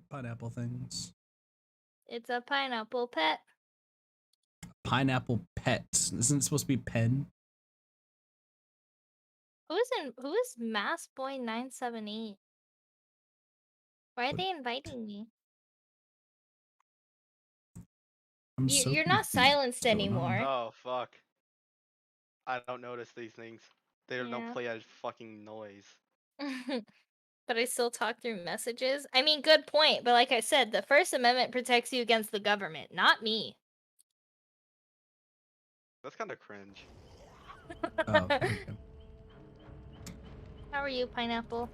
pineapple things. It's a pineapple pet. Pineapple pet. Isn't it supposed to be pen? Who is Mass Boy 978? Why are they inviting me? You're not silenced anymore. Oh fuck. I don't notice these things. They Yeah. don't play a fucking noise. But I still talk through messages. I mean, good point. But like I said, the First Amendment protects you against the government, not me. That's kind of cringe. Oh, okay. How are you, Pineapple?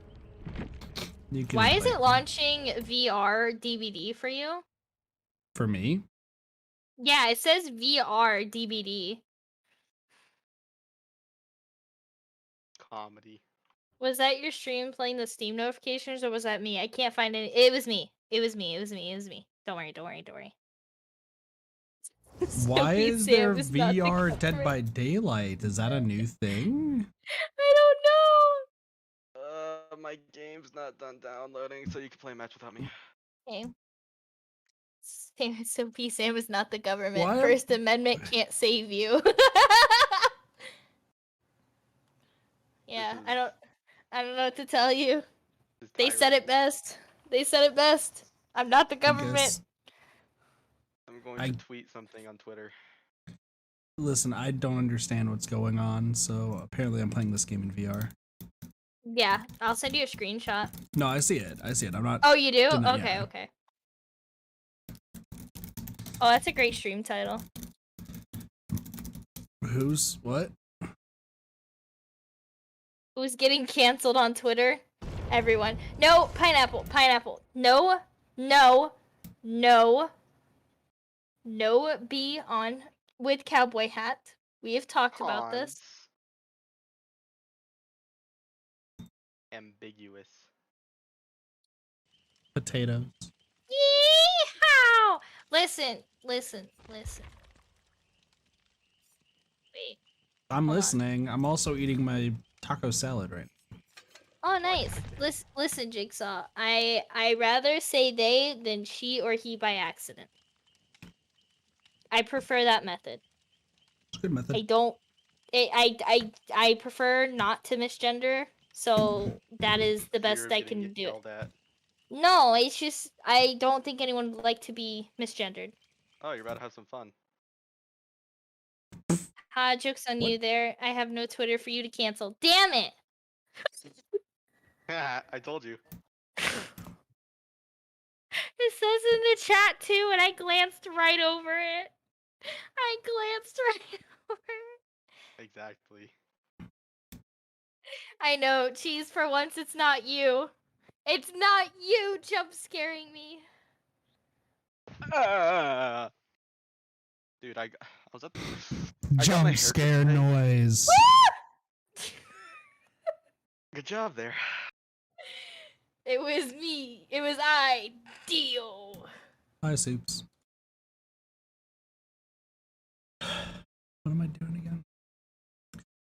You can Why is invite it me. launching VR DVD for you? For me? Yeah, it says VR DVD. Comedy. Was that your stream playing the Steam notifications, or was that me? I can't find it. It was me. It was me. It was me. It was me. Don't worry. Don't worry. Don't worry. Why Soapy is Sam there is not the VR Dead government. by Daylight? Is that a new thing? I don't My game's not done downloading, so you can play a match without me. know. Okay. Soapy Sam is not the government. What? First Amendment can't save you. Yeah, I don't know what to tell you. They said it best. They said it best. I'm not the government. I'm going to tweet something on Twitter. Listen, I don't understand what's going on, so apparently I'm playing this game in VR. Yeah, I'll send you a screenshot. No, I see it. I see it. I'm not. Oh, you do? Yeah. Okay, okay. Oh, that's a great stream title. Who's what? Who's getting canceled on Twitter? Everyone. No, Pineapple. Pineapple. No. No. No. No be on with cowboy hat. We have talked about this. Ambiguous. Potatoes. Yeehaw! Listen. Wait. I'm listening. I'm also eating my taco salad right now. Oh, nice. Listen, Jigsaw. I rather say they than she or he by accident. I prefer that method. It's a good method. I don't. I prefer not to misgender, so that is the best I can do. No, it's just I don't think anyone would like to be misgendered. Oh, you're about to have some fun. Ha, joke's on you there. I have no Twitter for you to cancel. Damn it! I told you. It says in the chat too, and I glanced right over it. Exactly. I know, Cheese, for once it's not you. It's not you jump scaring me. Dude, I was at the jump scare noise. Good job there. It was me. It was I. Dio. Hi, Soups. What am I doing again?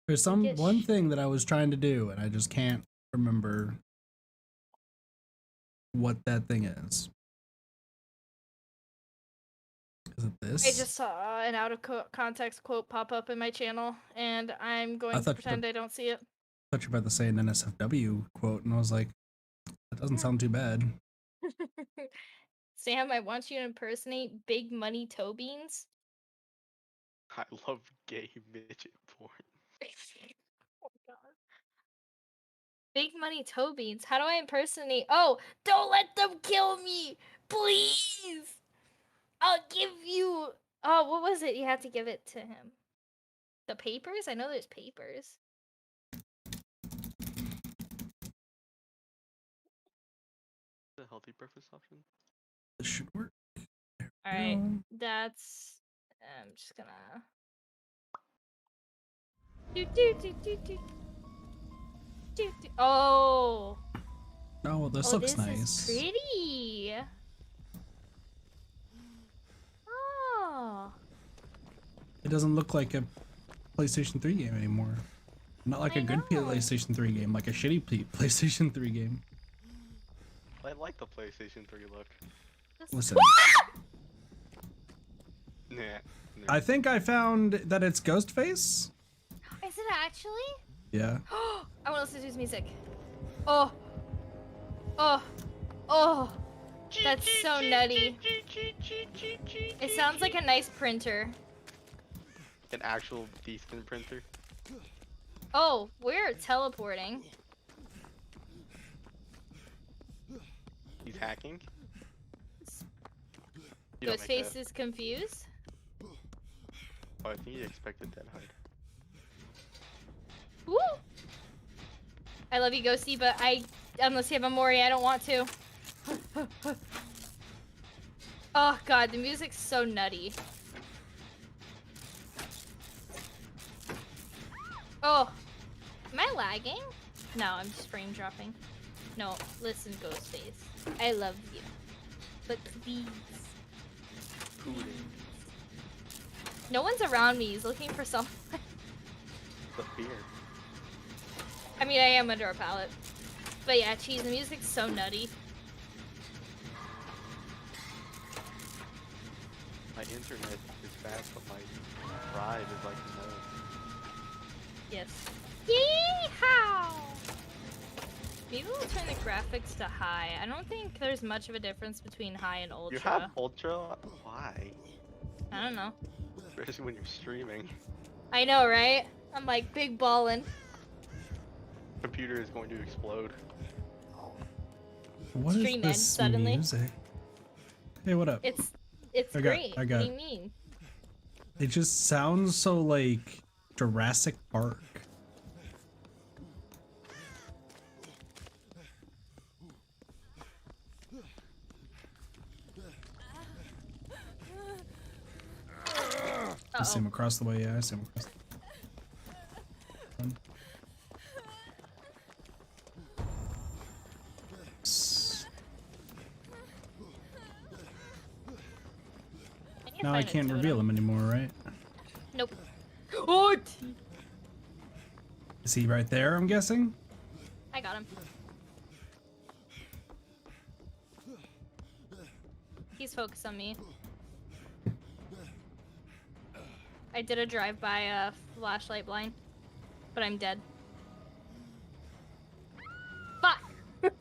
There's one thing that I was trying to do, and I just can't remember what that thing is. Is it this? I just saw an out of context quote pop up in my channel, and I'm going to pretend I don't see it. I thought you were about to say an NSFW quote, and I was like, that doesn't sound too bad. Sam, I want you to impersonate Big Money Toe Beans. I love gay midget porn. Oh God. Big Money Toe Beans. How do I impersonate? Oh, don't let them kill me, please. I'll give you. Oh, what was it? You had to give it to him. The papers? I know there's papers. The healthy breakfast option. This should work. All right, that's. I'm just gonna. Oh. Oh, well, this looks nice. Is pretty. Oh. It doesn't look like a PlayStation 3 game anymore. Not like a good PlayStation 3 game, like a shitty PlayStation 3 game. I like the PlayStation 3 look. Listen. Nah. I think I found that it's Ghostface. Is it actually? Yeah. I want to listen to his music. Oh. Oh. Oh. That's so nutty. It sounds like a nice printer. An actual decent printer. Oh, we're teleporting. He's hacking. You don't make Ghostface that. is confused. Oh, I think he expected that hide. Woo! I love you, Ghosty, but unless you have a Mori, I don't want to. Oh god, the music's so nutty. Oh, am I lagging? No, I'm just frame dropping. No, listen, Ghostface. I love you, but please. No one's around me. He's looking for someone. The fear. I mean, I am under a pallet. But yeah, geez, the music's so nutty. My internet is fast, but my drive is like no. Yes. Yeehaw! Maybe we'll turn the graphics to high. I don't think there's much of a difference between high and ultra. You have ultra? Why? I don't know. Especially when you're streaming. I know, right? I'm like big ballin'. Computer is going to explode. What is Stream this ends suddenly. music? Hey, what up? It's I great. got What do you mean? It just sounds so like Jurassic Park. I see him across the way. Yeah, I see him across the way. Now I can't reveal him anymore, right? Nope. Oh! Is he right there, I'm guessing? I got him. He's focused on me. I did a drive-by flashlight blind, but I'm dead. Fuck!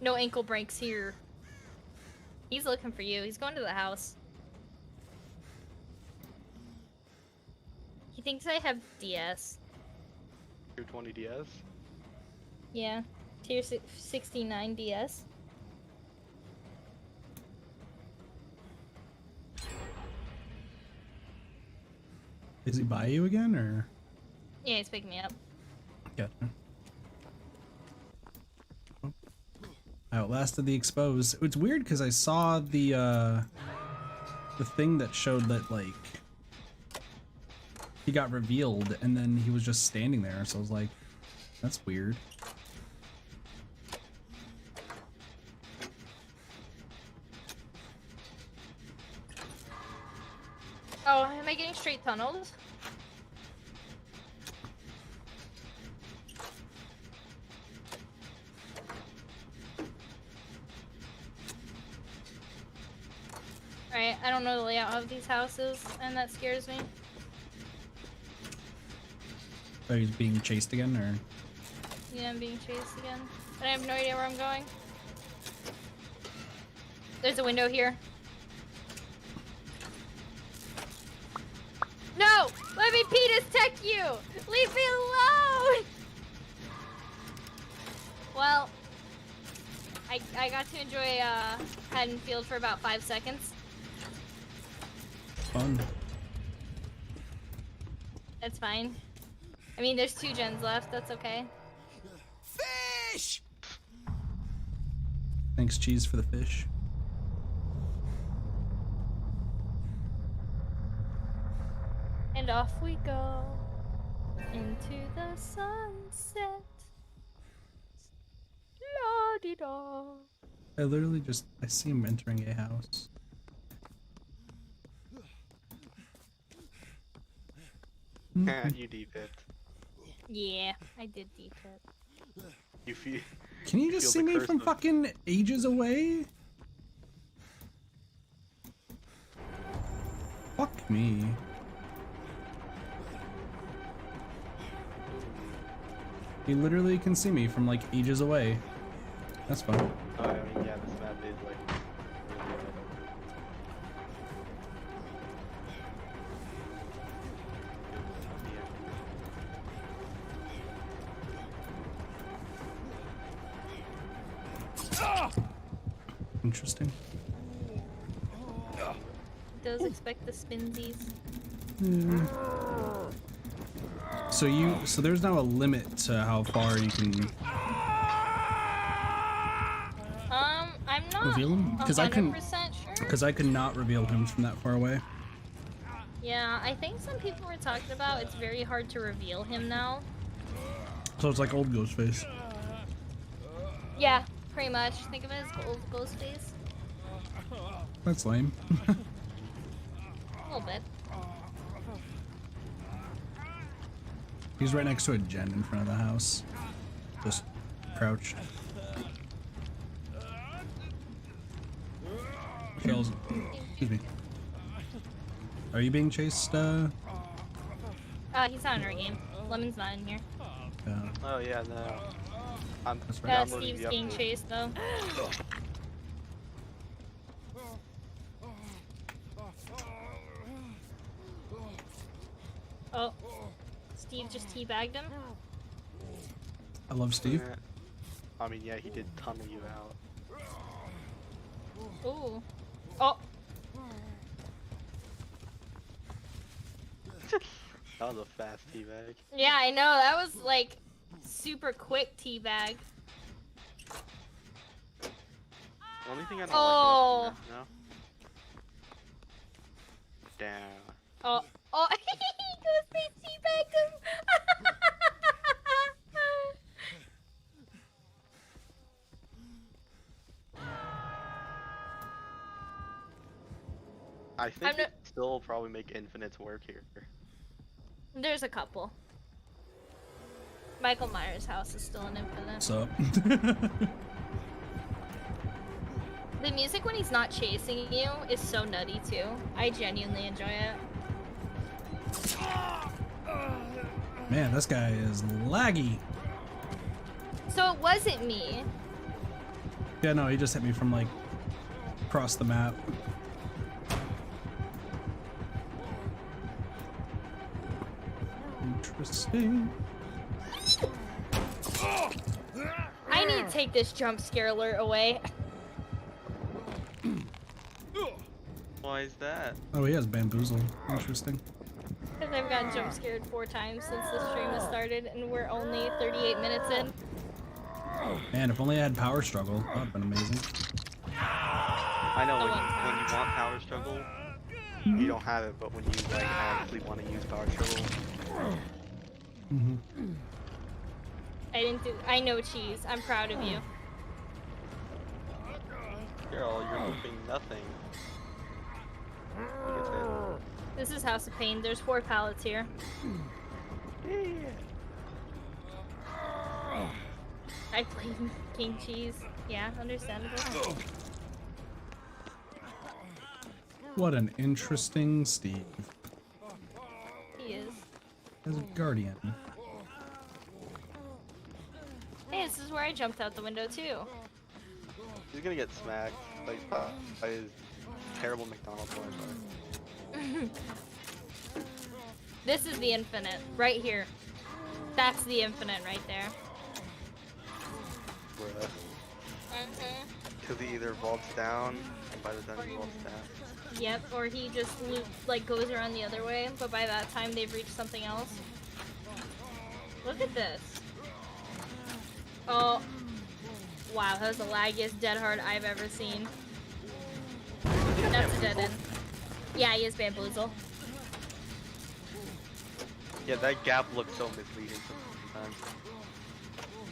No ankle breaks here. He's looking for you. He's going to the house. He thinks I have DS. Tier 20 DS? Yeah. Tier 69 DS. Is he by you again, or? Yeah, he's picking me up. Gotcha. Oh. Outlasted the expose. It's weird because I saw the thing that showed that like he got revealed and then he was just standing there, so I was like, that's weird. Oh, am I getting straight tunnels? Alright, I don't know the layout of these houses, and that scares me. So he's being chased again, or? Yeah, I'm being chased again. And I have no idea where I'm going. There's a window here. No! Let me penis tech you! Leave me alone! Well, I got to enjoy Haddonfield for about 5 seconds. Fun. That's fine. I mean, there's 2 gens left. That's okay. Fish! Thanks, Cheese, for the fish. And off we go into the sunset. La-di-da. I literally just, I see him entering a house. You deep it. Yeah, I did deep it. You feel Can you just see me from fucking ages away? Fuck me. You literally can see me from like ages away. That's fun. Oh, I mean, yeah, this map is like. Interesting. Does expect the spinsies. So there's now a limit to how far you can I'm not reveal him? 100% sure. Because I could not reveal him from that far away. Yeah, I think some people were talking about it's very hard to reveal him now. So it's like old Ghostface. Yeah, pretty much. Think of it as old Ghostface. That's lame. A little bit. He's right next to a gen in front of the house. Just crouched. Kills. Excuse me. Are you being chased, He's not in our game. Lemon's not in here. Oh yeah, no. I'm That's right. downloading Steve's the being update. chased though. Oh. Steve just teabagged him. I love Steve. I mean, yeah, he did tunnel you out. Ooh. Oh. That was a fast teabag. Yeah, I know. That was like super quick teabag. The only thing I don't Oh. like about this, no? Damn. Oh. Oh. He goes they teabagged him. I think I'm it still probably make infinites work here. There's a couple. Michael Myers' house is still an infinite. What's up? The music when he's not chasing you is so nutty too. I genuinely enjoy it. Man, this guy is laggy. So it wasn't me. Yeah, no, he just hit me from like across the map. Interesting. I need to take this jump scare alert away. Why is that? Oh, he has bamboozle. Interesting. Because I've gotten jump scared 4 times since the stream has started and we're only 38 minutes in. Man, if only I had power struggle, that would have been amazing. I know when you want power struggle, you don't have it, but when you like actually want to use power struggle. I know cheese. I'm proud of you. Girl, you're looping nothing. Look at this. This is House of Pain. There's 4 pallets here. I blame King Cheese. Yeah, understandable. What an interesting Steve. He is. As a guardian. Hey, this is where I jumped out the window too. He's gonna get smacked like by his terrible McDonald's Wi-Fi. This is the infinite, right here. That's the infinite right there. Because he either vaults down, and by the time he vaults down. Yep, or he just like goes around the other way, but by that time they've reached something else. Look at this. Oh. Wow, that was the laggiest dead hard I've ever seen. That's a dead end. Yeah, he is bamboozle. Yeah, that gap looks so misleading sometimes.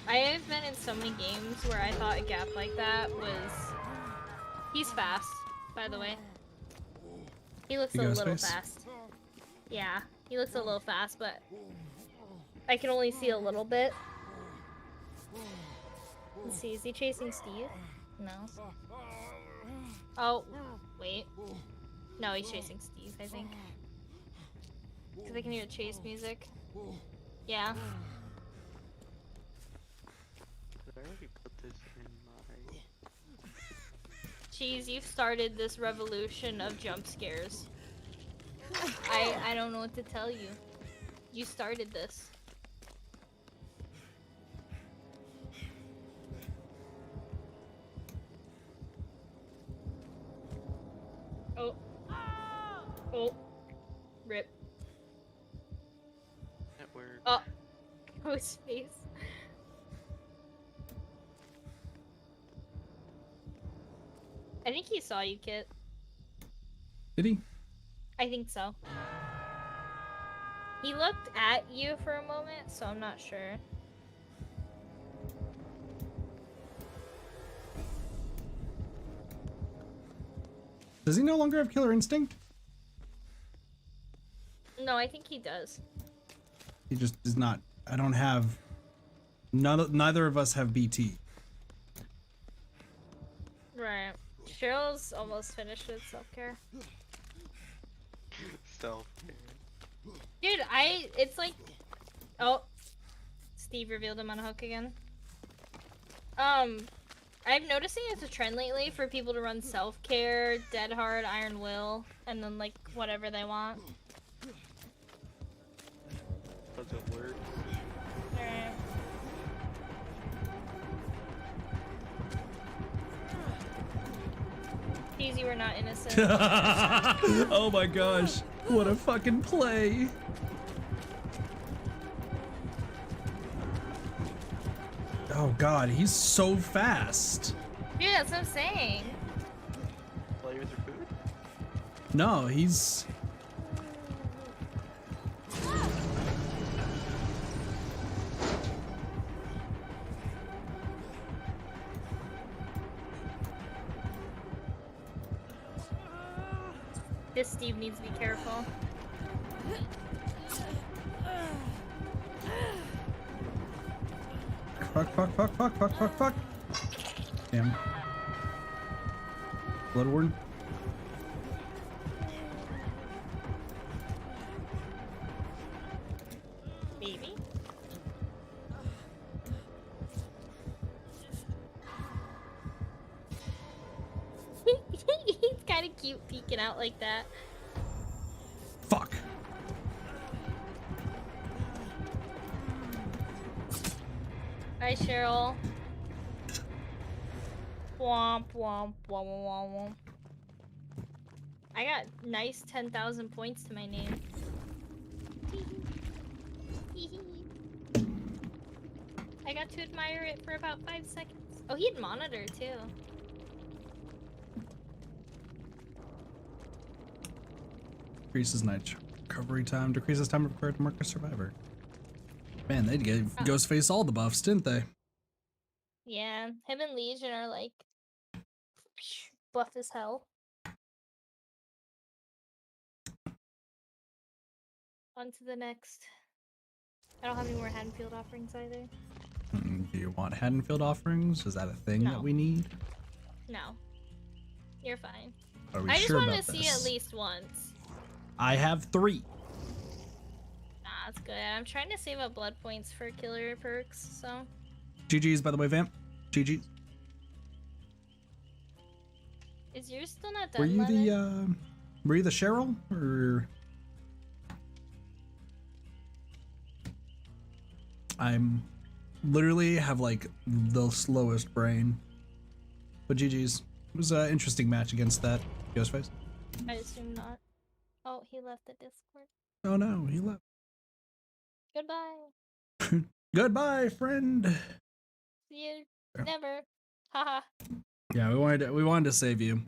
I have been in so many games where I thought a gap like that was... He's fast, by the way. He looks a little fast. Yeah, he looks a little fast, but I can only see a little bit. Let's see, is he chasing Steve? No. Oh, wait. No, he's chasing Steve, I think. Because I can hear chase music. Yeah. Did I already put this in my... Cheese, you've started this revolution of jump scares. I don't know what to tell you. You started this. Oh. Oh. Rip. Network. Oh. Ghostface. I think he saw you, Kit. Did he? I think so. He looked at you for a moment, so I'm not sure. Does he no longer have killer instinct? No, I think he does. He just is not. I don't have. Neither of us have BT. Right. Cheryl's almost finished with self-care. Self-care. Dude, it's like, oh, Steve revealed him on a hook again. I'm noticing it's a trend lately for people to run self-care, dead hard, iron will, and then like whatever they want. Does it work? Alright. These you were not innocent. Oh my gosh. What a fucking play. Oh god, he's so fast. Dude, that's what I'm saying. Players or food? No, he's... This Steve needs to be careful. Fuck. Damn. Bloodborne. Maybe. He's kind of cute peeking out like that. Fuck. Hi, Cheryl. Womp womp womp womp womp. I got nice 10,000 points to my name. I got to admire it for about 5 seconds. Oh, he had monitor too. Decreases night recovery time. Decreases time required to mark a survivor. Man, they gave Ghostface all the buffs, didn't they? Yeah, him and Legion are like buff as hell. On to the next. I don't have any more Haddonfield offerings either. Do you want Haddonfield offerings? Is that a thing that we need? No. You're fine. Are we I just sure wanted about to this? see at least once. I have 3. Nah, that's good. I'm trying to save up blood points for killer perks, so. GG's, by the way, Vamp. GG's. Is yours still not done? Were you Lemon? the Cheryl or? I'm literally have like the slowest brain. But GG's. It was an interesting match against that Ghostface. I assume not. Oh, he left the Discord. Oh no, he left. Goodbye. Goodbye, friend. See you never. Haha. Yeah, we wanted to save you.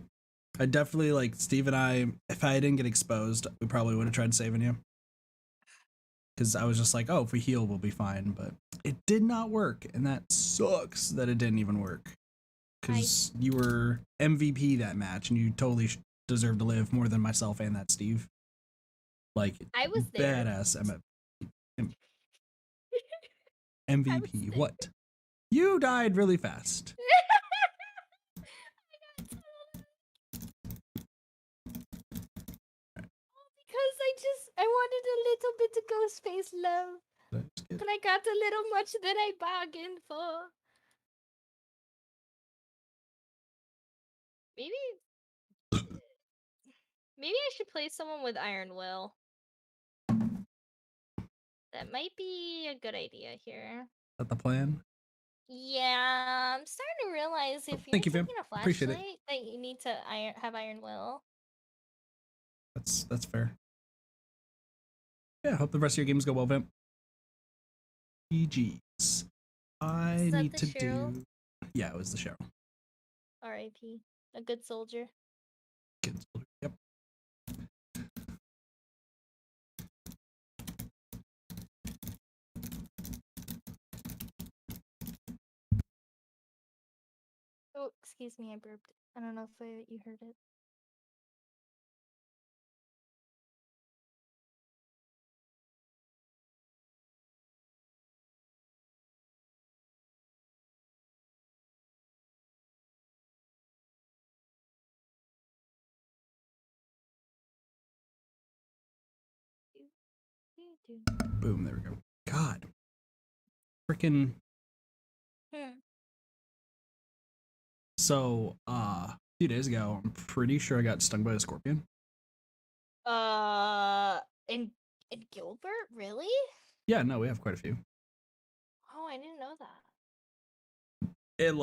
I definitely, like, Steve and I, if I didn't get exposed, we probably would have tried saving you. Because I was just like, oh, if we heal, we'll be fine. But it did not work, and that sucks that it didn't even work. Because you were MVP that match, and you totally deserve to live more than myself and that Steve. Like, I was there. Badass MVP. What? You died really fast. Because I wanted a little bit of Ghostface love. But I got a little much that I bargained for. Maybe I should play someone with Iron Will. That might be a good idea here. Is that the plan? Yeah, I'm starting to realize if you're Thank you, fam. taking a Appreciate it. flashlight, that you need to have Iron Will. That's fair. Yeah, hope the rest of your games go well, Vamp. GG's. I Is that need the to Cheryl? do. Yeah, it was the Cheryl. R.I.P. A good soldier. Kids. Yep. Oh, excuse me, I burped. I don't know if you heard it. Boom. There we go. God. Freaking. So, a few days ago, I'm pretty sure I got stung by a scorpion. In Gilbert, really? Yeah, no, we have quite a few. Oh, I didn't know that. It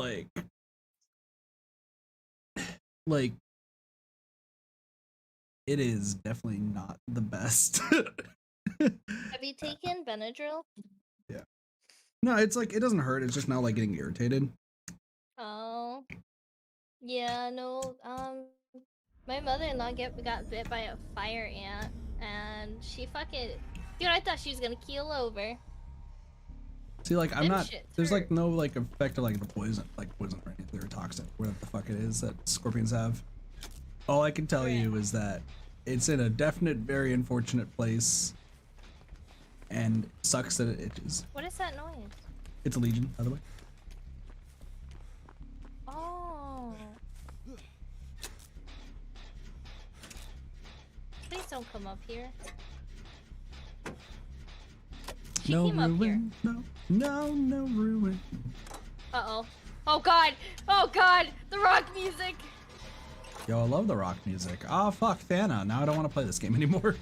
it is definitely not the best. Have you taken Benadryl? Yeah. No, it's like it doesn't hurt. It's just now like getting irritated. Oh. Yeah, no. My mother-in-law got bit by a fire ant, and she fucking. Dude, I thought she was gonna keel over. See, like I'm Them not. shits There's like hurt. no like effect of like the poison or anything or toxic, whatever the fuck it is that scorpions have. All I can tell you is that it's in a definite, very unfortunate place, and it sucks that it itches. What is that noise? It's a legion, by the way. Oh. Please don't come up here. She No came up here. ruin, no ruin. Uh-oh. Oh god! Oh god! The rock music! Yo, I love the rock music. Oh fuck, Thana. Now I don't want to play this game anymore.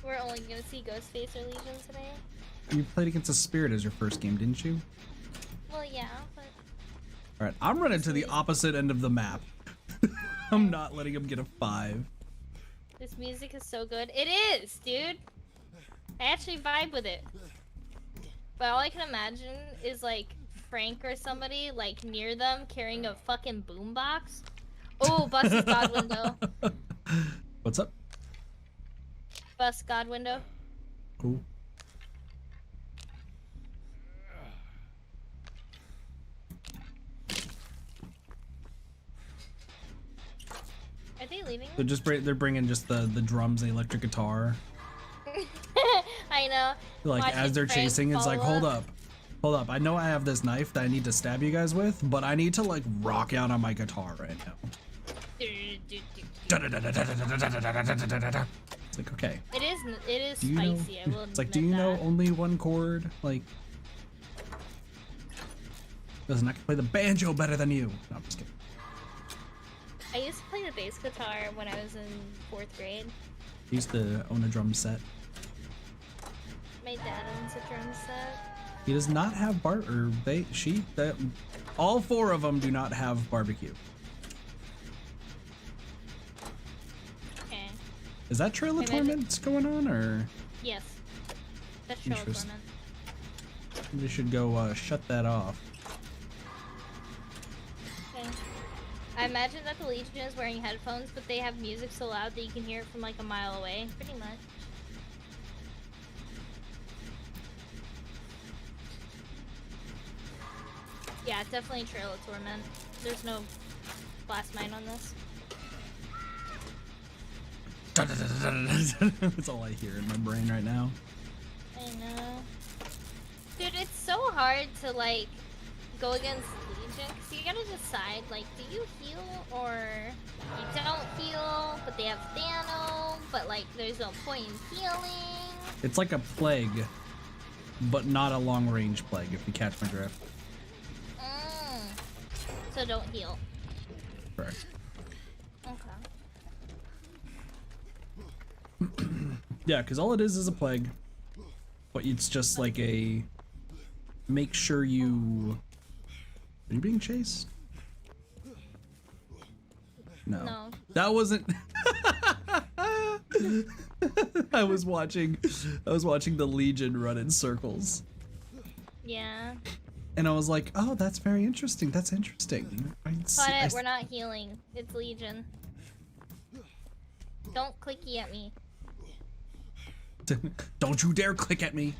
We're only gonna see Ghostface or Legion today. You played against a spirit as your first game, didn't you? Well, yeah, but... Alright, I'm running to the opposite end of the map. I'm not letting him get a 5. This music is so good. It is, dude! I actually vibe with it. But all I can imagine is, like, Frank or somebody, like, near them carrying a fucking boombox. Oh, bus is God window. What's up? Bus God window. Cool. Are they leaving? They're bringing just the drums and the electric guitar. I know. Like Watching as they're Frank chasing, it's like, follow hold up. I know I have this knife that I need to stab you guys with, but I need to like rock out on my guitar right now. It's like, okay. It is Do you know- spicy. I will It's like, admit do you know that. only one chord? Like, listen, I can play the banjo better than you. No, I'm just kidding. I used to play the bass guitar when I was in 4th grade. I used to own a drum set. My dad owns a drum set. He does not have all 4 of them do not have barbecue. Okay. Is that Trail of Maybe I should- Torments going on, or Yes. That's Trail of Interesting. Torment. we should go shut that off? Okay. I imagine that the Legion is wearing headphones, but they have music so loud that you can hear it from like a mile away. Pretty much. Yeah, it's definitely Trail of Torment. There's no blast mine on this. That's all I hear in my brain right now. I know. Dude, it's so hard to like go against Legion because you gotta decide like, do you heal or you don't heal? But they have Thano, but like there's no point in healing. It's like a plague, but not a long range plague. If you catch my drift. So don't heal. Correct. Okay. Yeah, because all it is a plague, but it's just like a make sure you. Are you being chased? No. No. That wasn't. I was watching the Legion run in circles. Yeah. And I was like, oh, that's very interesting. That's interesting. But we're not healing. It's Legion. Don't clicky at me. Don't you dare click at me.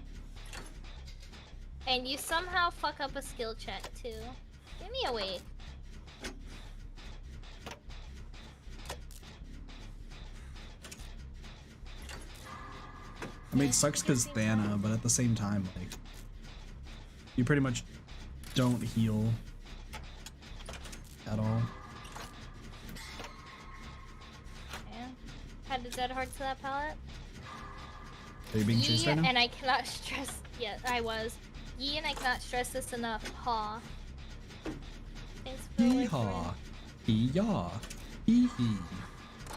And you somehow fuck up a skill check too. Give me a wait. I mean, it sucks because Thana, but at the same time, like, you pretty much don't heal at all. Yeah. Had a dead heart to that pallet. Are you being chased right now? And I cannot stress. Yeah, I was. Yee, and I cannot stress this enough. Ha. Thanks for Hee-haw. Hee-yaw. Hee-hee. One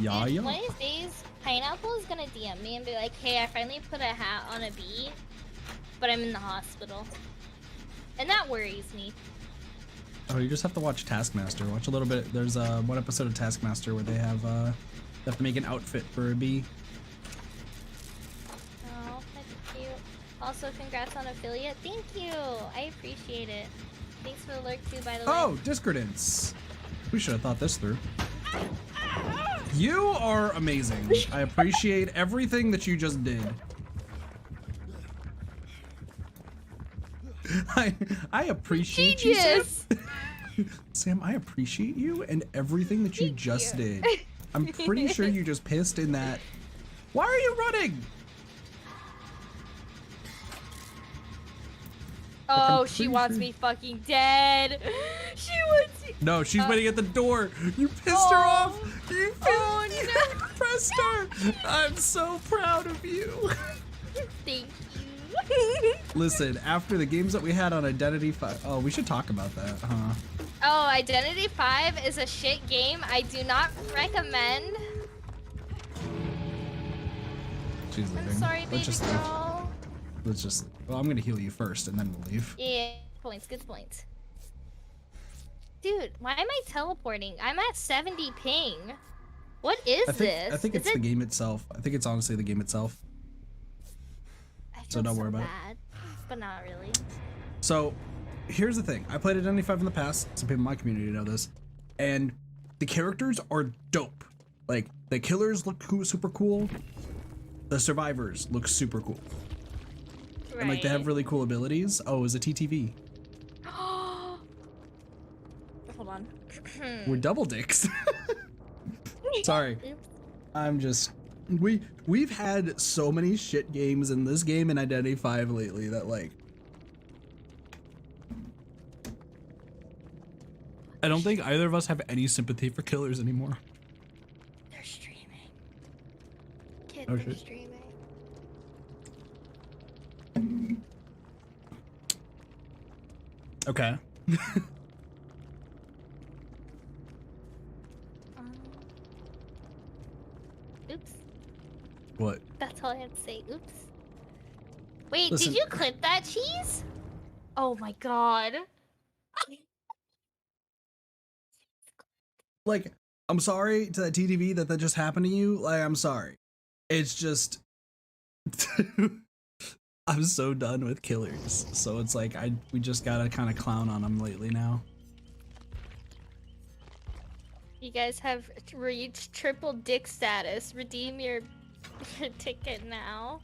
Ya-ya. of these days, Pineapple is gonna DM me and be like, hey, I finally put a hat on a bee, but I'm in the hospital. And that worries me. Oh, you just have to watch Taskmaster. Watch a little bit. There's one episode of Taskmaster where they have to make an outfit for a bee. Oh, that's cute. Also, congrats on affiliate. Thank you. I appreciate it. Thanks for the lurk too, by the way. Oh, Discordance. We should have thought this through. You are amazing. I appreciate everything that you just did. I appreciate Genius. you, Sam. Sam, I appreciate you and everything that you just did. I'm pretty sure you just pissed in that. Why are you running? Oh, she pretty wants sure- me fucking dead. She wants me. No, she's waiting at the door. You pissed her off. You pressed her. I'm so proud of you. Thank you. Listen, after the games that we had on Identity 5, oh, we should talk about that, huh? Oh, Identity 5 is a shit game. I do not recommend. She's leaving. I'm sorry, baby Let's just leave. girl. Let's just. Well, I'm gonna heal you first, and then we'll leave. Yeah, points, good points. Dude, why am I teleporting? I'm at 70 ping. What is this? I think it's the game itself. I think it's honestly the game itself. I feel So don't worry about it. bad, but not really. So, here's the thing. I played Identity 5 in the past. Some people in my community know this. And the characters are dope. Like, the killers look super cool. The survivors look super cool. Right. And, like, they have really cool abilities. Oh, it was a TTV. Hold on. We're double dicks. Sorry. Oops. I'm just... We've had so many shit games in this game and Identity 5 lately that, like... I don't think either of us have any sympathy for killers anymore. They're streaming. Kid, Oh, they're shit. streaming. Okay. Oops. What? That's all I have to say. Oops. Wait, Listen. did you clip that cheese? Oh my god. Like, I'm sorry to that TTV that just happened to you. Like, I'm sorry. It's just... I'm so done with killers. So it's like, we just gotta kind of clown on them lately now. You guys have reached triple dick status. Redeem your ticket now.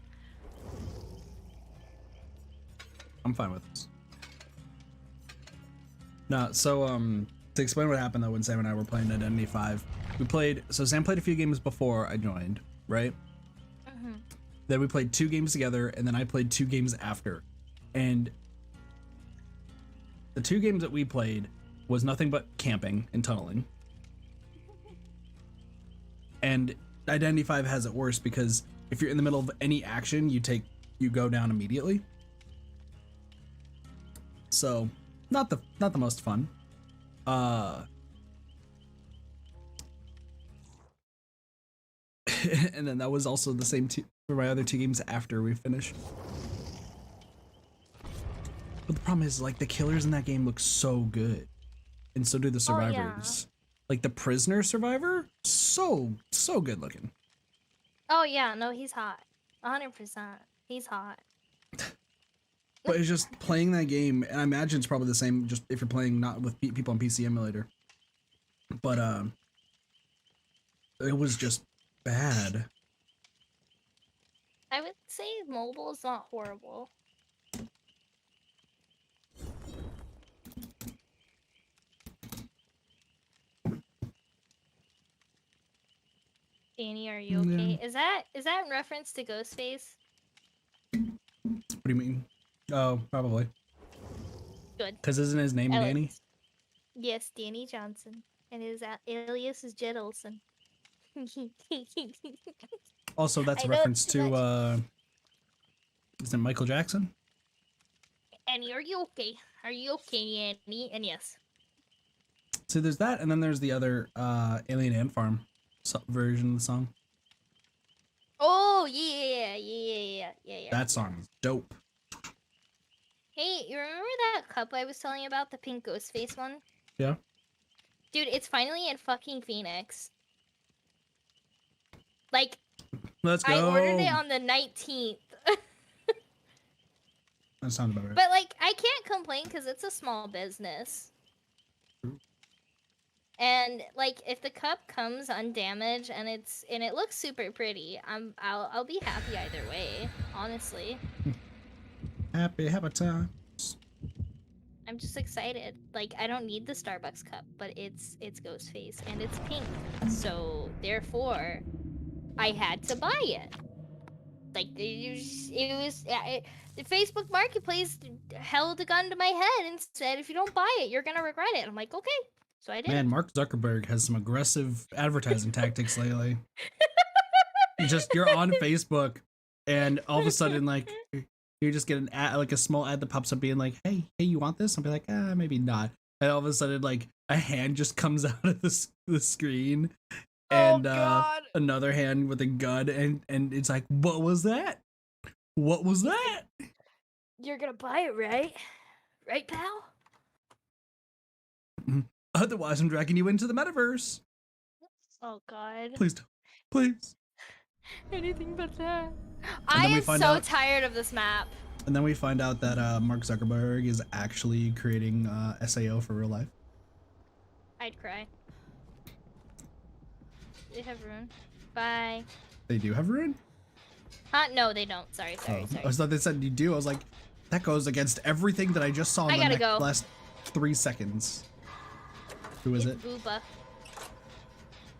I'm fine with this. No, so, to explain what happened though when Sam and I were playing Identity 5, so Sam played a few games before I joined, right? Mm-hmm. Then we played 2 games together, and then I played 2 games after. And the 2 games that we played was nothing but camping and tunneling. And Identity 5 has it worse because if you're in the middle of any action, you go down immediately. So, not the most fun. And then that was also the same for my other 2 games after we finished. But the problem is, like, the killers in that game look so good, and so do the survivors. Like the prisoner survivor, so good looking. Oh yeah, no, he's hot. 100%. He's hot. But it's just playing that game, and I imagine it's probably the same just if you're playing not with people on PC emulator. But it was just bad. I would say mobile is not horrible. Danny, are you okay? Is that in reference to Ghostface? What do you mean? Oh, probably. Good. Because isn't his name Danny? Yes, Danny Johnson. And his alias is Jed Olson. Also, that's a reference to, is it Michael Jackson? Annie, are you okay? Are you okay, Annie? And yes. So there's that, and then there's the other Alien Ant Farm version of the song. Oh, yeah. That song is dope. Hey, you remember that cup I was telling you about? The pink Ghostface one? Yeah. Dude, it's finally in fucking Phoenix. Like, let's go. I ordered it on the 19th. That sounds about right. But, like, I can't complain because it's a small business. And, like, if the cup comes undamaged and it looks super pretty, I'll be happy either way, honestly. Happy times. I'm just excited. Like, I don't need the Starbucks cup, but it's Ghostface and it's pink. So, therefore, I had to buy it. Like, the Facebook Marketplace held a gun to my head and said, if you don't buy it, you're gonna regret it. I'm like, okay. So I did. Man, Mark Zuckerberg has some aggressive advertising tactics lately. You're on Facebook, and all of a sudden, like, you just get an ad, like a small ad that pops up being like, hey, you want this? I'll be like, maybe not. And all of a sudden, like, a hand just comes out of the screen, and another hand with a gun, and it's like, what was that? What was that? You're gonna buy it, right? Right, pal? Otherwise, I'm dragging you into the metaverse. Oh, God. Please don't. Please. Anything but that. I am so tired of this map. And then we find out that Mark Zuckerberg is actually creating SAO for real life. I'd cry. They have ruin. Bye. They do have ruin? No, they don't. Sorry. I thought they said you do. I was like, that goes against everything that I just saw in the last 3 seconds. Who is it? Booba.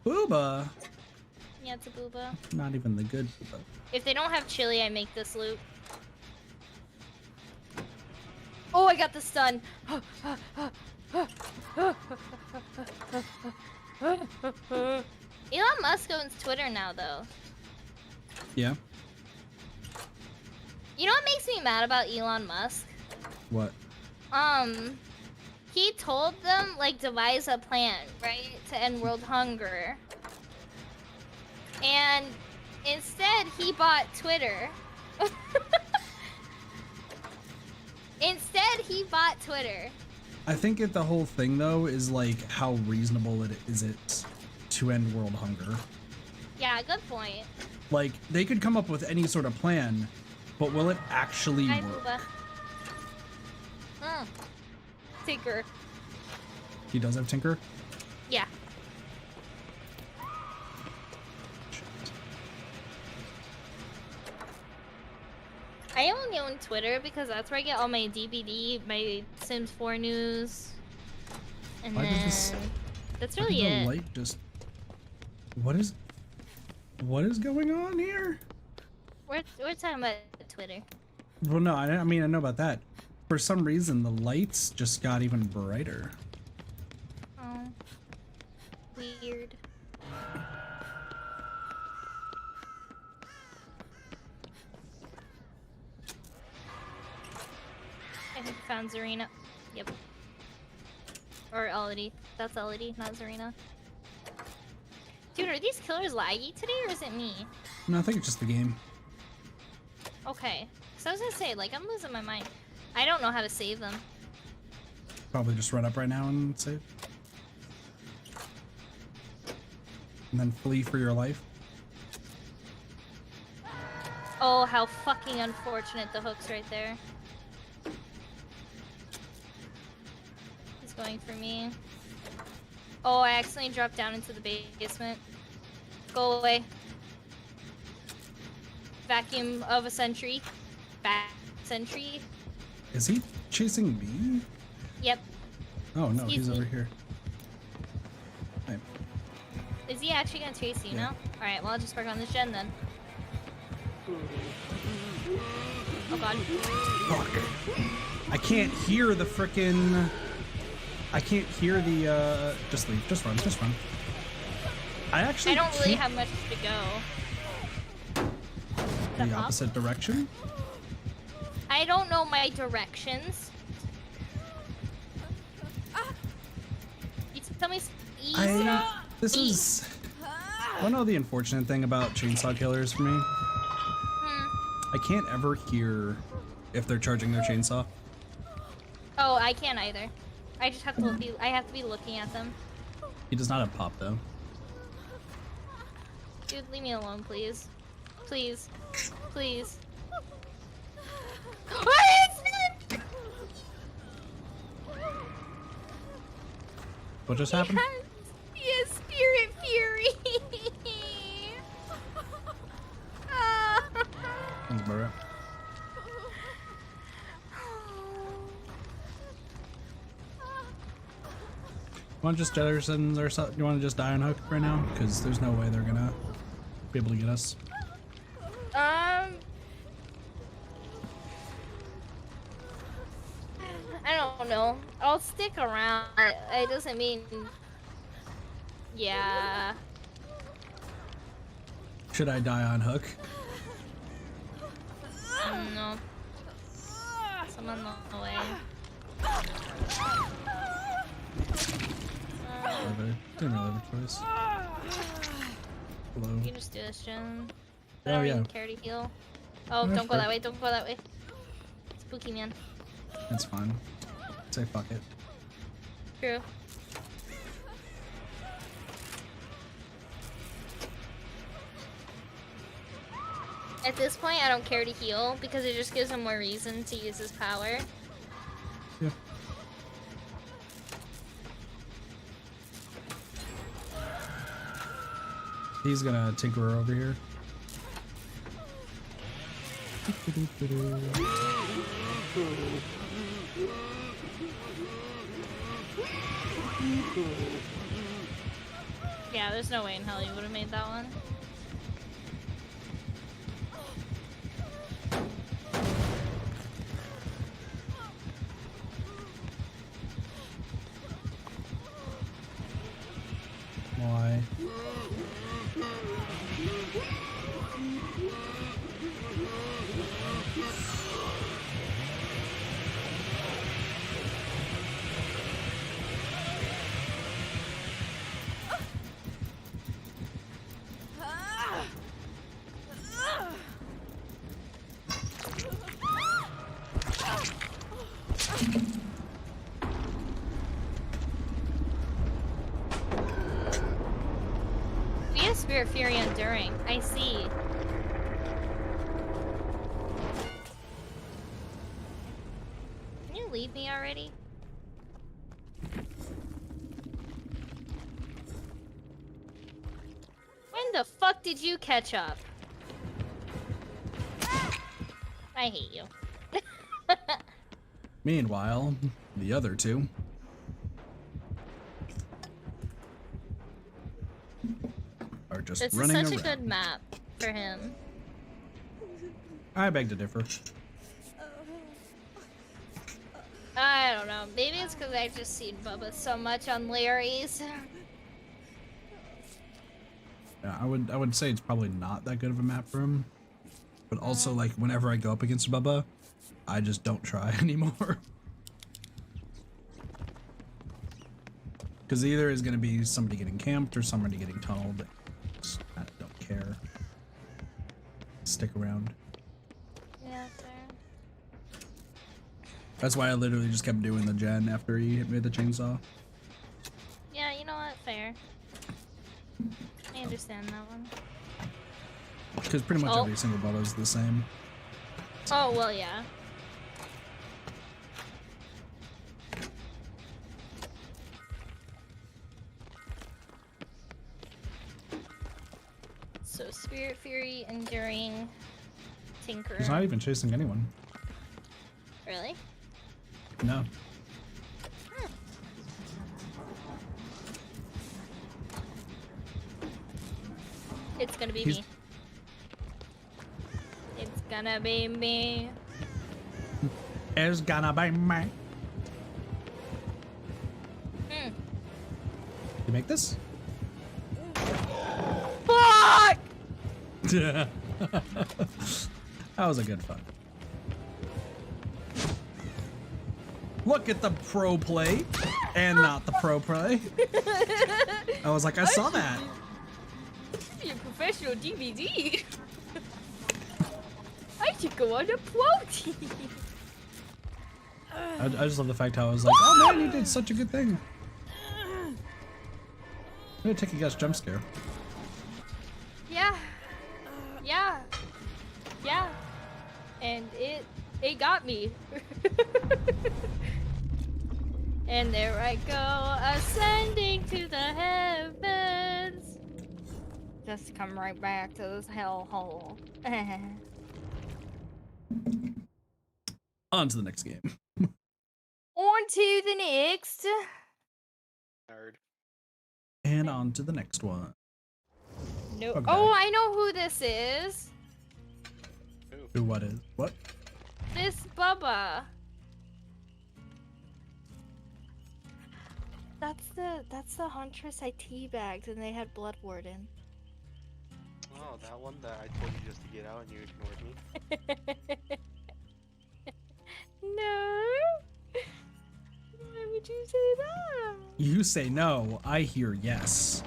Booba? Yeah, it's a booba. Not even the good booba. If they don't have chili, I make this loot. Oh, I got the stun. Elon Musk owns Twitter now, though. Yeah? You know what makes me mad about Elon Musk? What? He told them, like, devise a plan, right? To end world hunger. And instead, he bought Twitter. I think the whole thing, though, is, like, how reasonable it is to end world hunger. Yeah, good point. Like, they could come up with any sort of plan, but will it actually work? Booba. Tinker. He does have Tinker? Yeah. I only own Twitter because that's where I get all my DVD, my Sims 4 news, and that's really it. Light just... What is going on here? We're talking about Twitter. Well, no, I mean, I know about that. For some reason, the lights just got even brighter. Oh. Weird. I think I found Zarina. Yep. Or Elodie. That's Elodie, not Zarina. Dude, are these killers laggy today, or is it me? No, I think it's just the game. Okay. So I was gonna say, like, I'm losing my mind. I don't know how to save them. Probably just run up right now and save. And then flee for your life. Oh, how fucking unfortunate the hook's right there. He's going for me. Oh, I accidentally dropped down into the basement. Go away. Vacuum of a sentry. Back sentry. Is he chasing me? Yep. Oh no, Excuse he's me. over here. Hey. Is he actually gonna chase you now? Alright, well I'll just work on this gen then. Oh god. Fuck. I can't hear the frickin'... I can't hear the, Just leave. Just run. Just run. I actually I don't really can't- have much to go. The opposite direction? I don't know my directions. You tell me easy. This is... Wanna know the unfortunate thing about chainsaw killers for me? I can't ever hear if they're charging their chainsaw. Oh, I can't either. I just have to I have to be looking at them. He does not have pop though. Dude, leave me alone, please. Please. Please. What just happened? He has spirit fury. Thanks, bro. Want to just Jetterson or something? You want to just die on hook right now? Because there's no way they're gonna be able to get us. I don't know. I'll stick around. It doesn't mean. Yeah. Should I die on hook? No. Someone on the way. Didn't really have a choice. Hello. You can just do this, Jen. I Oh, don't yeah. even care to heal. Oh, Yeah, don't go sure. that way. Don't go that way. Spooky man. It's fine. Say fuck it. True. At this point, I don't care to heal because it just gives him more reason to use his power. Yeah. He's gonna tinker over here. Yeah, there's no way in hell you would have made that one. Why? We have Spirit Fury Enduring. I see. Can you leave me already? When the fuck did you catch up? I hate you. Meanwhile, the other two. Are just This is running such around. a good map for him. I beg to differ. I don't know. Maybe it's because I just seen Bubba so much on Larry's. Yeah, I would say it's probably not that good of a map for him. But also, like, whenever I go up against Bubba, I just don't try anymore. Because either is going to be somebody getting camped or somebody getting tunneled. I don't care. Stick around. Yeah, fair. That's why I literally just kept doing the gen after he hit me with the chainsaw. Yeah, you know what? Fair. I understand that one. Because pretty much every single Bubba is the same. Oh, well, yeah. So, Spirit Fury, Enduring, Tinker. He's not even chasing anyone. Really? No. It's gonna be me. It's gonna be me. It's gonna be me. You make this? Fuck! Yeah. That was a good fun. Look at the pro play and not the pro play. I was like, I saw that. Be a professional DVD. I should go on a pro team. I just love the fact how I was like, oh man, you did such a good thing. I'm gonna take a guess jump scare. Yeah. Yeah. Yeah. And it got me. And there I go, ascending to the heavens. Just to come right back to this hellhole. On to the next game. On to the next. Nerd. And on to the next one. No. Okay. Oh, I know who this is. Who, what is? What? This Bubba. That's the Huntress I teabagged and they had Blood Warden. Oh, that one that I told you just to get out and you ignored me. No. Why would you say that? You say no, I hear yes.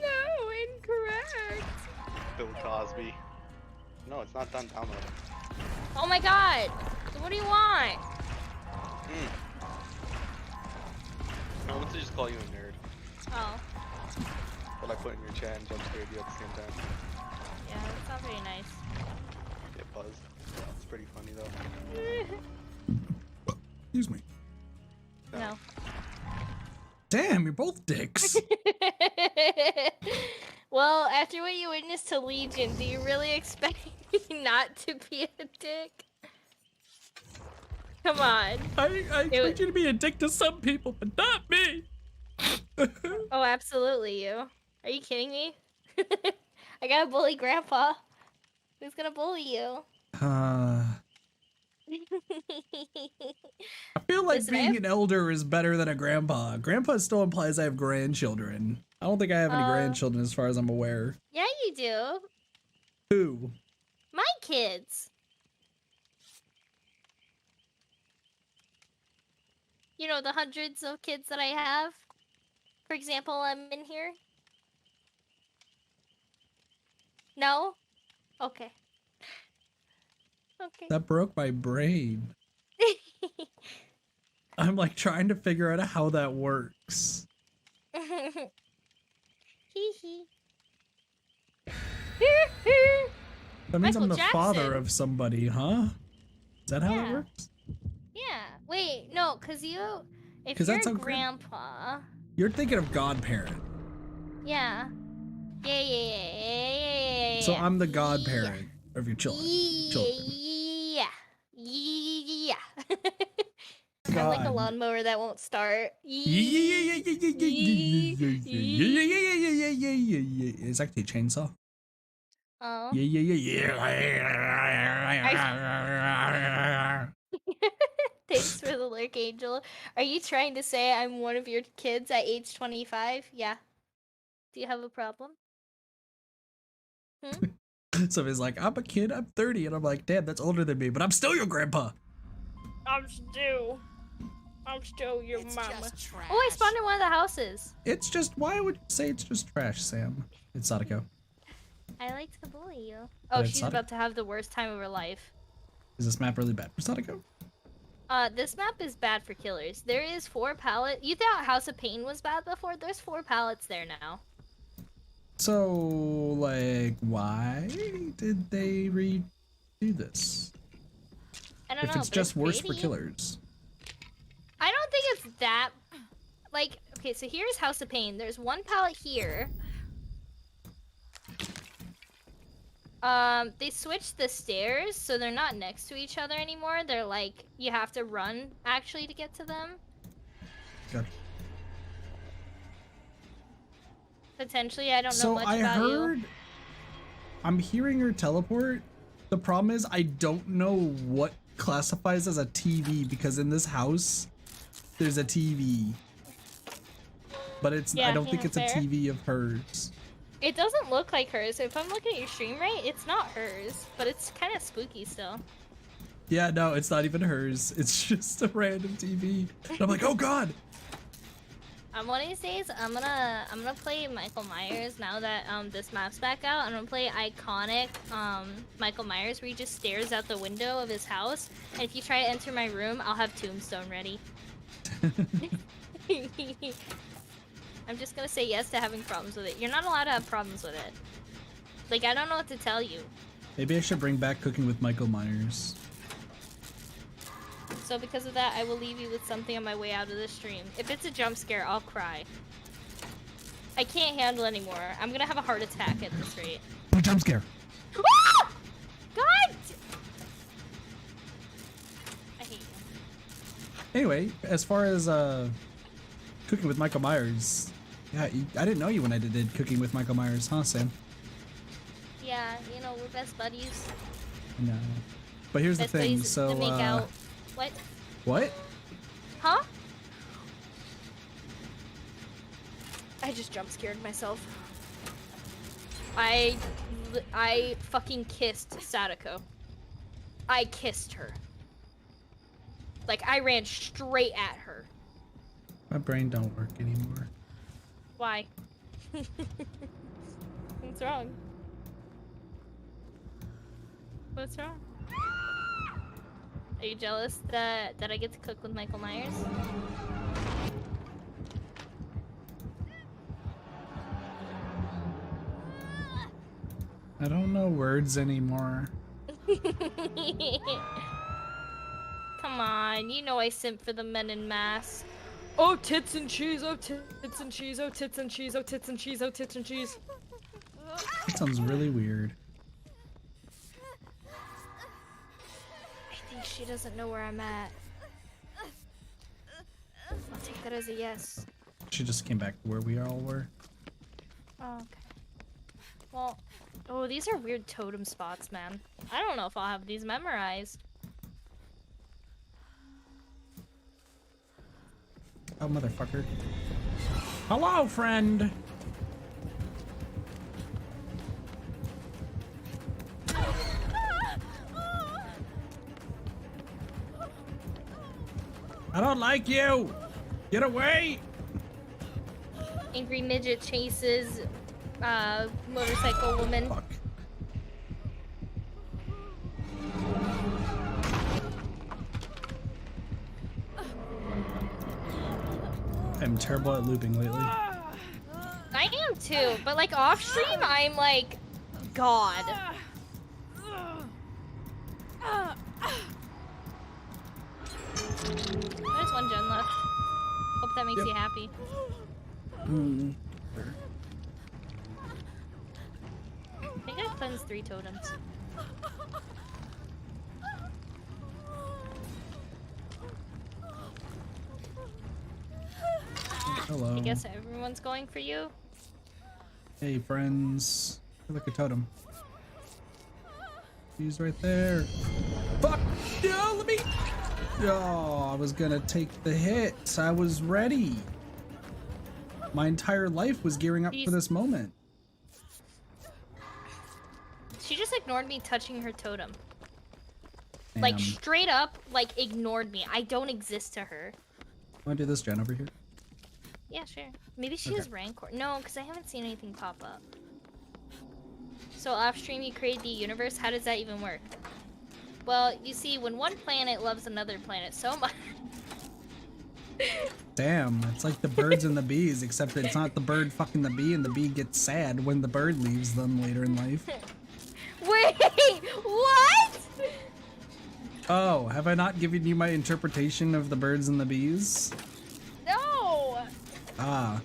No, incorrect. Bill Cosby. No, it's not done downloading. Oh my god. What do you want? I want to just call you a nerd. Oh. What I put in your chat and jump scared you at the same time. Yeah, that's not very nice. Get buzzed. It's pretty funny though. Excuse me. No. Damn, you're both dicks. Well, after what you witnessed to Legion, do you really expect me not to be a dick? Come on. I expect you to be a dick to some people, but not me. Oh, absolutely you. Are you kidding me? I gotta bully Grandpa. Who's gonna bully you? I feel like Listen, being an elder is better than a grandpa. Grandpa still implies I have grandchildren. I don't think I have any grandchildren as far as I'm aware. Yeah, you do. Who? My kids. You know, the hundreds of kids that I have. For example, I'm in here. No? Okay. Okay. That broke my brain. I'm like trying to figure out how that works. Hee hee. That means Michael I'm the father Jackson. of somebody, huh? Is that how it Yeah. works? Yeah. Wait, no, cause you, if 'Cause you're that's a how grandpa, You're thinking of godparent. yeah. Yeah. So I'm the godparent of your children. Yeah. I'm like a God. lawnmower that won't start. It's actually a chainsaw. Oh. Yeah. Thanks for the lurk, Angel. Are you trying to say I'm one of your kids at age 25? Yeah. Do you have a problem? So he's like, I'm a kid, I'm 30, and I'm like, damn, that's older than me, but I'm still your grandpa. I'm still your It's mama. just trash. Oh, I spawned in one of the houses. It's just, why would you say it's just trash, Sam? It's Sadako. I like to bully you. But Oh, it's she's Sadako. about to have the worst time of her life. Is this map really bad for Sadako? This map is bad for killers. There is 4 pallets. You thought House of Pain was bad before? There's 4 pallets there now. So, like, why did they redo this? I don't If know. it's but just worse for pretty. killers. I don't think it's that. Like, okay, so here's House of Pain. There's 1 pallet here. They switched the stairs, so they're not next to each other anymore. They're like, you have to run, actually, to get to them. Gotcha. Potentially, I don't know So much I about heard, you. I'm hearing her teleport. The problem is I don't know what classifies as a TV because in this house, there's a TV. But it's, I don't think yeah, it's fair. a TV of hers. It doesn't look like hers. If I'm looking at your stream right, it's not hers, but it's kind of spooky still. Yeah, no, it's not even hers. It's just a random TV. And I'm like, oh god! One of these days, I'm gonna play Michael Myers now that this map's back out. I'm gonna play iconic Michael Myers where he just stares out the window of his house, and if you try to enter my room, I'll have Tombstone ready. I'm just gonna say yes to having problems with it. You're not allowed to have problems with it. Like, I don't know what to tell you. Maybe I should bring back Cooking with Michael Myers. So because of that, I will leave you with something on my way out of the stream. If it's a jump scare, I'll cry. I can't handle anymore. I'm gonna have a heart attack at this rate. Oh, jump scare! Ah! God! I hate you. Anyway, as far as Cooking with Michael Myers, yeah, I didn't know you when I did Cooking with Michael Myers, huh, Sam? Yeah, you know, we're best buddies. No. But here's Best the thing, buddies so to make out. What? what? Huh? I just jump scared myself. I fucking kissed Sadako. I kissed her. Like, I ran straight at her. My brain don't work anymore. Why? What's wrong? What's wrong? Are you jealous that I get to cook with Michael Myers? I don't know words anymore. Come on, you know I simp for the men in mass. Oh, tits and cheese, oh, tits and cheese, oh, tits and cheese, oh, tits and cheese, oh, tits and cheese. That sounds really weird. I think she doesn't know where I'm at. I'll take that as a yes. She just came back to where we all were. Oh, okay. Well, oh, these are weird totem spots, man. I don't know if I'll have these memorized. Oh, motherfucker. Hello, friend! I don't like you! Get away! Angry midget chases motorcycle woman. Fuck. I'm terrible at looping lately. I am too, but like off stream, I'm like, God. There's 1 gen left. Hope that makes Yep. you happy. Mm. I think I cleansed 3 totems. Hello. I guess everyone's going for you. Hey, friends. Look at totem. He's right there. Fuck! No, let me. Oh, I was gonna take the hit. I was ready. My entire life was gearing up for this moment. She just ignored me touching her totem. Damn. Like, straight up, like, ignored me. I don't exist to her. Wanna do this, Jen, over here? Yeah, sure. Maybe she has Rancor. No, because I haven't seen anything pop up. So off stream you create the universe? How does that even work? Well, you see, when one planet loves another planet so much... Damn, it's like the birds and the bees, except it's not the bird fucking the bee and the bee gets sad when the bird leaves them later in life. Wait, what? Oh, have I not given you my interpretation of the birds and the bees? No! Ah.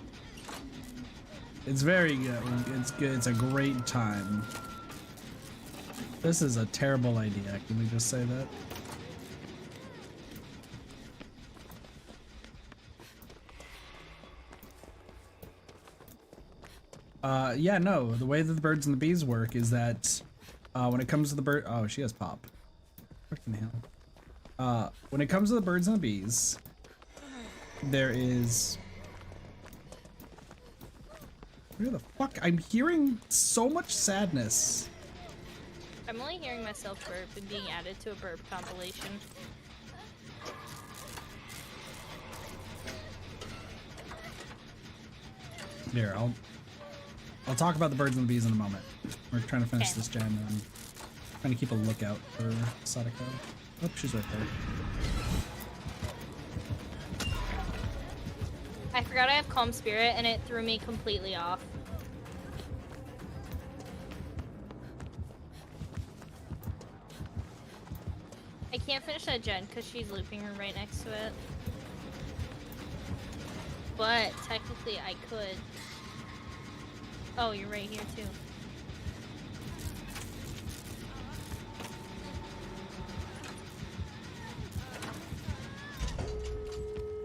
It's very good. It's good. It's a great time. This is a terrible idea. Can we just say that? Yeah, no. The way that the birds and the bees work is that when it comes to the bird... Oh, she has pop. Freaking hell. When it comes to the birds and the bees, there is... Where the fuck? I'm hearing so much sadness. I'm only hearing myself burp and being added to a burp compilation. Here, I'll talk about the birds and the bees in a moment. We're trying to finish this gen and I'm trying to keep a lookout for Sadako. Oh, she's right there. I forgot I have Calm Spirit and it threw me completely off. I can't finish that gen because she's looping her right next to it. But technically I could. Oh, you're right here too.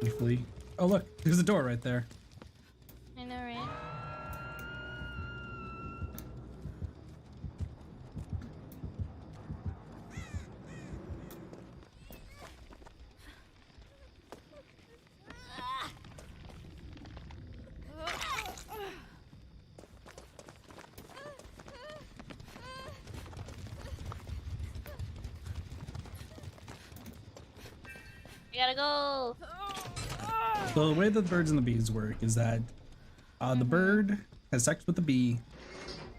Briefly. Oh look, there's a door right there. I know, right? We gotta go. So the way that the birds and the bees work is that the bird has sex with the bee.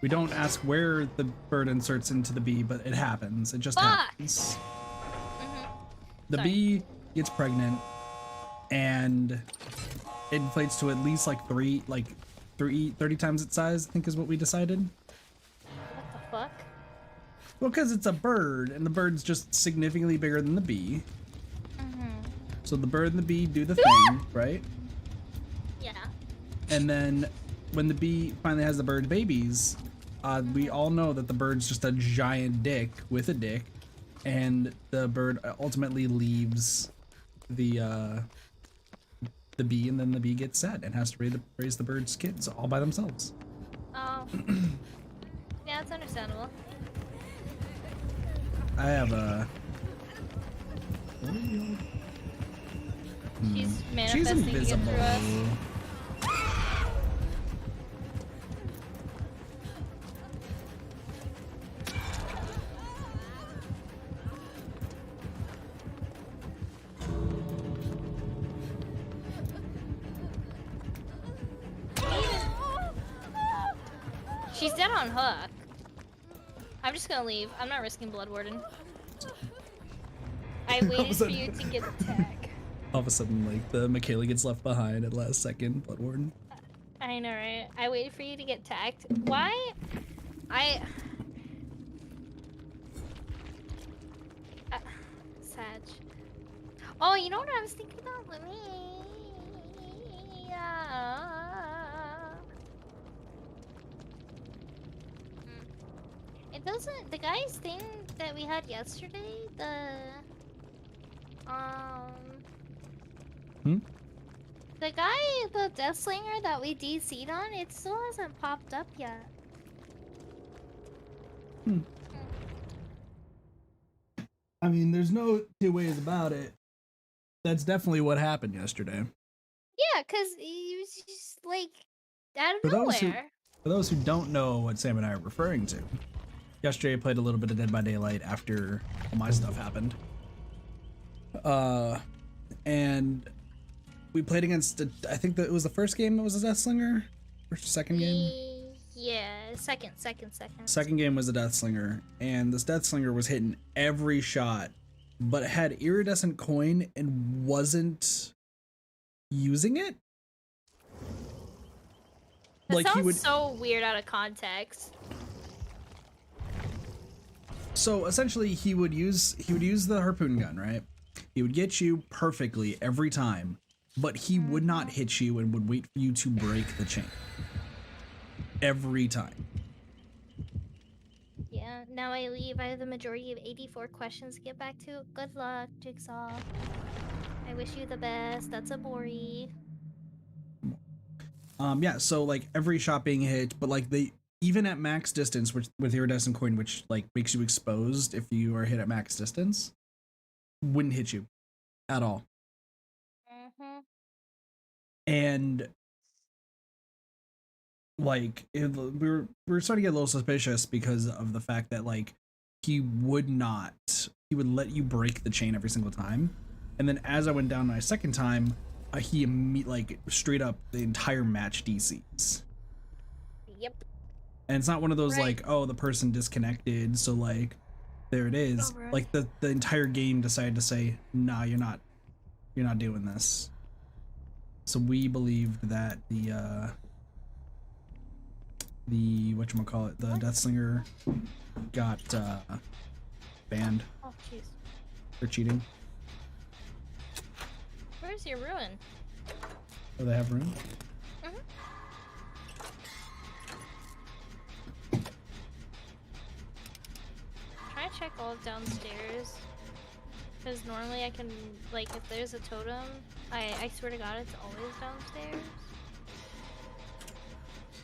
We don't ask where the bird inserts into the bee, but it happens. It just happens. The bee gets pregnant and it inflates to at least like 30 times its size, I think is what we decided. What the fuck? Well, because it's a bird and the bird's just significantly bigger than the bee. So the bird and the bee do the thing, right? Yeah. And then when the bee finally has the bird babies, we all know that the bird's just a giant dick with a dick, and the bird ultimately leaves the bee, and then the bee gets sad and has to raise the bird's kids all by themselves. Oh. Yeah, it's understandable. I have a... She's She's manifesting to get invisible. through us. She's dead on hook. I'm just gonna leave. I'm not risking Blood Warden. I waited for you to get the tag. All of a sudden, like, the Michaela gets left behind at last second, Blood Warden. I know, right? I waited for you to get tagged. Why? Sag. Oh, you know what I was thinking about? Let me... It doesn't... The guy's thing that we had yesterday, the guy, the Deathslinger that we DC'd on, it still hasn't popped up yet. I mean, there's no two ways about it. That's definitely what happened yesterday. Yeah, because he was just like out of For nowhere. those who don't know what Sam and I are referring to, yesterday I played a little bit of Dead by Daylight after all my stuff happened. And we played against, I think that it was the first game that was a Deathslinger? Or second game? Yeah, second. Second game was a Deathslinger, and this Deathslinger was hitting every shot, but it had iridescent coin and wasn't using it. That Like sounds he would. so weird out of context. So essentially, he would use the harpoon gun, right? He would get you perfectly every time, but he would not hit you and would wait for you to break the chain. Every time. Yeah, now I leave. I have the majority of 84 questions to get back to. Good luck, Jigsaw. I wish you the best. That's a Bori. Yeah, so like every shot being hit, but like they even at max distance, which with iridescent coin, which like makes you exposed if you are hit at max distance, wouldn't hit you at all. And like we were starting to get a little suspicious because of the fact that like he would let you break the chain every single time, and then as I went down my second time, he like straight up the entire match DCs. Yep. And it's not one of those like, oh, the person disconnected, so like there it is. Oh, right. Like the entire game decided to say, nah, you're not doing this. So we believed that the whatchamacallit, the Deathslinger got banned Oh, jeez. for cheating. Where's your ruin? Oh, they have room? Try to check all of downstairs. Because normally I can, like, if there's a totem, I swear to God, it's always downstairs.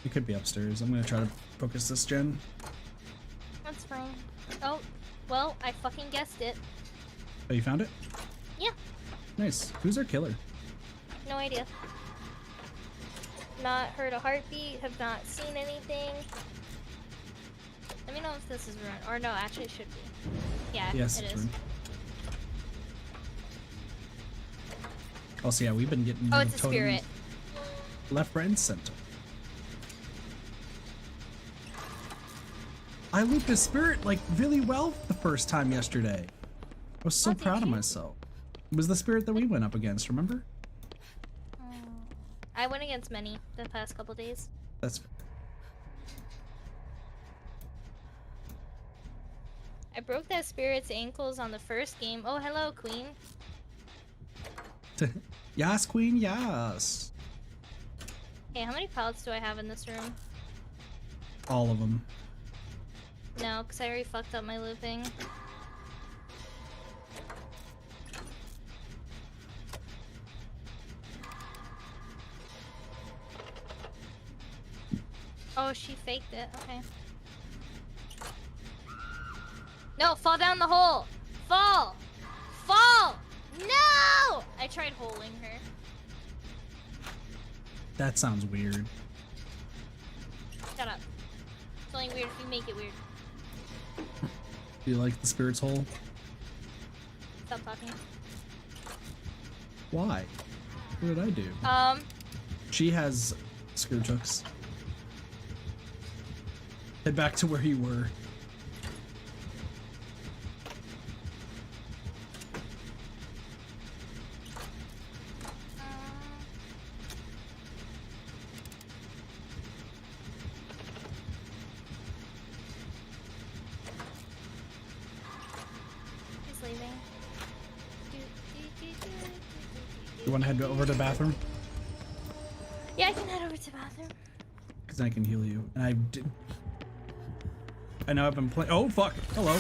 It could be upstairs. I'm gonna try to focus this gen. That's fine. Oh, well, I fucking guessed it. Oh, you found it? Yeah. Nice. Who's our killer? No idea. Not heard a heartbeat, have not seen anything. Let me know if this is ruined. Or no, actually it should be. Yeah, Yes, it it's is. ruined. Also, yeah, we've been getting Oh, rid it's of a spirit. totems left, right, and center. I looped a spirit like really well the first time yesterday. I was so Oh, did proud of you? myself. It was the spirit that we went up against, remember? I went against many the past couple days. That's fair. I broke that spirit's ankles on the first game. Oh, hello, Queen. Yas, queen, yas. Hey, how many pallets do I have in this room? All of them. No, because I already fucked up my looping. Oh, she faked it. Okay. No, fall down the hole! Fall! Fall! No! I tried holding her. That sounds weird. Shut up. It's only weird if you make it weird. Do you like the spirit's hole? Stop talking. Why? What did I do? She has screw hooks. Head back to where you were. He's leaving. You want to head over to the bathroom? Yeah, I can head over to the bathroom. Because I can heal you. And I know I've been playing. Oh, fuck. Hello.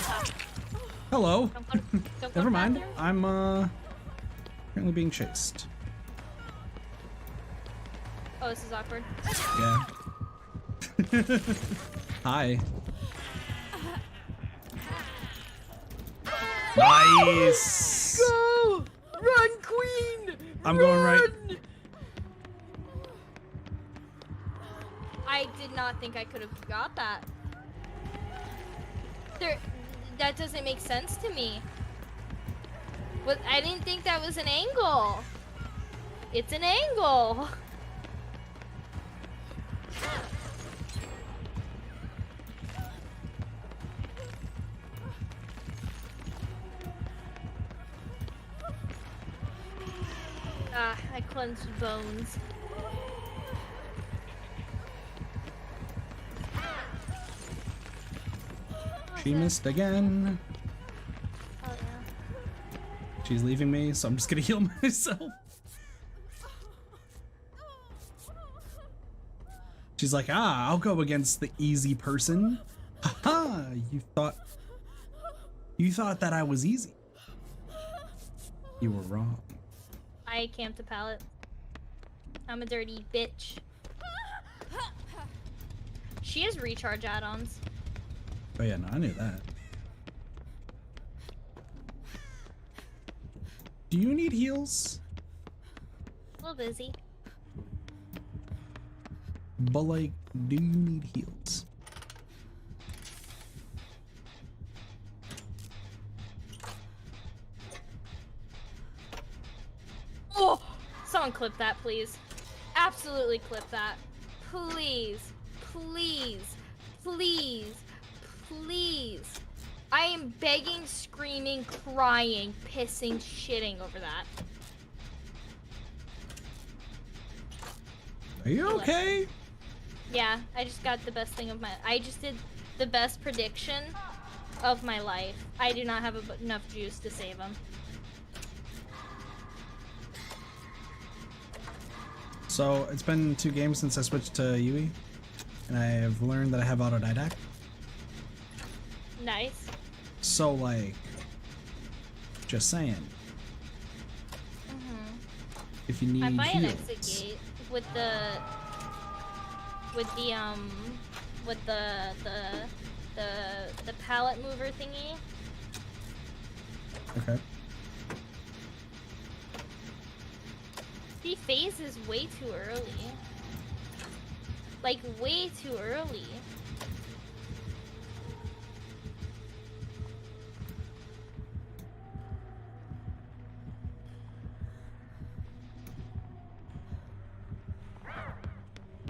Hello. Don't go to Never the mind. bathroom. I'm, currently being chased. Oh, this is awkward. Yeah. Hi. Nice. Go! Run, queen! I'm going right. I did not think I could have got that. That doesn't make sense to me. I didn't think that was an angle. It's an angle. Ah, I clenched bones. She missed again. Oh yeah. She's leaving me, so I'm just gonna heal myself. She's like, I'll go against the easy person. Haha, you thought that I was easy. You were wrong. I camped a pallet. I'm a dirty bitch. She has recharge add-ons. Oh yeah, no, I knew that. Do you need heals? A little busy. But like, do you need heals? Oh! Someone clip that, please. Absolutely clip that. Please. Please. Please. Please. I am begging, screaming, crying, pissing, shitting over that. Are you okay? Yeah, I just got the best thing of my... I just did the best prediction of my life. I do not have enough juice to save him. So it's been 2 games since I switched to Yui, and I have learned that I have autodidact. Nice. So like, just saying. If you need I buy an heals. exit gate with the pallet mover thingy. Okay. The phase is way too early. Like way too early.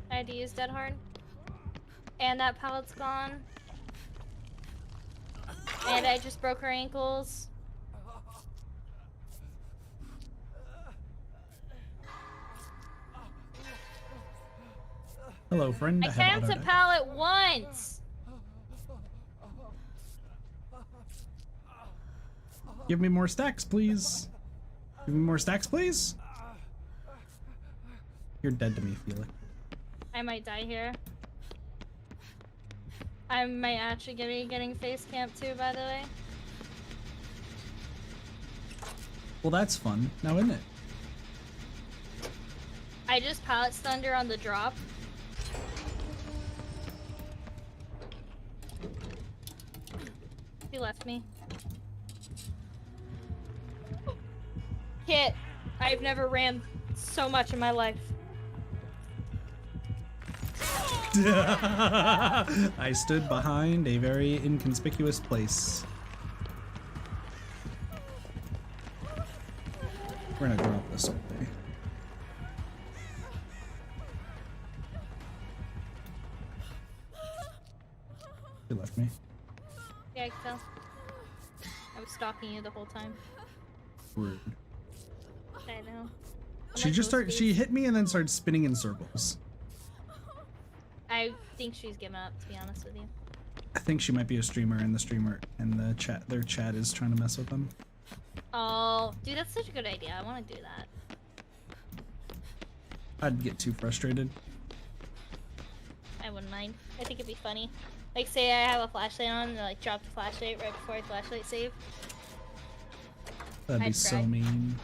I had to use dead hard. And that pallet's gone. And I just broke her ankles. Hello, friend. I have camped a autodidact. pallet once! Give me more stacks, please. Give me more stacks, please. You're dead to me, Felix. I might die here. I might actually be getting face camped too, by the way. Well, that's fun, now isn't it? I just pallet stunned her on the drop. He left me. Kit, I've never ran so much in my life. I stood behind a very inconspicuous place. We're gonna drop this all day. You left me. Yeah, I can tell. I was stalking you the whole time. Rude. I know. She just started. She hit me and then started spinning in circles. I think she's given up, to be honest with you. I think she might be a streamer, and the chat. Their chat is trying to mess with them. Oh, dude, that's such a good idea. I want to do that. I'd get too frustrated. I wouldn't mind. I think it'd be funny. Like, say I have a flashlight on, and I, like, drop the flashlight right before I flashlight save. That'd be I'd so cry. mean.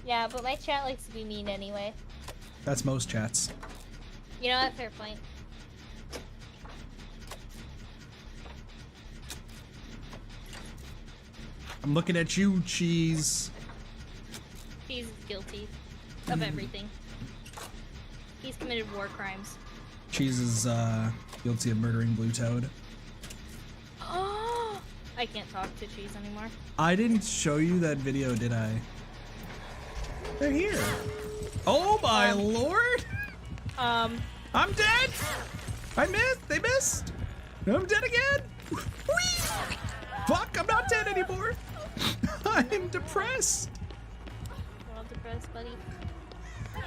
Yeah, but my chat likes to be mean anyway. That's most chats. You know what? Fair point. I'm looking at you, Cheese. He's guilty of everything. He's committed war crimes. Cheese is guilty of murdering Blue Toad. Oh, I can't talk to Cheese anymore. I didn't show you that video, did I? They're here. Oh my lord! Um, I'm dead! I missed! They missed! I'm dead again! Whee! Fuck, I'm not dead anymore! I'm depressed! we're all depressed, buddy. I'm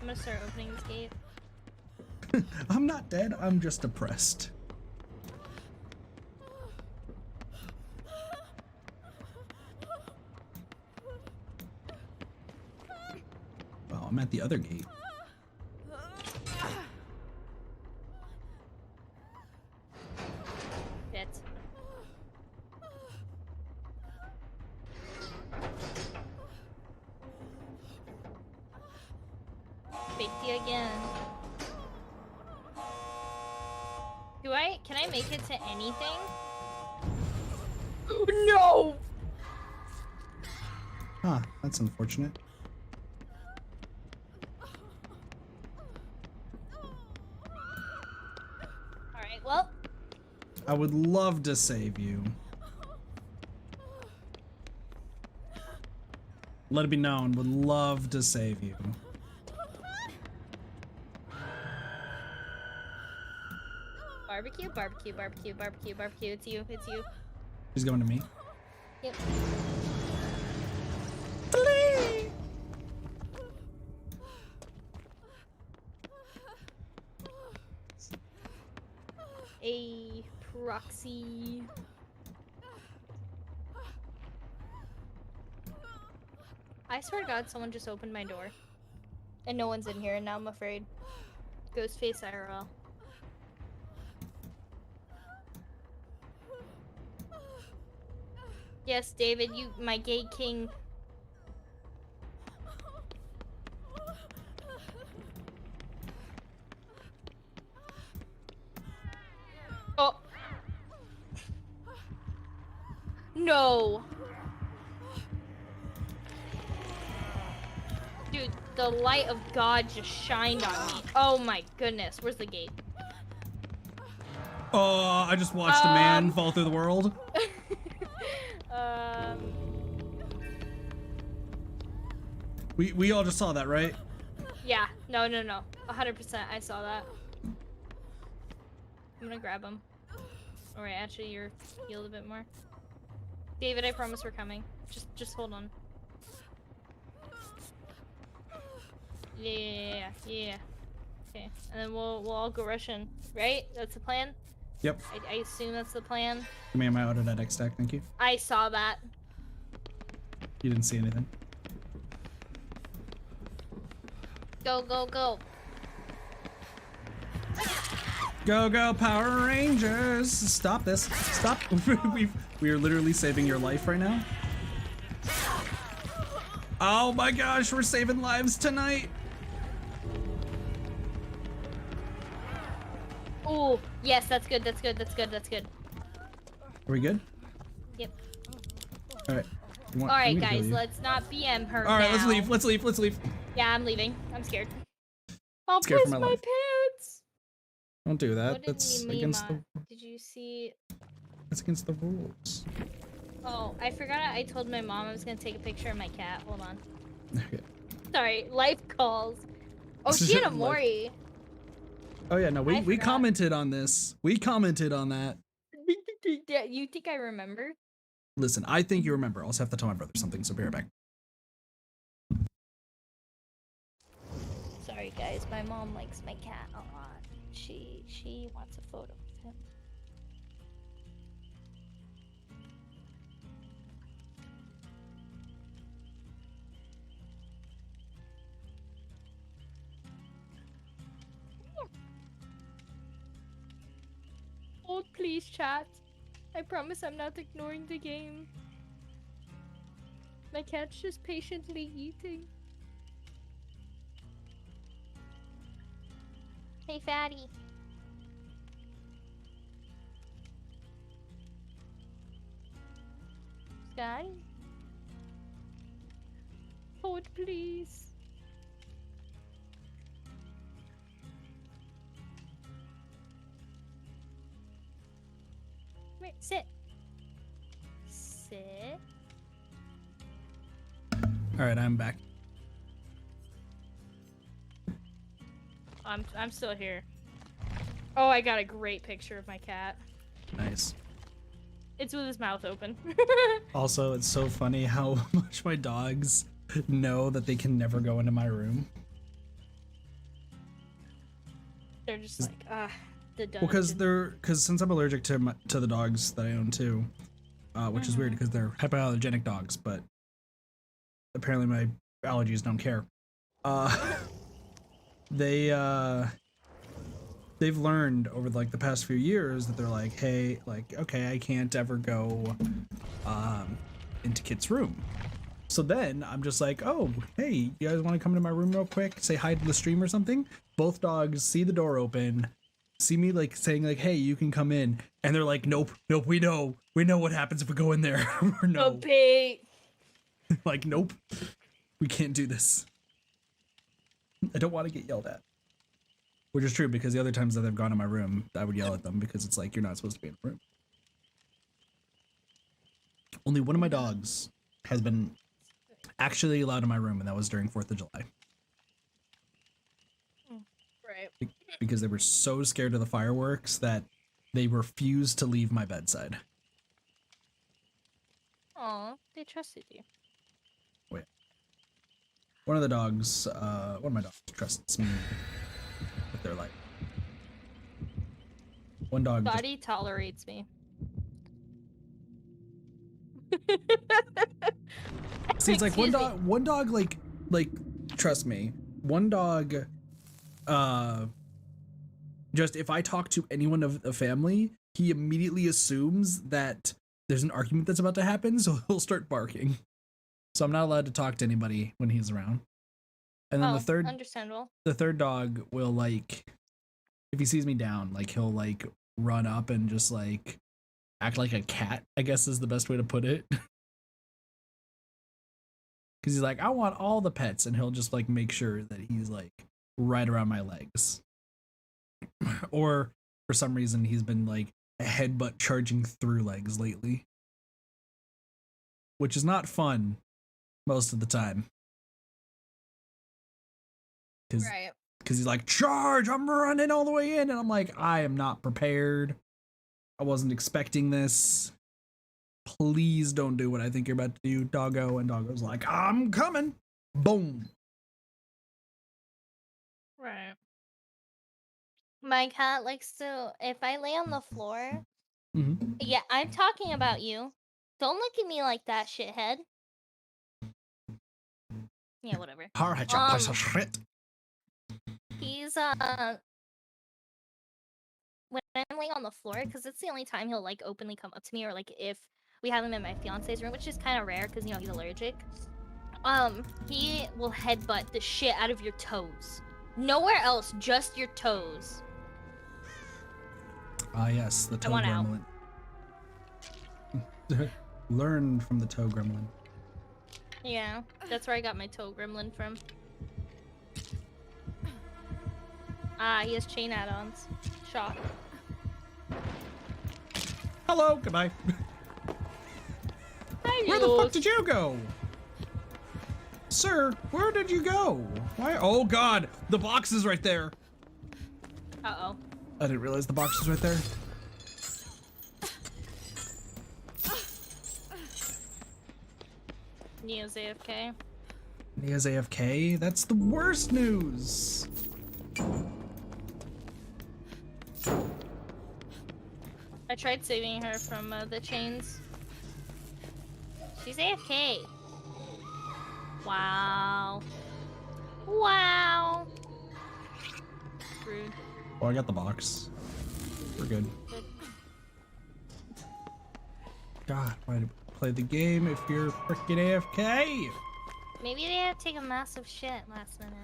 gonna start opening this gate. I'm not dead, I'm just depressed. Wow, I'm at the other gate. Bits. Safety again. Can I make it to anything? No! Huh, that's unfortunate. Alright, well. I would love to save you. Let it be known, would love to save you. Barbecue, barbecue, barbecue, barbecue, barbecue. It's you, it's you. She's going to me. Yep. Flee! A proxy. I swear to God, someone just opened my door. And no one's in here, and now I'm afraid. Ghostface IRL. Yes, David, you, my gay king. Oh. No. Dude, the light of God just shined on me. Oh my goodness. Where's the gate? Oh, I just watched a man fall through the world. We all just saw that, right? Yeah. No. 100%. I saw that. I'm gonna grab him. Alright, actually, you're healed a bit more. David, I promise we're coming. Just hold on. Yeah. Okay. And then we'll all go Russian, right? That's the plan? Yep. I assume that's the plan. Give me my autodetic stack, thank you. I saw that. You didn't see anything. Go. Go, Power Rangers! Stop this. Stop. We are literally saving your life right now. Oh my gosh, we're saving lives tonight. Oh, yes, that's good. Are we good? Yep. Alright. Alright, guys, let's not BM her now. Alright, let's leave. Yeah, I'm leaving. I'm scared. I'll Scared piss for my my life. pants. Don't do that. What did That's Mima- against the Did you see? that's against the rules. Oh, I forgot. I told my mom I was gonna take a picture of my cat. Hold on. Okay. Sorry, life calls. Oh, she had a Mori. Oh yeah, no, we forgot. commented on this. We commented on that. Yeah, you think I remember? Listen, I think you remember. I also have to tell my brother something, so be right back. Sorry, guys. My mom likes my cat a lot. She wants a photo of him. Oh, please, chat. I promise I'm not ignoring the game. My cat's just patiently eating. Hey, fatty. guy. Hold, please. Wait, sit. Sit. All right, I'm back. I'm still here. Oh, I got a great picture of my cat. Nice. It's with his mouth open. Also, it's so funny how much my dogs know that they can never go into my room. They're just like, the dungeon. Well, because since I'm allergic to the dogs that I own too, which is weird because they're hypoallergenic dogs, but apparently my allergies don't care. They've learned over like the past few years that they're like, hey, like, okay, I can't ever go into Kit's room. So then I'm just like, oh, hey, you guys want to come to my room real quick? Say hi to the stream or something? Both dogs see the door open, see me like saying like, hey, you can come in. And they're like, nope, we know what happens if we go in there. Or no. Oh, Pete. Like, nope, we can't do this. I don't want to get yelled at. Which is true because the other times that they've gone in my room, I would yell at them because it's like, you're not supposed to be in the room. Only one of my dogs has been actually allowed in my room, and that was during 4th of July. Right. Because they were so scared of the fireworks that they refused to leave my bedside. Aw, they trusted you. Wait. One of my dogs trusts me with their life. One dog. Body tolerates me. See, it's like Excuse me. one dog, like, trust me, one dog, just if I talk to anyone of the family, he immediately assumes that there's an argument that's about to happen, so he'll start barking. So I'm not allowed to talk to anybody when he's around. And then understandable. the third dog will, like, if he sees me down, like, he'll like run up and just like act like a cat, I guess is the best way to put it. Because he's like, I want all the pets, and he'll just like make sure that he's like right around my legs. Or for some reason he's been like a headbutt charging through legs lately, which is not fun most of the time. Right. Because he's like, charge, I'm running all the way in, and I'm like, I am not prepared. I wasn't expecting this. Please don't do what I think you're about to do, doggo. And doggo's like, I'm coming. Boom. Right. My cat likes to, if I lay on the floor, yeah, I'm talking about you. Don't look at me like that, shithead. Yeah, whatever. All right, you piece of shit. He's, when I'm laying on the floor, because it's the only time he'll, like, openly come up to me, or, like, if we have him in my fiance's room, which is kind of rare, because, you know, he's allergic. He will headbutt the shit out of your toes. Nowhere else, just your toes. Ah, yes, the toe gremlin. Learn from the toe gremlin. Yeah, that's where I got my toe gremlin from. Ah, he has chain add-ons. Shock. Hello, goodbye. Hi, Where the fuck did you go? Sir, where did you go? Why? Oh god, the box is right there. Uh-oh. I didn't realize the box was right there. Neo's AFK. Nia's AFK? That's the worst news. I tried saving her from the chains. She's AFK. Wow. Wow. Rude. Oh, I got the box. We're good. God, why did we play the game if you're freaking AFK? Maybe they had to take a massive shit last minute.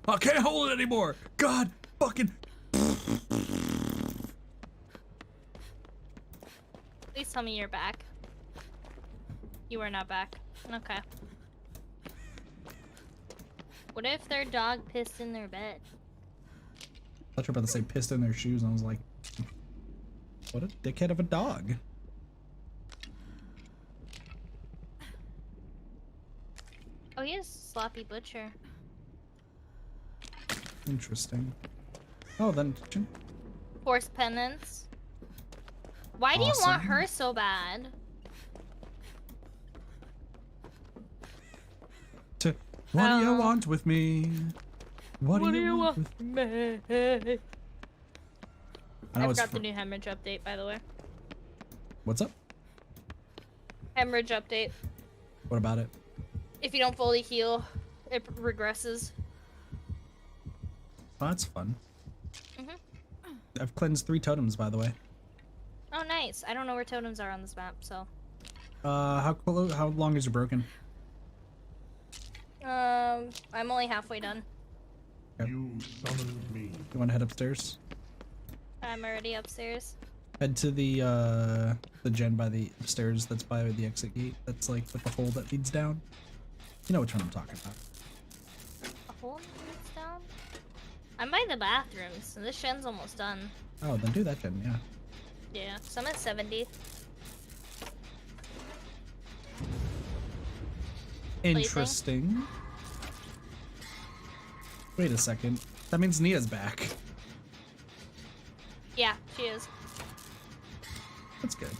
I can't hold it anymore. God, fucking. Please tell me you're back. You are not back. Okay. What if their dog pissed in their bed? I thought you were about to say pissed in their shoes, and I was like, what a dickhead of a dog. Oh, he is Sloppy Butcher. Interesting. Oh, then Force penance. Why do you want her so bad? What do you want with me? What do you want with me? I forgot the new hemorrhage update, by the way. What's up? Hemorrhage update. What about it? If you don't fully heal, it regresses. Oh, that's fun. Mhm. I've cleansed 3 totems, by the way. Oh, nice. I don't know where totems are on this map, so. How long is your broken? I'm only halfway done. Okay. You summoned me. You want to head upstairs? I'm already upstairs. Head to the gen by the stairs that's by the exit gate. That's like with the hole that leads down. You know which one I'm talking about. A hole leads down? I'm by the bathrooms, and this gen's almost done. Oh, then do that gen, yeah. Yeah, so I'm at 70. Interesting. Wait a second. That means Nia's back. Yeah, she is. That's good.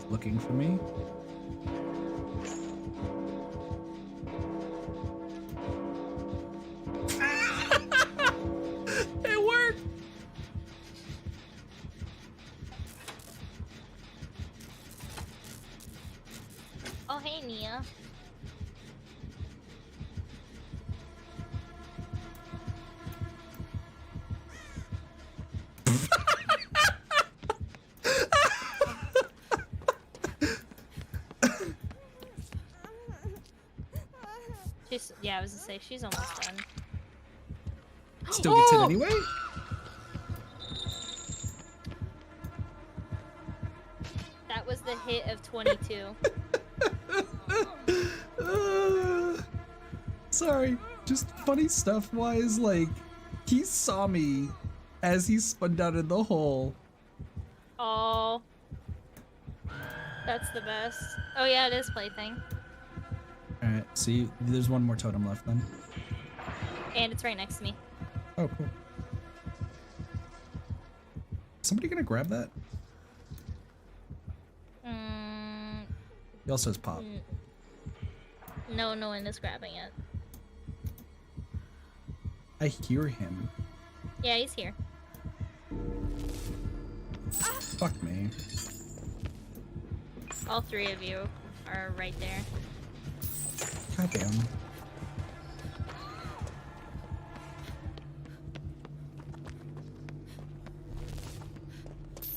Looking for me. It worked. Oh, hey, Nia. Yeah, I was gonna say, she's almost done. Still gets it anyway? That was the hit of 22. Sorry, just funny stuff wise, like, he saw me as he spun down in the hole. Oh. That's the best. Oh yeah, it is plaything. Alright, see, there's one more totem left then. And it's right next to me. Oh, cool. Somebody gonna grab that? He also has pop. No, no one is grabbing it. I hear him. Yeah, he's here. Fuck me. All 3 of you are right there. Goddamn.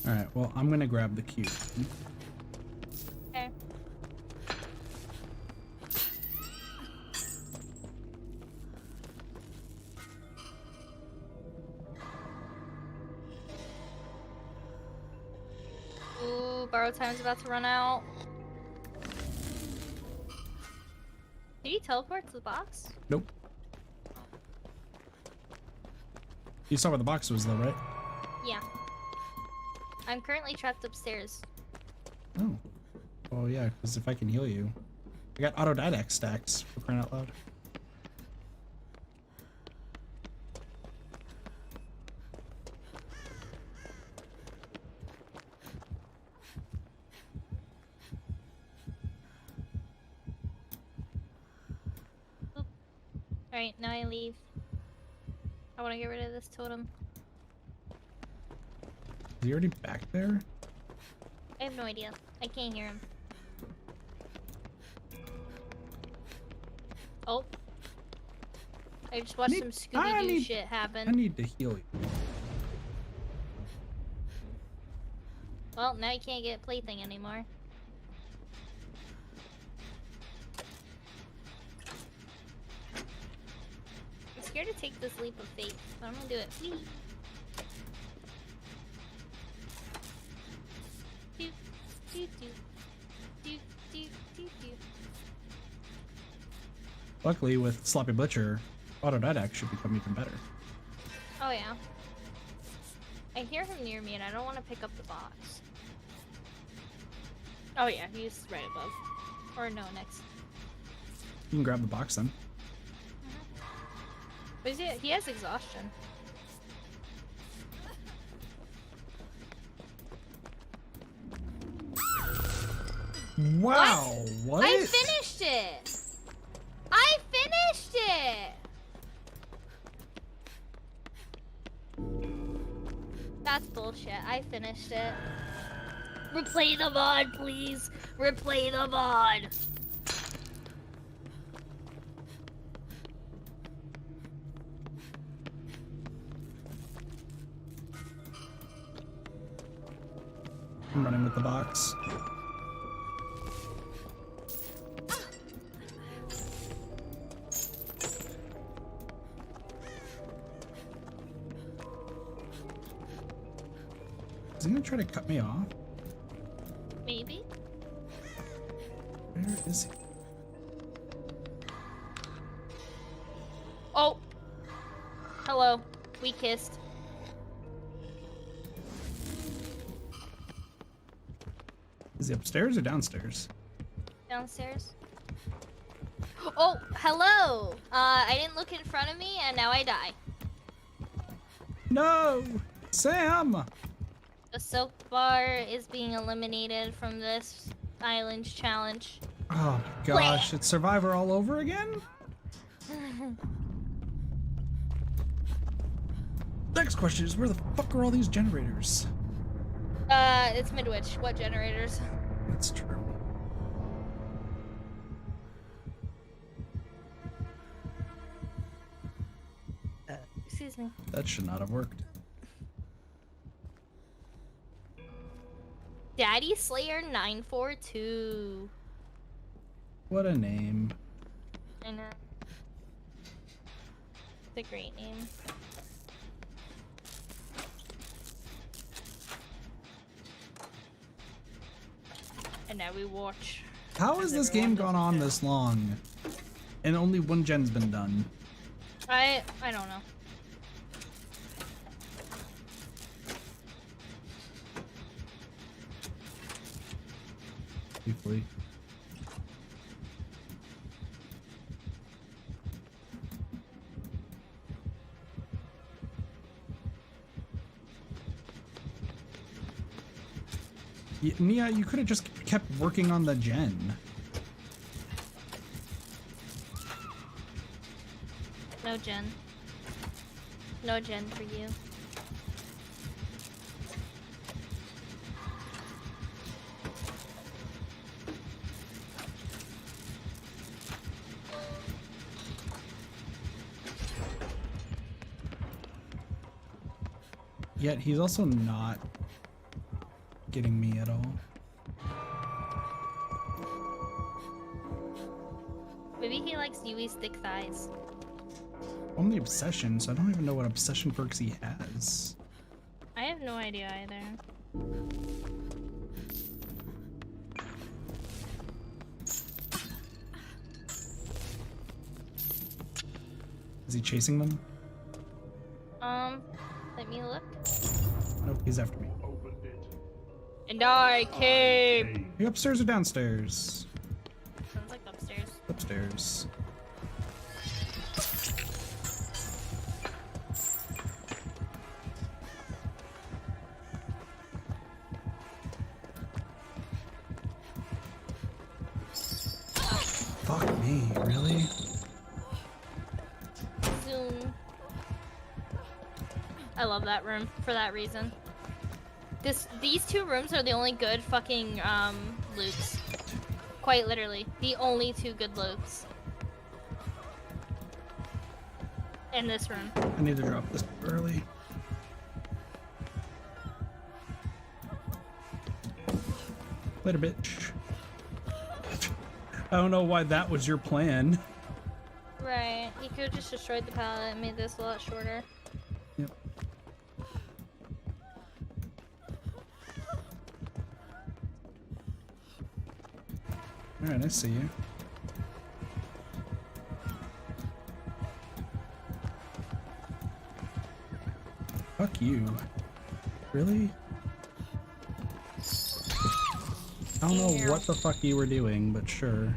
Alright, well, I'm gonna grab the cube. Okay. Ooh, borrow time's about to run out. Did he teleport to the box? Nope. You saw where the box was though, right? Yeah. I'm currently trapped upstairs. Oh. Oh yeah, because if I can heal you. I got autodidact stacks, for crying out loud. Alright, now I leave. I want to get rid of this totem. Is he already back there? I have no idea. I can't hear him. Oh. I just watched some Scooby-Doo shit happen. I need to heal you. Well, now you can't get plaything anymore. I'm scared to take this leap of faith, but I'm gonna do it. Whee! Do, do, do. Do, do, do, do. Luckily, with Sloppy Butcher, autodidact should become even better. Oh yeah. I hear him near me and I don't want to pick up the box. Oh yeah, he's right above. Or no, next. You can grab the box then. But he has exhaustion. Wow, what? I finished it! I finished it! That's bullshit. I finished it. Replay the mod, please! Replay the mod! I'm running with the box. Is he gonna try to cut me off? Maybe? Where is he? Oh! Hello. We kissed. Is he upstairs or downstairs? Downstairs. Oh, hello! I didn't look in front of me and now I die. No! Sam! The soap bar is being eliminated from this island's challenge. Oh my gosh, it's Survivor all over again? Next question is, where the fuck are all these generators? It's Midwich. What generators? That's true. Excuse me. That should not have worked. Daddy Slayer 942. What a name. I know. It's a great name. And now we watch. How has this game gone on this long? And only one gen's been done. I don't know. Briefly. Nia, you could have just kept working on the gen. No gen. No gen for you. Yet he's also not getting me at all. Maybe he likes Yui's thick thighs. Only obsession, so I don't even know what obsession perks he has. I have no idea either. Is he chasing them? Let me look. Nope, he's after me. And I came! Are you upstairs or downstairs? Sounds like upstairs. Upstairs. Fuck me, really? Zoom. I love that room for that reason. These two rooms are the only good fucking loops. Quite literally, the only two good loops. In this room. I need to drop this early. Later, bitch. I don't know why that was your plan. Right. You could have just destroyed the pallet and made this a lot shorter. Yep. Alright, I see you. Fuck you. Really? I don't know what the fuck you were doing, but sure.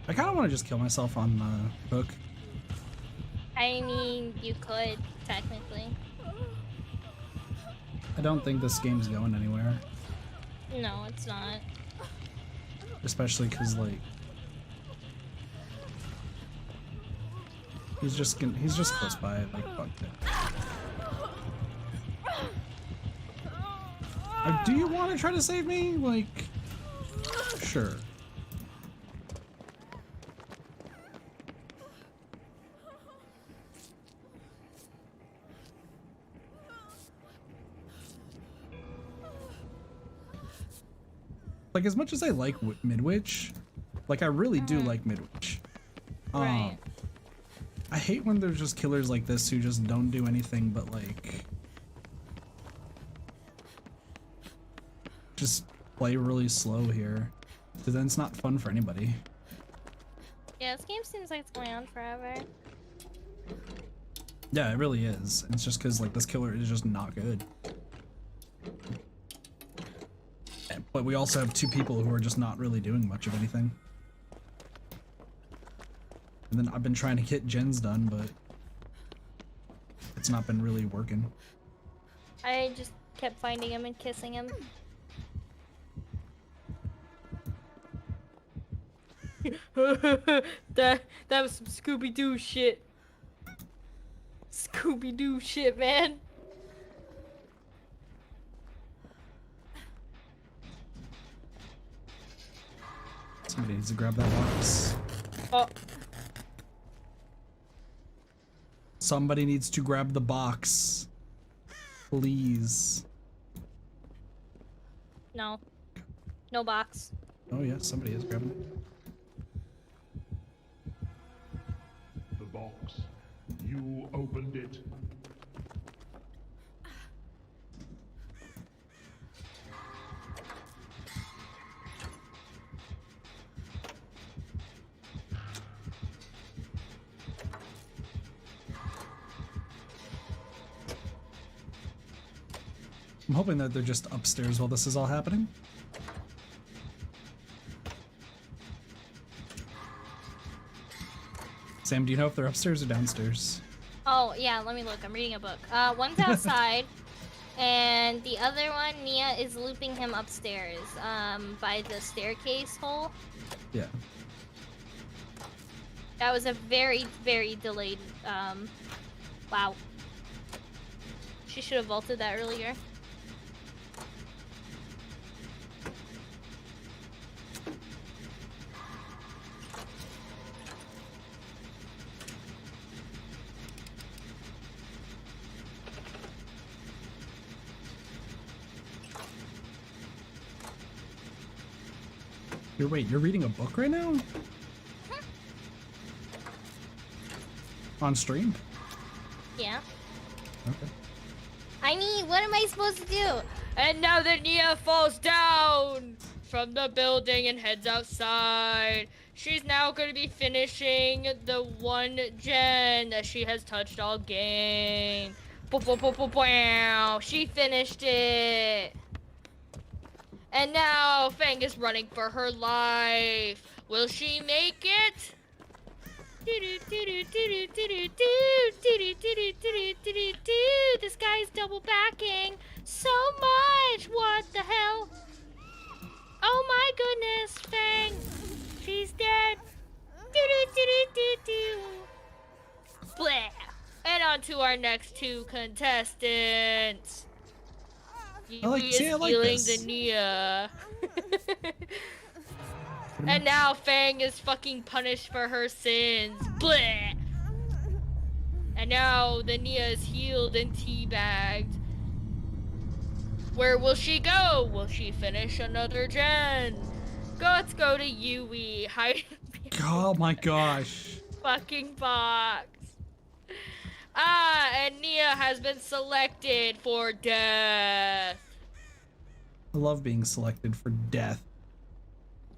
I kind of want to just kill myself on the hook. I mean, you could, technically. I don't think this game's going anywhere. No, it's not. Especially because, like, he's just close by. Like, fuck it. Do you want to try to save me? Like, sure. Like, as much as I like Midwich, like, I really do like Midwich. Right. I hate when there's just killers like this who just don't do anything but, like, just play really slow here. Because then it's not fun for anybody. Yeah, this game seems like it's going on forever. Yeah, it really is. It's just because, like, this killer is just not good. But we also have two people who are just not really doing much of anything. And then I've been trying to get gens done, but it's not been really working. I just kept finding him and kissing him. that was some Scooby-Doo shit. Scooby-Doo shit, man. Somebody needs to grab that box. Oh. Somebody needs to grab the box. Please. No. No box. Oh yeah, somebody is grabbing it. The box. You opened it. I'm hoping that they're just upstairs while this is all happening. Sam, do you know if they're upstairs or downstairs? Oh, yeah, let me look. I'm reading a book. One's outside, and the other one, Nia, is looping him upstairs, by the staircase hole. Yeah. That was a very, very delayed, wow. She should have vaulted that earlier. You're reading a book right now? On stream? Yeah. Okay. I mean, what am I supposed to do? And now that Nia falls down from the building and heads outside, she's now going to be finishing the one gen that she has touched all game. Wow, she finished it. And now Fang is running for her life. Will she make it? This guy's double backing so much. What the hell? Oh my goodness, Fang. She's dead. Blah. And on to our next two contestants. Yui is healing the this. Nia. And now Fang is fucking punished for her sins. Bleh. And now the Nia is healed and teabagged. Where will she go? Will she finish another gen? Let's go to Yui. Hide Oh my gosh. fucking box. Ah, and Nia has been selected for death. I love being selected for death.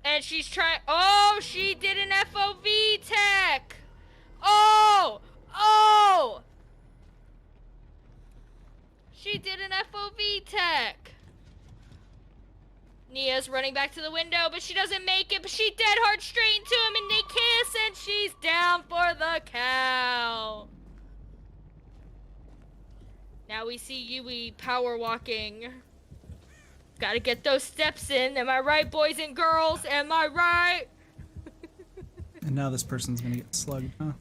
And she's trying. Oh, she did an FOV tech. Oh, oh. She did an FOV tech. Nia's running back to the window, but she doesn't make it. But she dead hard straight into him, and they kiss, and she's down for the count. Now we see Yui power walking. Gotta get those steps in. Am I right, boys and girls? Am I right? And now this person's gonna get slugged, huh?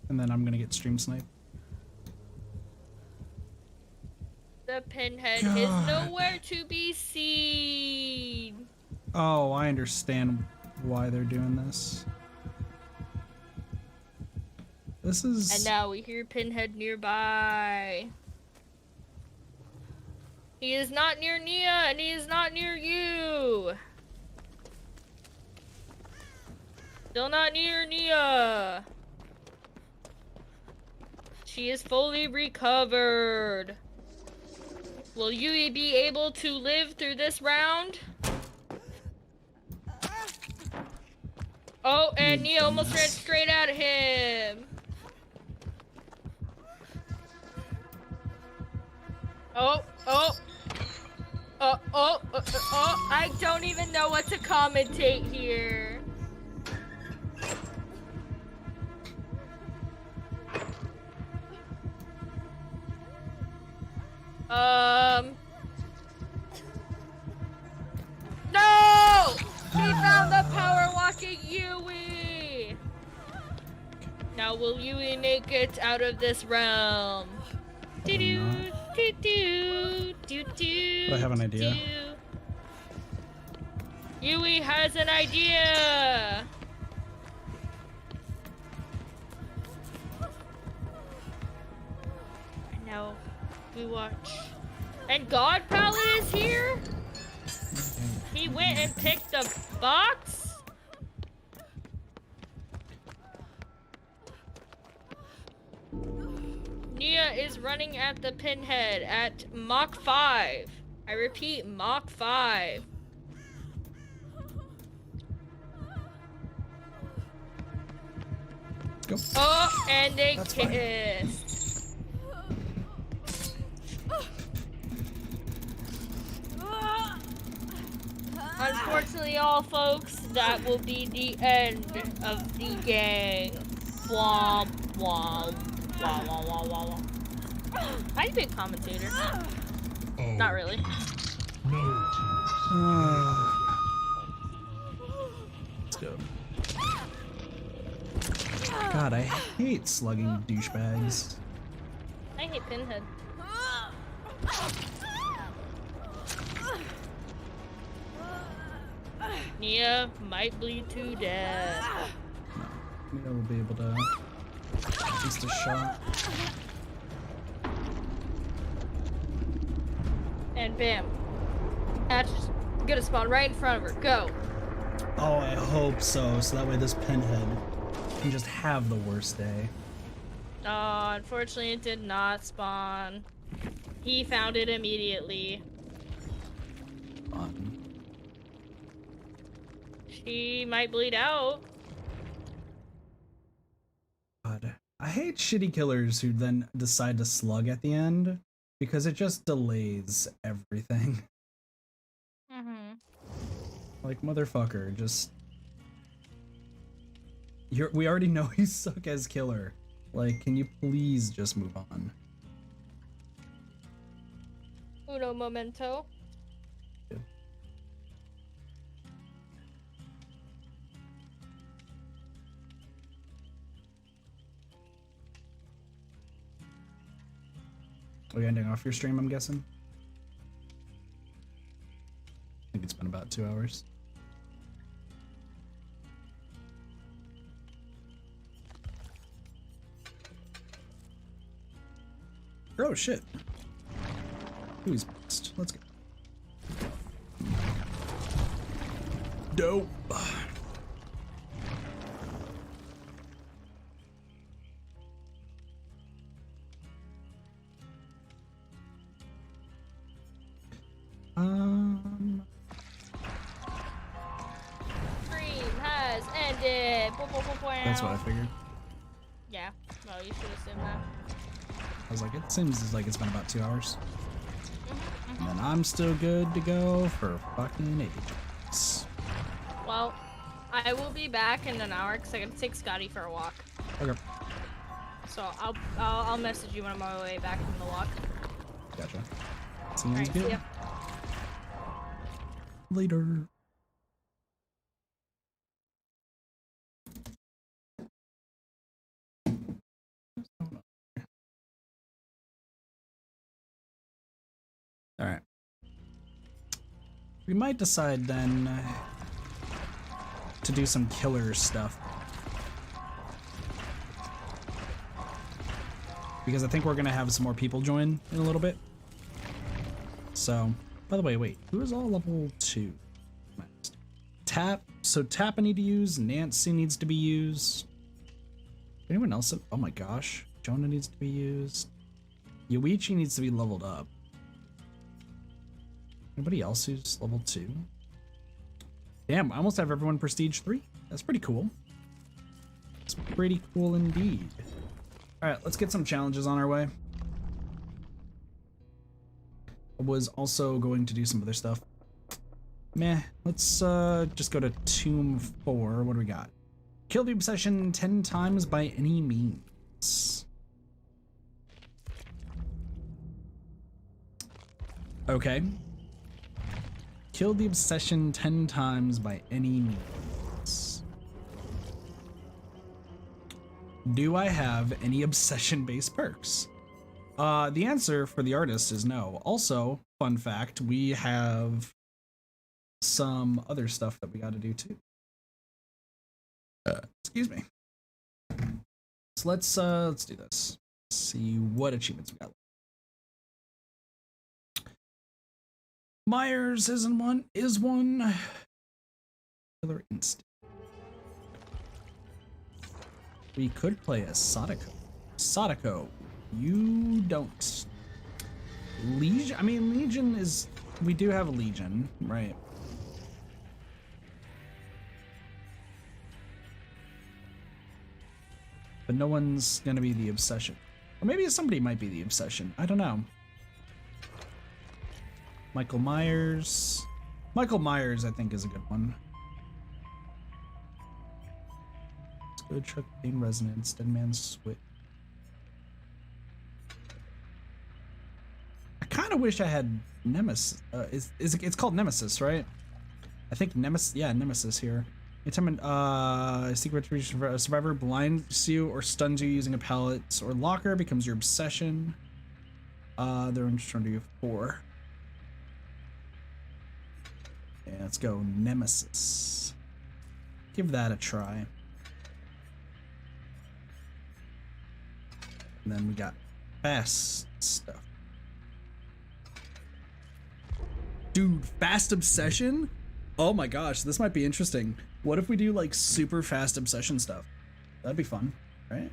And then I'm gonna get stream sniped. The pinhead God. is nowhere to be seen. Oh, I understand why they're doing this. This is... And now we hear Pinhead nearby. He is not near Nia, and he is not near you. Still not near Nia. She is fully recovered. Will Yui be able to live through this round? Oh, and Nia almost ran straight at him. Oh, I don't even know what to commentate here. No! He found the power walking Yui! Now will Yui make it out of this realm? Do-do, do-do, do-do, I have an idea. do-do. Yui has an idea! Now we watch. And God Pally is here? He went and picked the box? Nia is running at the pinhead at Mach 5. I repeat, Mach 5. Go. Oh, and they That's fine. kissed. Unfortunately, all folks, that will be the end of the game. Womp, womp, womp, womp, womp, womp, womp. I'd be a commentator. Oh, Not really. no. Let's go. God, I hate slugging douchebags. I hate Pinhead. Nia might bleed to death. Maybe we'll be able to at least a shot. And bam. That's gonna spawn right in front of her. Go. Oh, I hope so. So that way this pinhead can just have the worst day. Oh, unfortunately it did not spawn. He found it immediately. Fun. She might bleed out. God, I hate shitty killers who then decide to slug at the end because it just delays everything. Mm-hmm. Like, motherfucker, just... we already know you suck as killer. Like, can you please just move on? Uno momento. Are you ending off your stream, I'm guessing? I think it's been about 2 hours. Oh shit. Who's best? Let's go. Dope. Stream has ended. That's what I figured. Yeah. Well, you should assume that. I was like, it seems like it's been about 2 hours. And then I'm still good to go for fucking ages. Well, I will be back in an hour because I gotta take Scotty for a walk. Okay. So I'll message you when I'm on my way back from the walk. Gotcha. Sounds Alright, good. see ya. Later. All right. We might decide then to do some killer stuff. Because I think we're gonna have some more people join in a little bit. So, by the way, wait, who is all level 2? Tap, so Tap I need to use, Nancy needs to be used. Anyone else? Oh my gosh, Jonah needs to be used. Yoichi needs to be leveled up. Anybody else who's level 2? Damn, I almost have everyone prestige 3. That's pretty cool. It's pretty cool indeed. All right, let's get some challenges on our way. I was also going to do some other stuff. Meh, let's just go to Tomb 4. What do we got? Kill the obsession 10 times by any means. Okay. Kill the obsession 10 times by any means. Do I have any obsession-based perks? The answer for the artist is no. Also, fun fact, we have some other stuff that we got to do too. Excuse me. So let's do this. See what achievements we got. Myers isn't one. Is one. Killer Instinct. We could play as Sadako. Sadako, you don't. Legion. I mean, Legion is. We do have a Legion, right? But no one's gonna be the obsession. Or maybe somebody might be the obsession. I don't know. Michael Myers. Michael Myers, I think, is a good one. Let's go Truck Pain Resonance, Dead Man's Switch. I kind of wish I had Nemesis. It's called Nemesis, right? I think Nemesis. Yeah, Nemesis here. Anytime a secret survivor blinds you or stuns you using a pallet or locker becomes your obsession. They're trying to do 4. Yeah, let's go Nemesis. Give that a try. And then we got fast stuff. Dude, fast obsession? Oh my gosh, this might be interesting. What if we do like super fast obsession stuff? That'd be fun, right?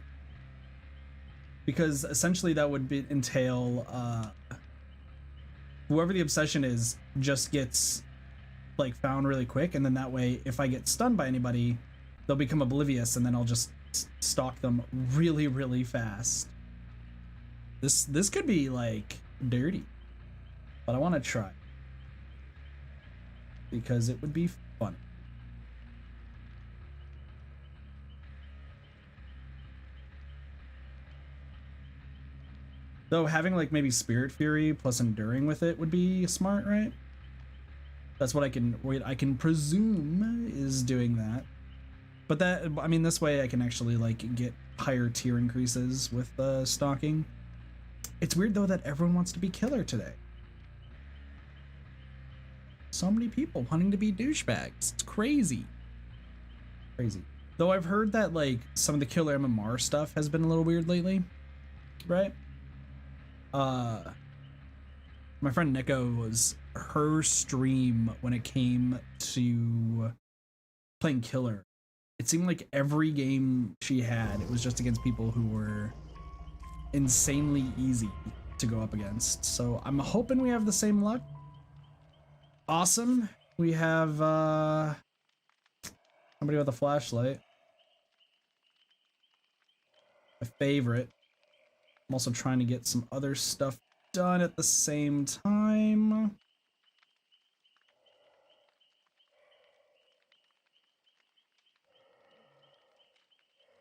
Because essentially that would entail whoever the obsession is just gets like found really quick, and then that way if I get stunned by anybody, they'll become oblivious and then I'll just stalk them really, really fast. This could be like dirty, but I want to try because it would be fun. Though having like maybe Spirit Fury plus Enduring with it would be smart, right? That's what I can presume is doing that. But that, I mean, this way I can actually like get higher tier increases with stalking. It's weird though that everyone wants to be killer today. So many people wanting to be douchebags. It's crazy. Crazy. Though I've heard that like some of the killer MMR stuff has been a little weird lately, right? My friend Nico was her stream when it came to playing killer. It seemed like every game she had, it was just against people who were insanely easy to go up against. So I'm hoping we have the same luck. Awesome. We have somebody with a flashlight. My favorite. I'm also trying to get some other stuff done at the same time.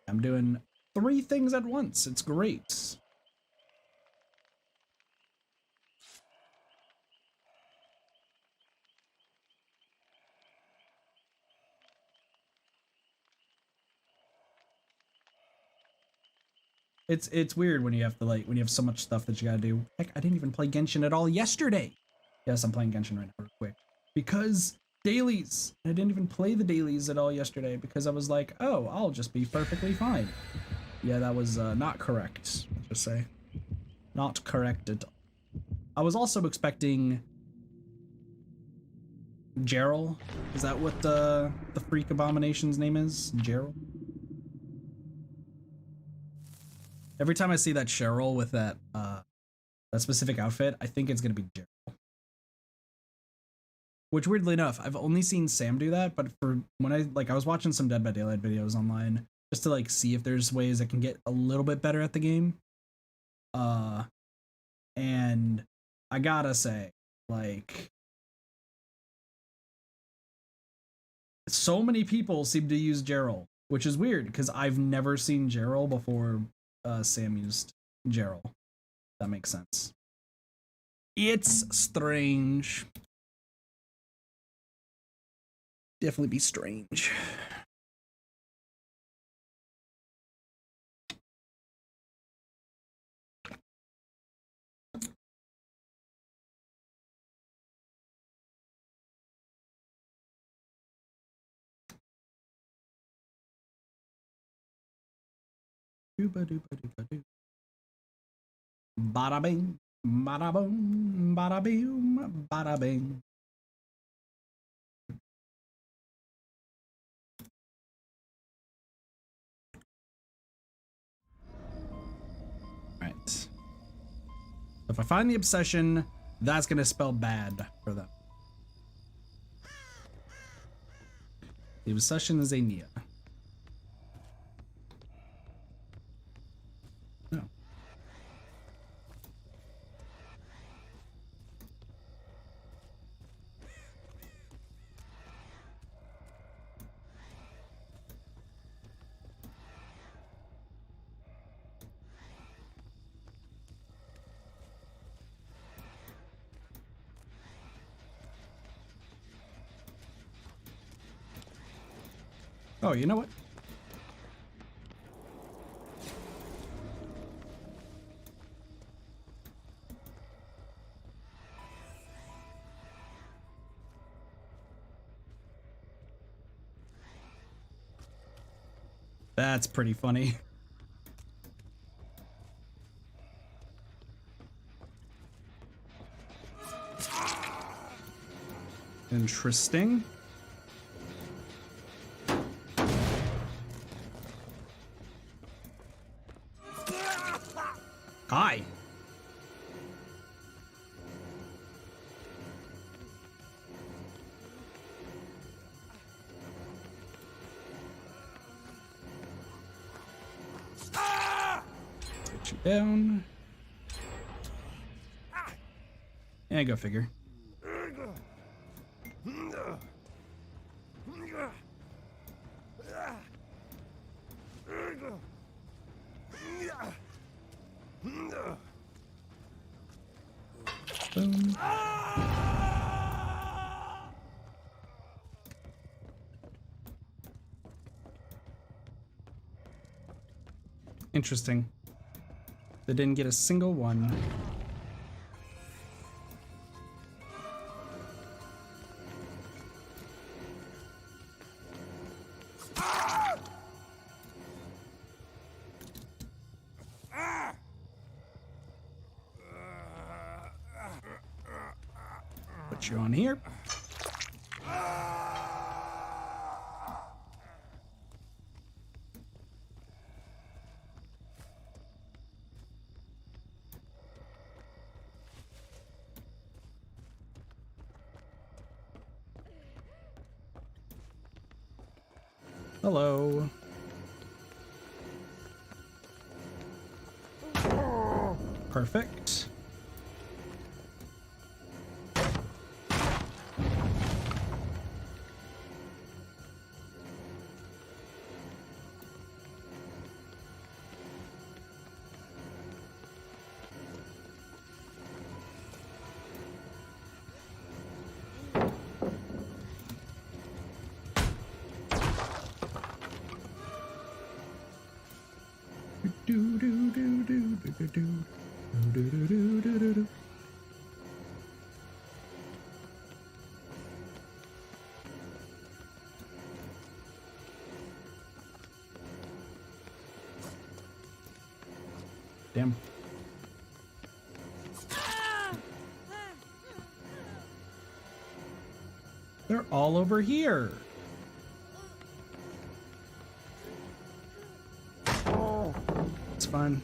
I'm doing 3 things at once. It's great. It's weird when you have to like when you have so much stuff that you gotta do. Heck, I didn't even play Genshin at all yesterday. Yes, I'm playing Genshin right now real quick. Because dailies. I didn't even play the dailies at all yesterday because I was like, oh, I'll just be perfectly fine. Yeah, that was not correct. I'll just say. Not correct at all. I was also expecting Gerald. Is that what the freak abomination's name is? Gerald? Every time I see that Cheryl with that specific outfit, I think it's gonna be Gerald. Which weirdly enough, I've only seen Sam do that, but for when I was watching some Dead by Daylight videos online just to like see if there's ways I can get a little bit better at the game. And I gotta say, like, so many people seem to use Gerald, which is weird because I've never seen Gerald before Sam used Gerald. That makes sense. It's strange. Definitely be strange. Bada bing, bada boom, bada boom, bada bing. Right. If I find the obsession, that's gonna spell bad for them. The obsession is a Nia. No. Oh, you know what? That's pretty funny. Interesting. Hi. Get you down. Yeah, go figure. Boom. Interesting. They didn't get a single one. Put you on here. Hello. Perfect. Do do do do do do do do do do do do do. Damn. They're all over here. It's fine.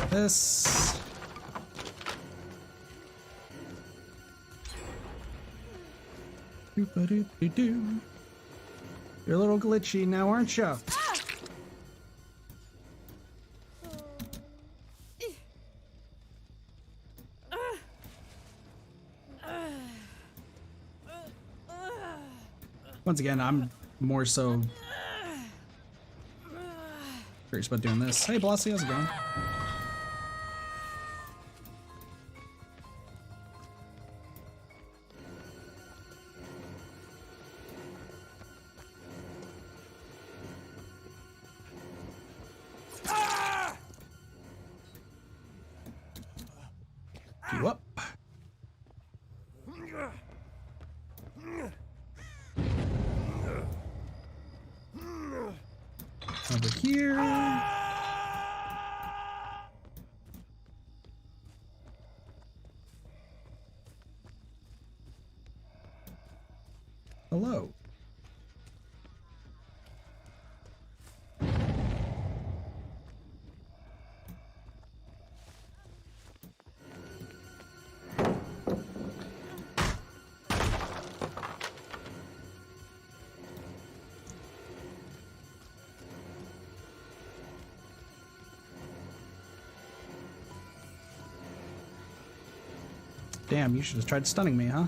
This. Doo-ba-doo-doo-doo. You're a little glitchy now, aren't you? Once again, I'm more so curious about doing this. Hey, Blossy, how's it going? You up. Over here. Hello. Damn, you should have tried stunning me, huh?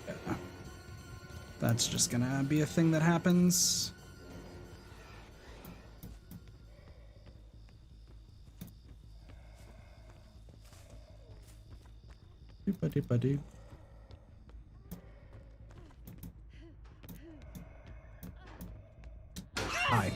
Yeah. That's just gonna be a thing that happens. Doop-a-doop-a-doo. Hi.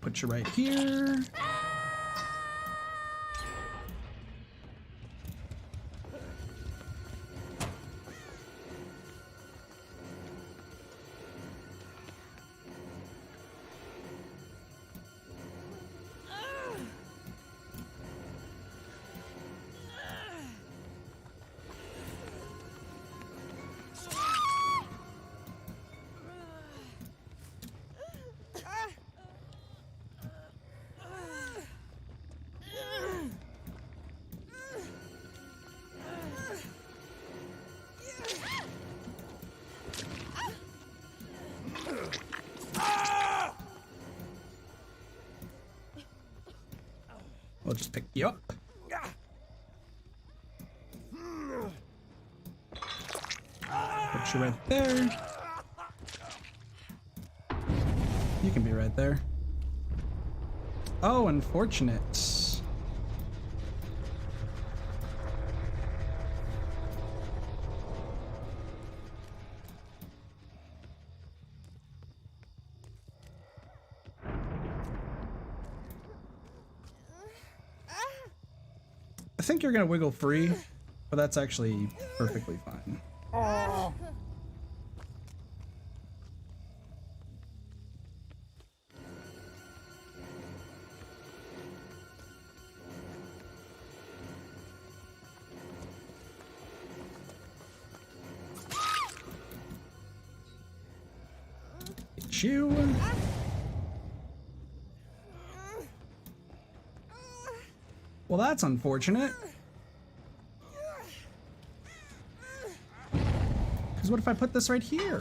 Put you right here. We'll just pick you up. Put you right there. You can be right there. Oh, unfortunate. I think you're gonna wiggle free, but that's actually perfectly fine. Oh. Get you. Well, that's unfortunate. Because what if I put this right here?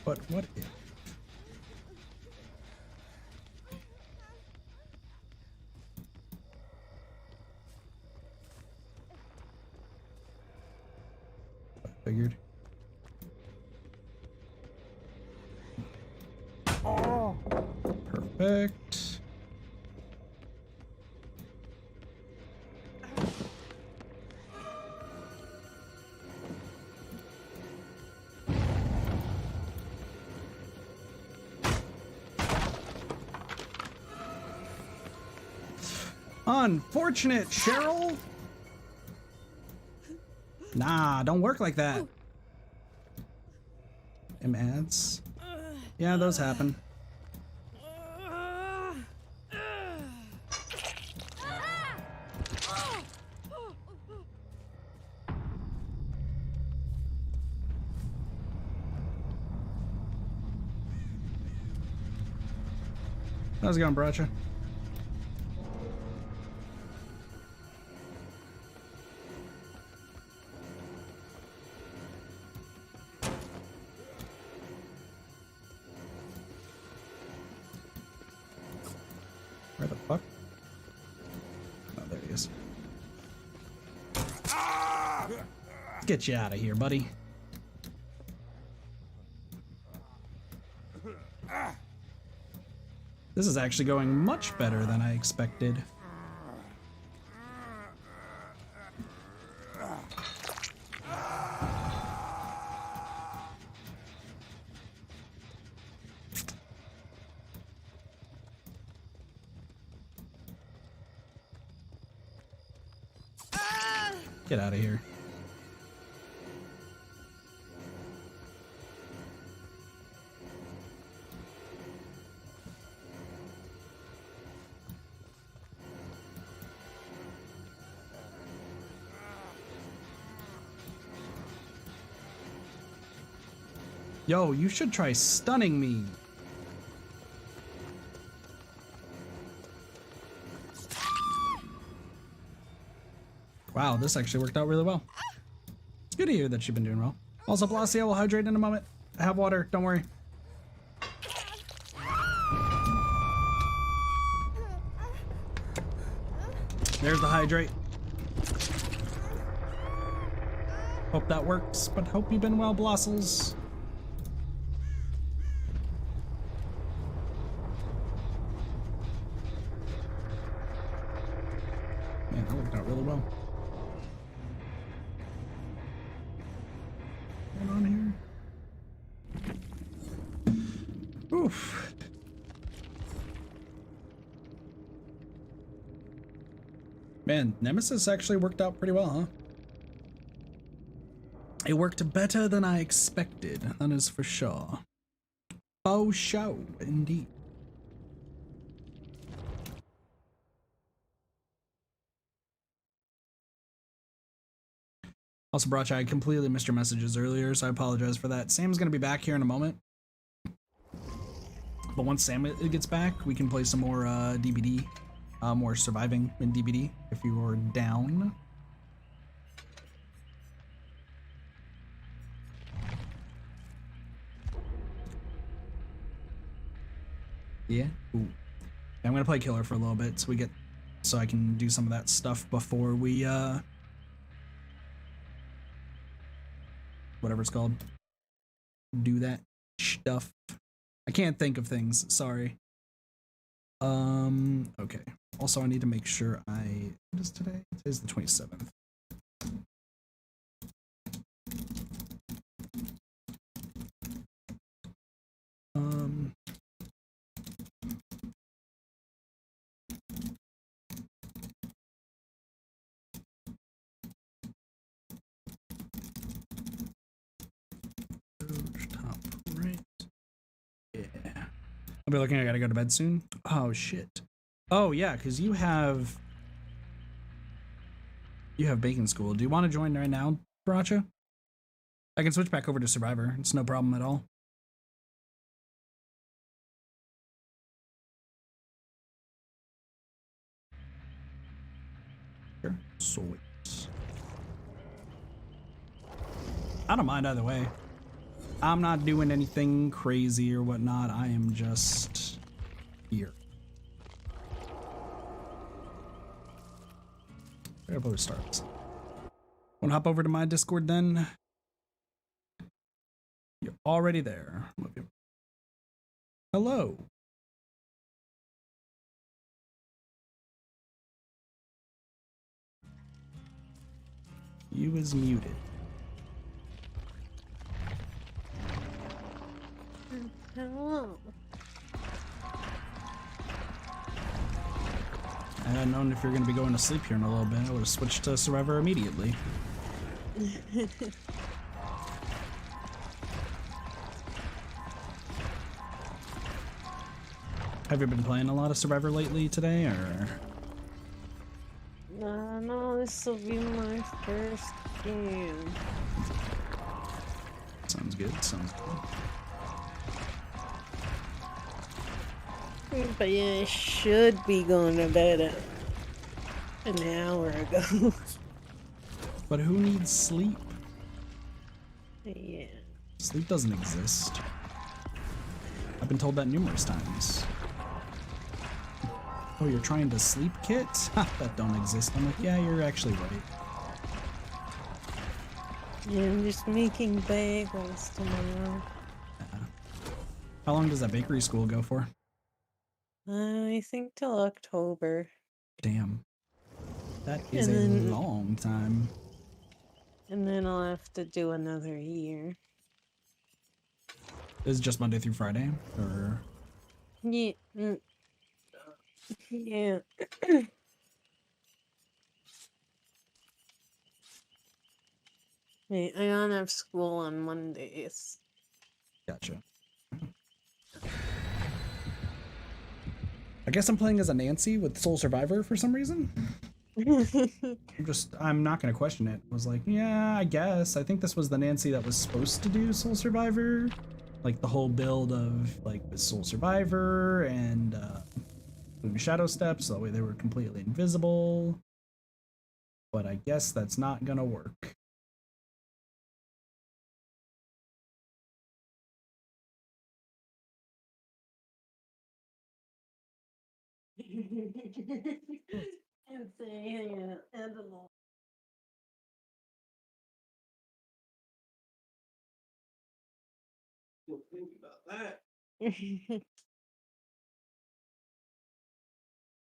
But what if? Figured. Oh. Perfect. Unfortunate, Cheryl. Nah, don't work like that. Ads. Yeah, those happen. How's it going, Bracha? Where the fuck? Oh, there he is. Get you out of here, buddy. This is actually going much better than I expected. Get out of here. Yo, you should try stunning me. Wow, this actually worked out really well. It's good to hear that you've been doing well. Also, Blasi, I will hydrate in a moment. I have water, don't worry. There's the hydrate. Hope that works, but hope you've been well, Blossels. Man, that worked out really well. What's going on here? Oof. Man, Nemesis actually worked out pretty well, huh? It worked better than I expected, that is for sure. Oh, show, indeed. Also, Bracha, I completely missed your messages earlier, so I apologize for that. Sam's gonna be back here in a moment. But once Sam gets back, we can play some more DBD. more surviving in DBD if you are down. Yeah. Ooh. I'm gonna play killer for a little bit so I can do some of that stuff before we whatever it's called. Do that stuff. I can't think of things, sorry. Okay. Also I need to make sure what is today? Today's the 27th. Top right. Yeah. I'll be looking, I gotta go to bed soon. Oh shit. Oh yeah, because you have bacon school. Do you want to join right now, Baracha? I can switch back over to Survivor. It's no problem at all. Sure. Sweet. I don't mind either way. I'm not doing anything crazy or whatnot. I am just here. Where starts. Wanna hop over to my Discord then? You're already there. Hello. You is muted. Hello. I had known if you're going to be going to sleep here in a little bit, I would have switched to Survivor immediately. Have you been playing a lot of Survivor lately today, or? No, this will be my first game. Sounds good, sounds good. But yeah, I should be going to bed an hour ago. But who needs sleep? Yeah. Sleep doesn't exist. I've been told that numerous times. Oh, you're trying to sleep, Kit? Ha, that don't exist. I'm like, yeah, you're actually right. Yeah, I'm just making bagels tomorrow. How long does that bakery school go for? I think till October. Damn. That is a then- long time. And then I'll have to do another year. Is it just Monday through Friday? Or Yeah. Yeah. Wait, I don't have school on Mondays. gotcha. I guess I'm playing as a Nancy with Soul Survivor for some reason. I'm not gonna question it. I was like, yeah, I guess. I think this was the Nancy that was supposed to do Soul Survivor. Like the whole build of like the Soul Survivor and doing Shadow Steps, so that way they were completely invisible. But I guess that's not gonna work. And say, yeah, and a lot. Think about that. Yeah,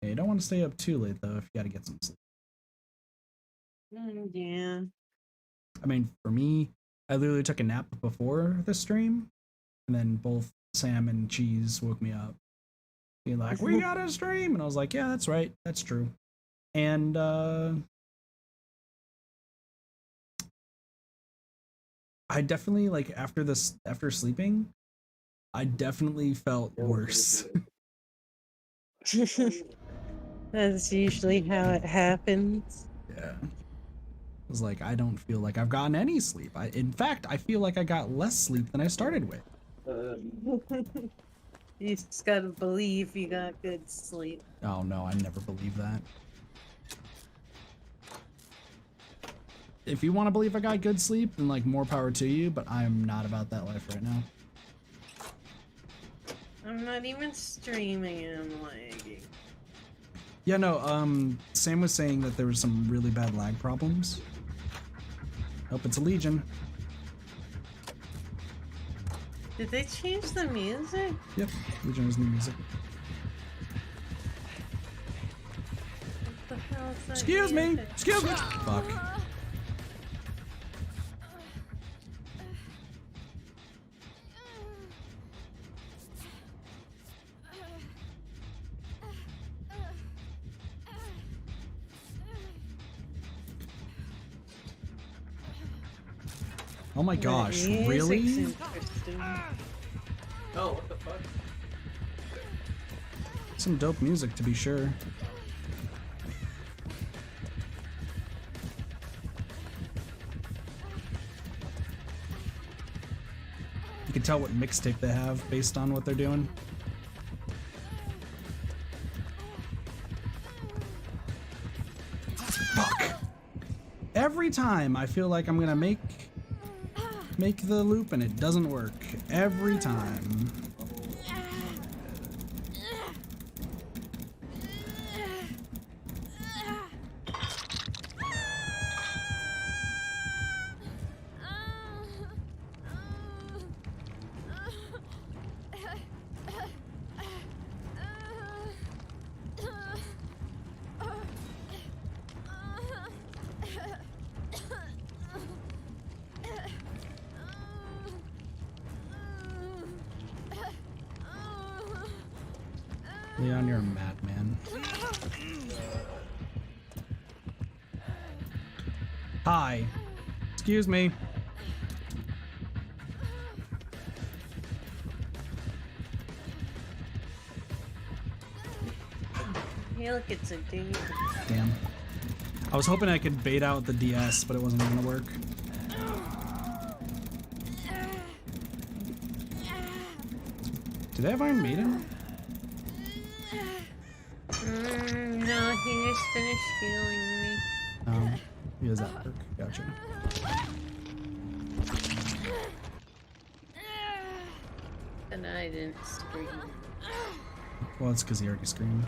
you don't want to stay up too late though if you gotta get some sleep. Yeah. I mean, for me, I literally took a nap before the stream, and then both Sam and Cheese woke me up, being like, "We got a stream," and I was like, "Yeah, that's right, that's true." And I definitely like after sleeping, I definitely felt worse. That's usually how it happens. Yeah. I was like, I don't feel like I've gotten any sleep. In fact, I feel like I got less sleep than I started with. You just gotta believe you got good sleep. Oh no, I never believe that. If you want to believe I got good sleep, then like more power to you, but I'm not about that life right now. I'm not even streaming and I'm lagging. Yeah, no, Sam was saying that there was some really bad lag problems. Hope it's a Legion. Did they change the music? Yep, Legion was new music. What the hell is that? Excuse me! music? Excuse me! Fuck. Oh my gosh, Music's really? interesting. Oh, what the fuck? Some dope music to be sure. You can tell what mixtape they have based on what they're doing. Fuck. Every time I feel like I'm gonna make the loop and it doesn't work. Every time. Leon, you're a madman. Hi. Excuse me. Hey, look, it's a dude. Damn. I was hoping I could bait out the DS, but it wasn't gonna work. Do they have Iron Maiden? No, he just finished healing me. He has that perk. Gotcha. And I didn't scream. Well, it's because he already screamed.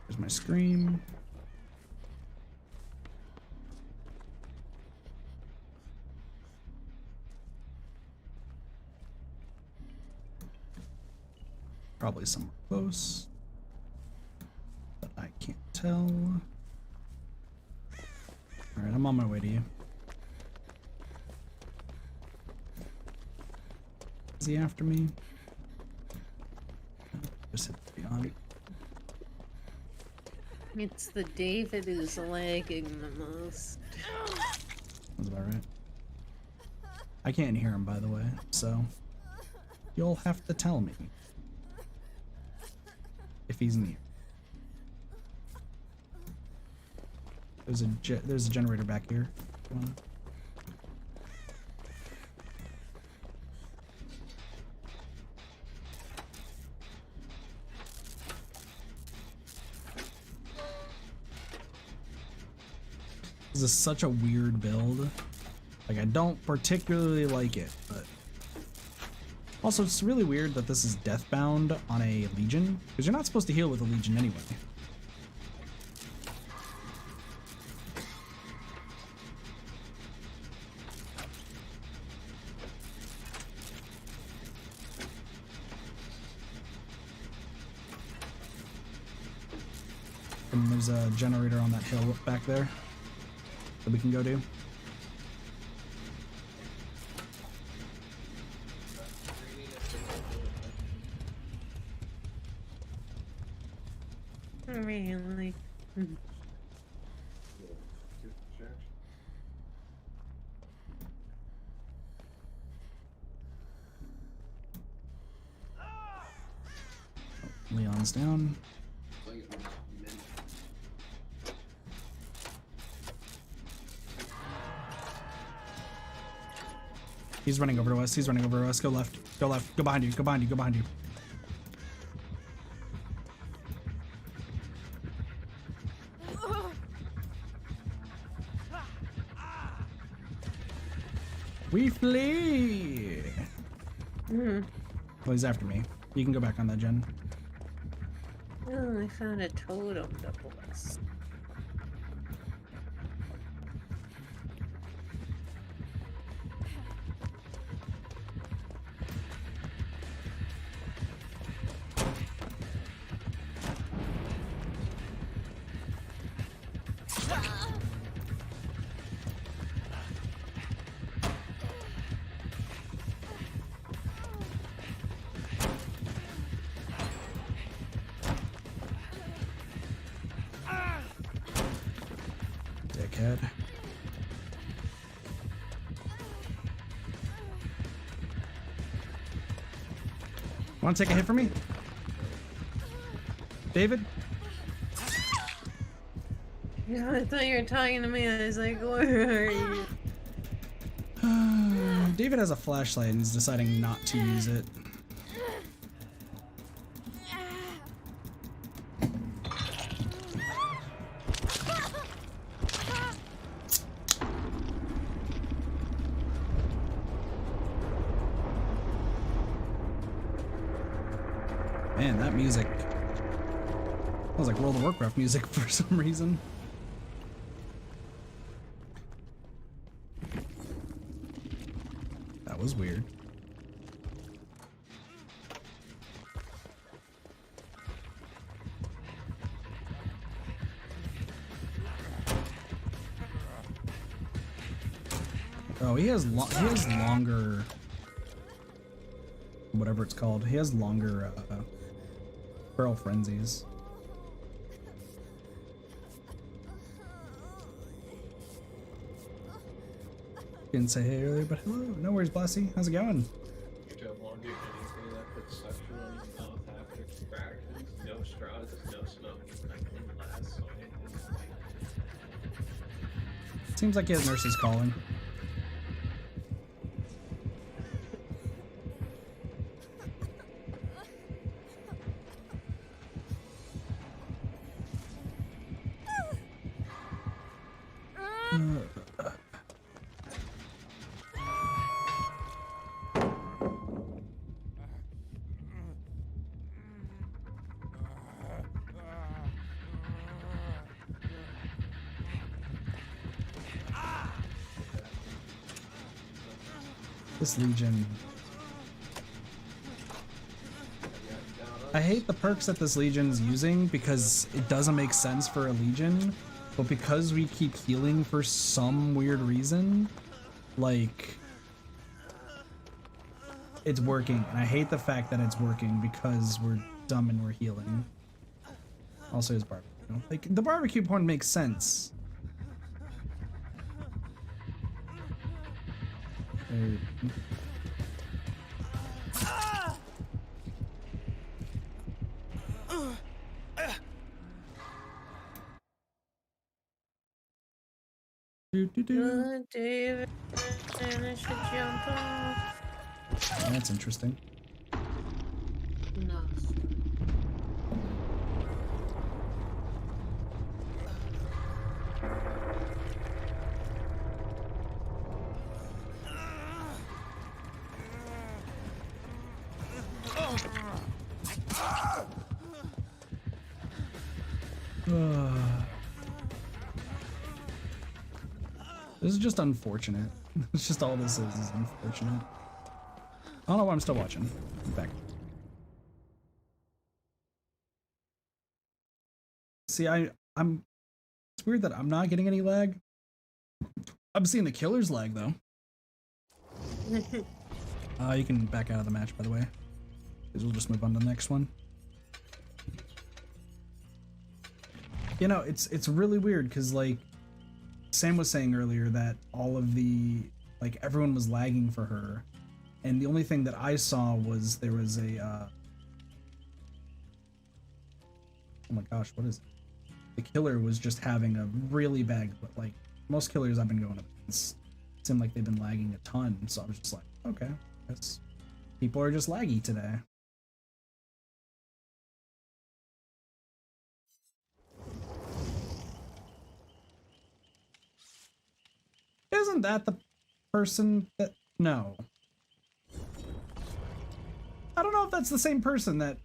There's my scream. Probably somewhere close, but I can't tell. All right, I'm on my way to you. Is he after me? No, just hit beyond. It's the David who's lagging the most. That's about right. I can't hear him, by the way, so you'll have to tell me if he's near. There's a generator back here. This is such a weird build. Like, I don't particularly like it, but also it's really weird that this is deathbound on a Legion, because you're not supposed to heal with a Legion anyway. And there's a generator on that hill back there that we can go to. Really? Leon's down. He's running over to us. He's running over to us. Go left. Go left. Go behind you. Go behind you. Go behind you. We flee. Hmm. Well, he's after me. You can go back on that gen. Oh, I found a totem that was. Dickhead. Want to take a hit for me? David? Yeah, I thought you were talking to me. I was like, where are you? David has a flashlight and he's deciding not to use it. Man, that music sounds like World of Warcraft music for some reason. That was weird. Oh, he has longer, whatever it's called. He has longer feral frenzies. Didn't say hey earlier, but hello. No worries, Blasi. How's it going? You don't want to do anything that puts suction on your mouth after extractions. No straws, no smoking, nothing less. So Seems like his nurse is calling. This Legion. I hate the perks that this Legion's using because it doesn't make sense for a Legion, but because we keep healing for some weird reason, like, it's working. And I hate the fact that it's working because we're dumb and we're healing. Also his barbecue. Like, the barbecue point makes sense. David, and I should jump off. That's interesting. No. This is just unfortunate. It's just all this is unfortunate. I don't know why I'm still watching. I'm back. See, It's weird that I'm not getting any lag. I'm seeing the killer's lag though. You can back out of the match, by the way, because we'll just move on to the next one. You know, it's really weird because like Sam was saying earlier that all of the like everyone was lagging for her, and the only thing that I saw was there was a oh my gosh, what is it? The killer was just having a really bad, like most killers I've been going up against seem like they've been lagging a ton, so I was just like, okay, I guess people are just laggy today. Isn't that the person that... No. I don't know if that's the same person that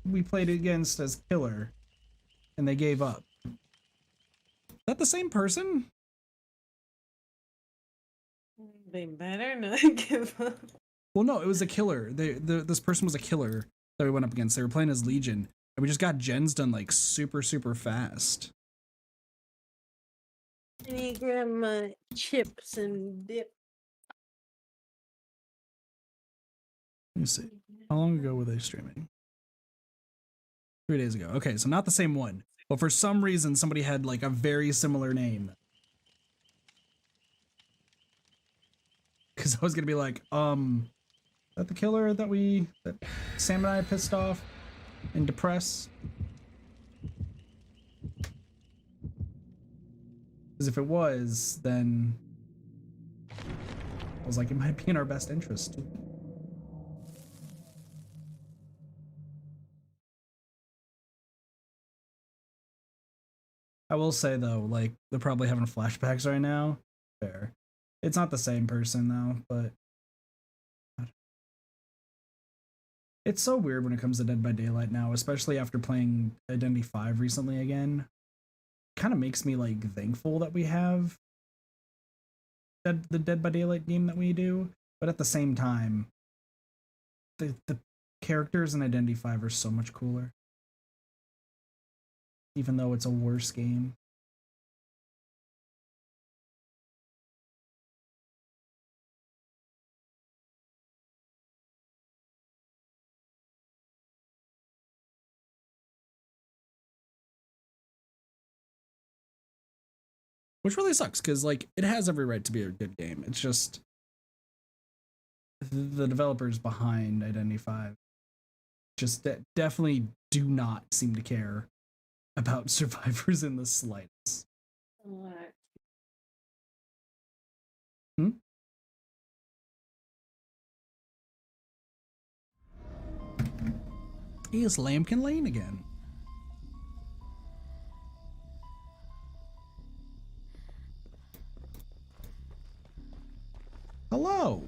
we played against as killer and they gave up. Is that the same person? They better not give up. Well, no, it was a killer. This person was a killer that we went up against. They were playing as Legion, and we just got gens done like super fast. I need to grab my chips and dip. Let me see. How long ago were they streaming? 3 days ago. Okay, so not the same one, but for some reason somebody had like a very similar name. Because I was gonna be like, is that the killer that Sam and I pissed off and depressed? Because if it was, then I was like, it might be in our best interest. I will say though, like they're probably having flashbacks right now. Fair. It's not the same person though, but it's so weird when it comes to Dead by Daylight now, especially after playing Identity 5 recently again. Kind of makes me like thankful that we have the Dead by Daylight game that we do, but at the same time, the characters in Identity 5 are so much cooler, even though it's a worse game. Which really sucks, because like it has every right to be a good game. It's just the developers behind Identity 5 just definitely do not seem to care about survivors in the slightest. What? Hmm? He is Lambkin Lane again. Hello.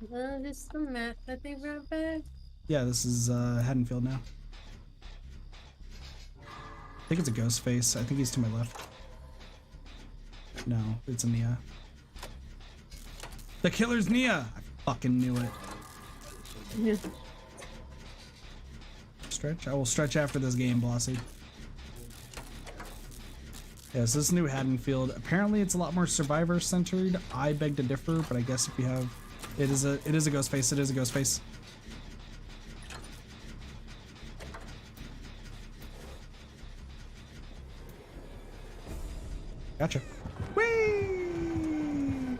This is the map that they brought back. Yeah, this is Haddonfield now. I think it's a Ghostface. I think he's to my left. No, it's a Nia. The killer's Nia! I fucking knew it. Yeah. Stretch? I will stretch after this game, Blossy. Yes, this new Haddonfield. Apparently it's a lot more survivor centered. I beg to differ, but I guess if you have... It is a Ghostface. It is a Ghostface. Gotcha. Whee!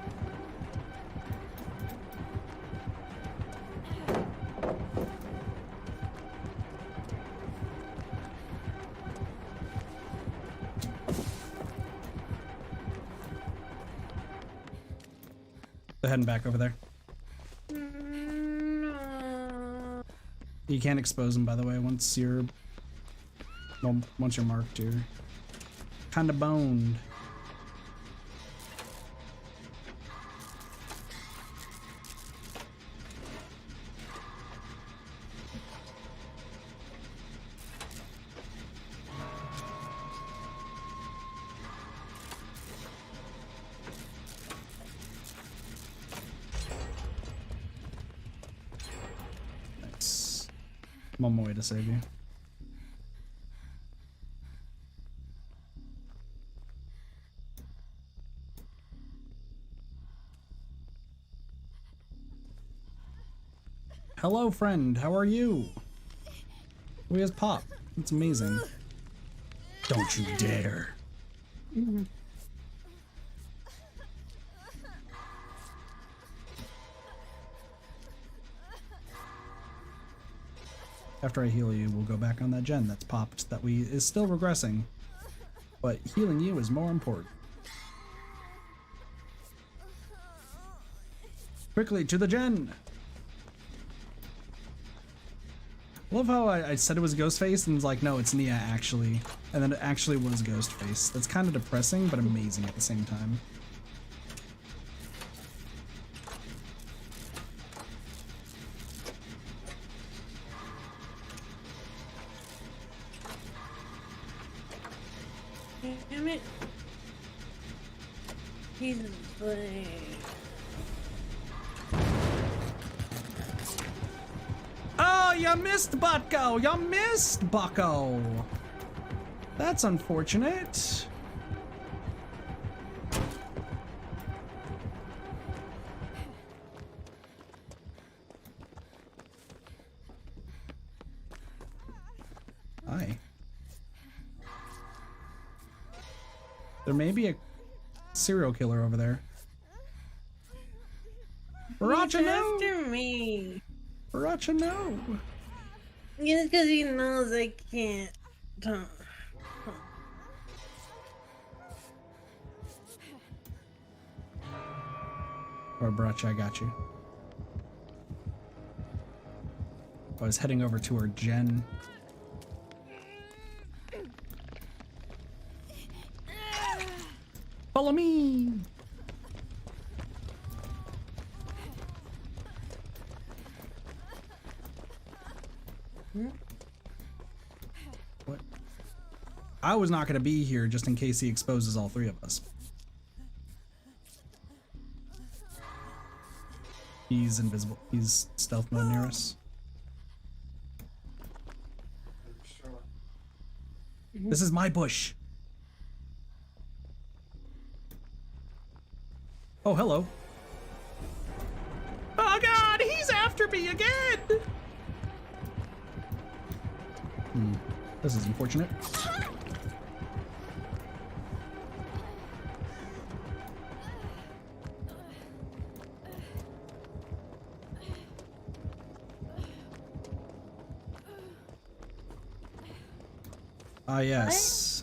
They're heading back over there. No. You can't expose them, by the way, once you're... Well, once you're marked, you're kind of boned. Nice. I'm on my way to save you. Hello, friend. How are you? We has Pop. It's amazing. Don't you dare. After I heal you, we'll go back on that gen that's popped that is still regressing. But healing you is more important. Quickly, to the gen! Love how I said it was Ghostface and it's like, no, it's Nia actually. And then it actually was Ghostface. That's kind of depressing, but amazing at the same time. Damn it. He's playing. Oh, you missed Bucko! You missed Bucko! That's unfortunate. Hi. There may be a serial killer over there. Baracha, He's no! after me. Baracha, no! Just because he knows I can't talk. Or Baracha, I got you. I was heading over to her gen. Follow me! What? I was not going to be here just in case he exposes all three of us. He's invisible. He's stealth mode near us. This is my bush. Oh, hello. Oh god, he's after me again! This is unfortunate. Ah, yes.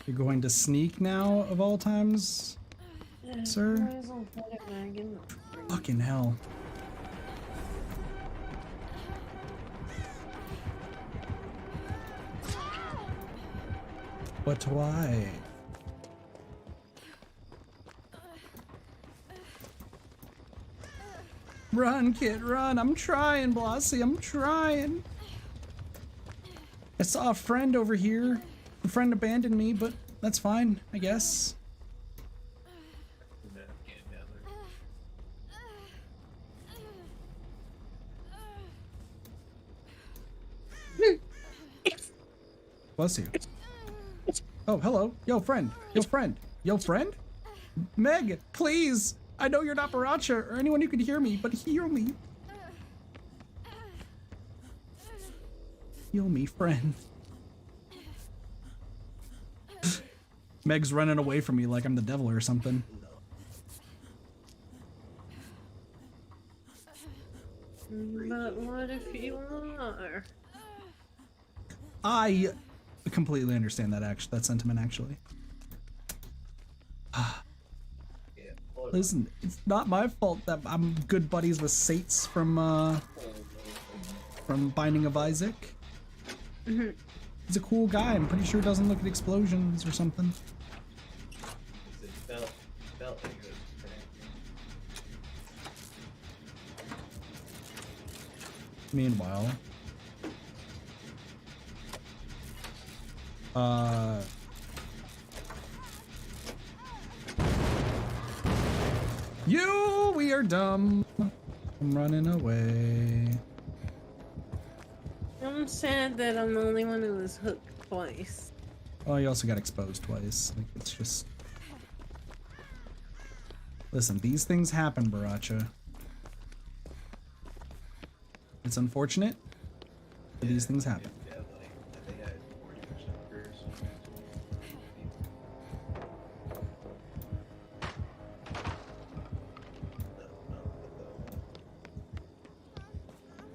You're going to sneak now, of all times, sir? Fucking hell. But why? Run, kid, run. I'm trying, Blossy. I'm trying. I saw a friend over here. A friend abandoned me, but that's fine, I guess. Bless you. Oh, hello. Yo, friend. Yo, friend. Yo, friend? Meg, please. I know you're not Baracha or anyone who can hear me, but heal me. Heal me, friend. Meg's running away from me like I'm the devil or something. But what if you are? I completely understand that sentiment actually. Listen, it's not my fault that I'm good buddies with Sates from Binding of Isaac. He's a cool guy. I'm pretty sure he doesn't look at explosions or something. Meanwhile, we are dumb. I'm running away. I'm sad that I'm the only one who was hooked twice. Oh, you also got exposed twice. Like, it's just... Listen, these things happen, Baracha. It's unfortunate, but these things happen. Yeah, like, they had 40% curse.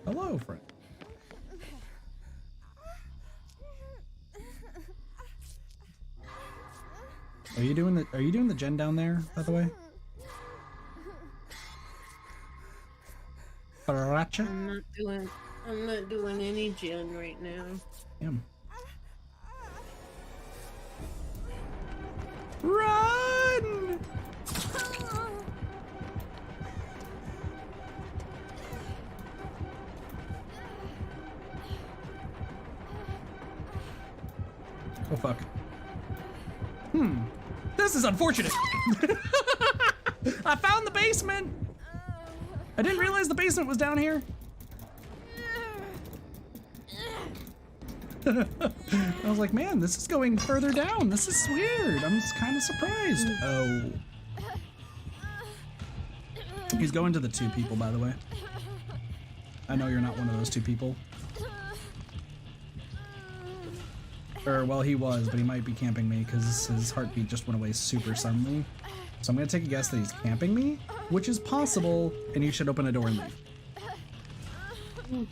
Hello, friend. Are you doing the gen down there, by the way? Xbaracha? I'm not doing any gen right now. Damn. Run! Oh fuck. This is unfortunate. I found the basement. I didn't realize the basement was down here. I was like, man, this is going further down. This is weird. I'm just kind of surprised. Oh. He's going to the 2 people, by the way. I know you're not one of those 2 people. Or, well, he was, but he might be camping me because his heartbeat just went away super suddenly. So I'm going to take a guess that he's camping me, which is possible, and you should open a door and leave.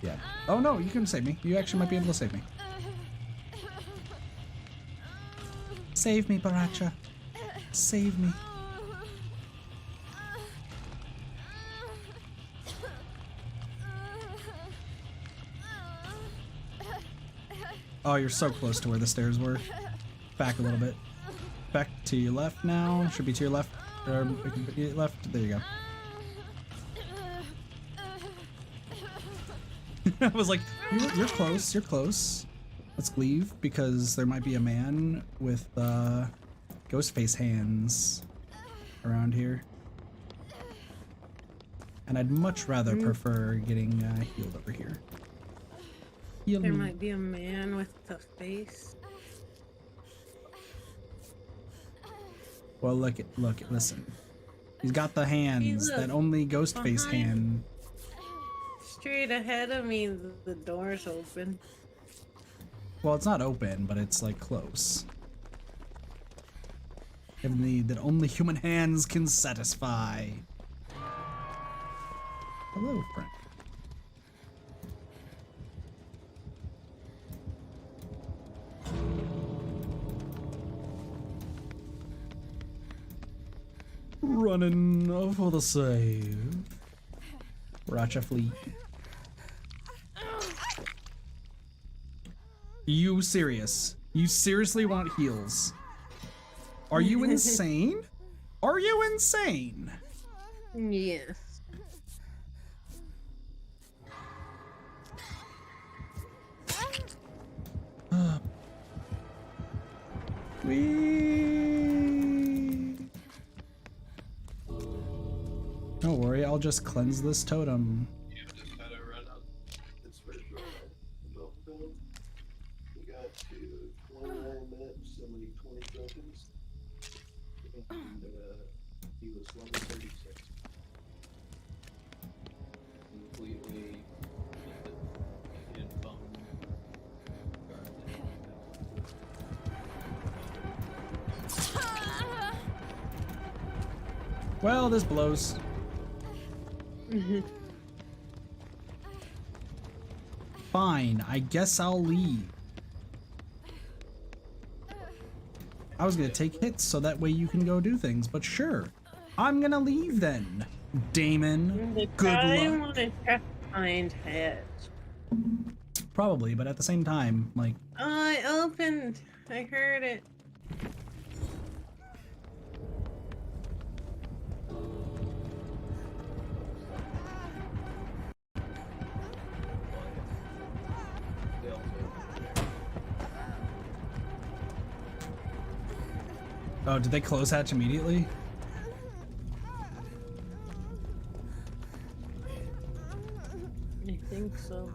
Yeah. Oh, no, you can save me. You actually might be able to save me. Save me, Baracha. Save me. Oh, you're so close to where the stairs were. Back a little bit. Back to your left now. Should be to your left. Or left. There you go. I was like, you're close. You're close. Let's leave because there might be a man with Ghostface hands around here. And I'd much rather prefer getting healed over here. Heal There me. might be a man with the face. Well, look, listen. He's got the hands that only Ghostface hand. Straight ahead of me, the door's open. Well, it's not open, but it's like close. Have need that only human hands can satisfy. Hello, friend. Running for the save. Racha fleet. You serious? You seriously want heals? Are you insane? Are you insane? Yes. Don't worry, I'll just cleanse this totem. You just gotta run up this way. We got to 29 minutes, only 20 tokens. And he was level 36. Completely in bone. Well, this blows. Fine, I guess I'll leave. I was gonna take hits so that way you can go do things, but sure. I'm gonna leave then, Damon. Good I luck. want to try to find heads. Probably, but at the same time, like, Oh, I opened. I heard it. oh, did they close hatch immediately? I think so.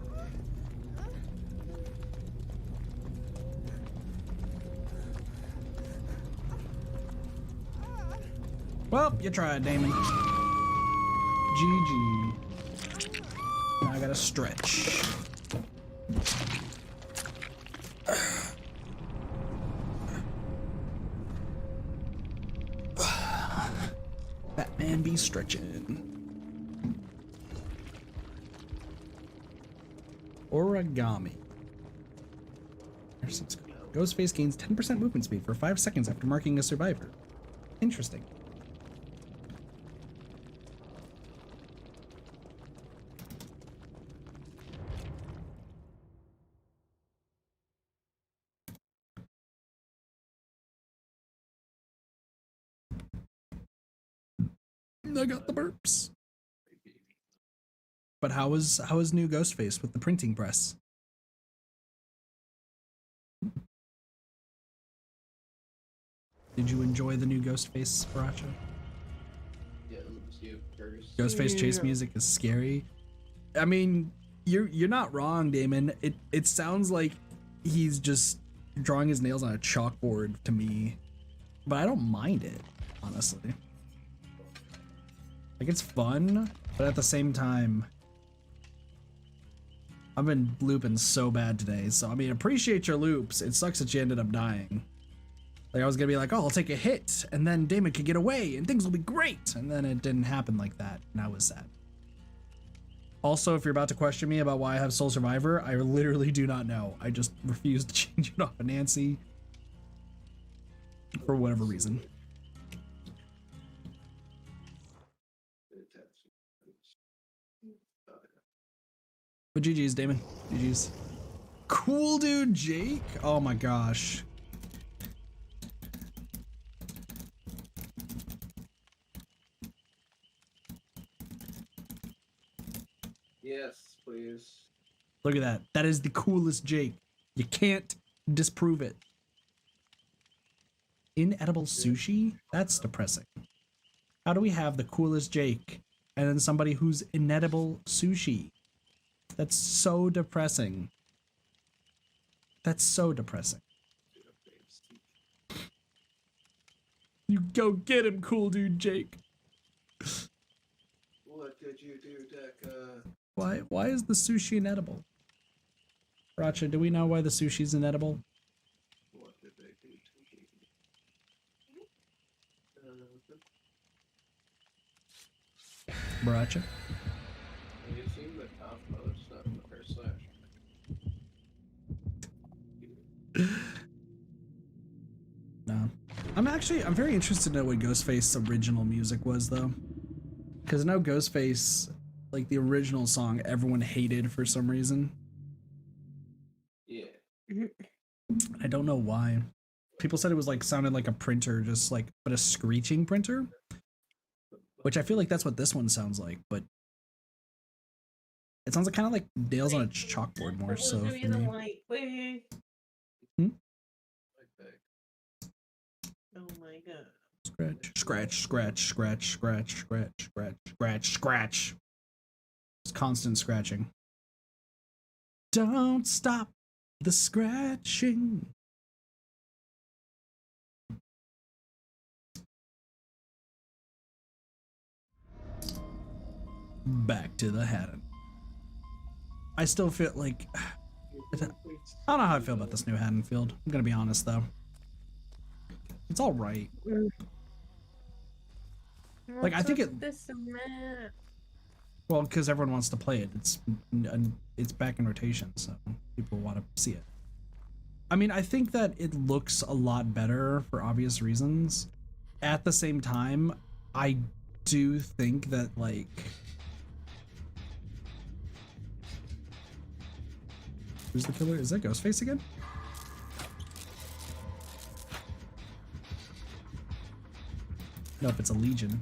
Well, you tried, Damon. GG. Now I gotta stretch. Batman be stretching. Origami. Ghostface gains 10% movement speed for 5 seconds after marking a survivor. Interesting. I got the burps. But how is new Ghostface with the printing press? Did you enjoy the new Ghostface, Baracha? Yeah, let's see first. Ghostface chase music is scary. I mean, you're not wrong, Damon. It sounds like he's just drawing his nails on a chalkboard to me, but I don't mind it, honestly. Like, it's fun, but at the same time, I've been looping so bad today. So I mean, appreciate your loops. It sucks that you ended up dying. Like, I was gonna be like, oh, I'll take a hit, and then Damon could get away, and things will be great. And then it didn't happen like that, and I was sad. Also, if you're about to question me about why I have Soul Survivor, I literally do not know. I just refuse to change it off of Nancy for whatever reason. But GG's, Damon. GG's. Cool dude, Jake. Oh my gosh. Yes, please. Look at that. That is the coolest Jake. You can't disprove it. Inedible sushi? That's depressing. How do we have the coolest Jake and then somebody who's inedible sushi? That's so depressing. That's so depressing. You go get him, cool dude, Jake. What did you do, Deca? Why is the sushi inedible? Racha, do we know why the sushi's inedible? What did they do to me? Baracha? Have you seen the top post of the first slash? No. I'm very interested to know what Ghostface's original music was, though. Because I know Ghostface, like the original song, everyone hated for some reason. Yeah. I don't know why. People said it was like sounded like a printer, just like, but a screeching printer. Which I feel like that's what this one sounds like, but it sounds like kind of like nails on a chalkboard more so for me. Oh my god. Scratch, scratch, scratch, scratch, scratch, scratch, scratch, scratch. It's constant scratching. Don't stop the scratching. Back to the Haddon. I still feel like I don't know how I feel about this new Haddonfield. I'm gonna be honest though. It's all right. Like, I think it. This and that. Well, because everyone wants to play it. It's back in rotation, so people want to see it. I mean, I think that it looks a lot better for obvious reasons. At the same time, I do think that, like, who's the killer? Is that Ghostface again? Nope, it's a Legion.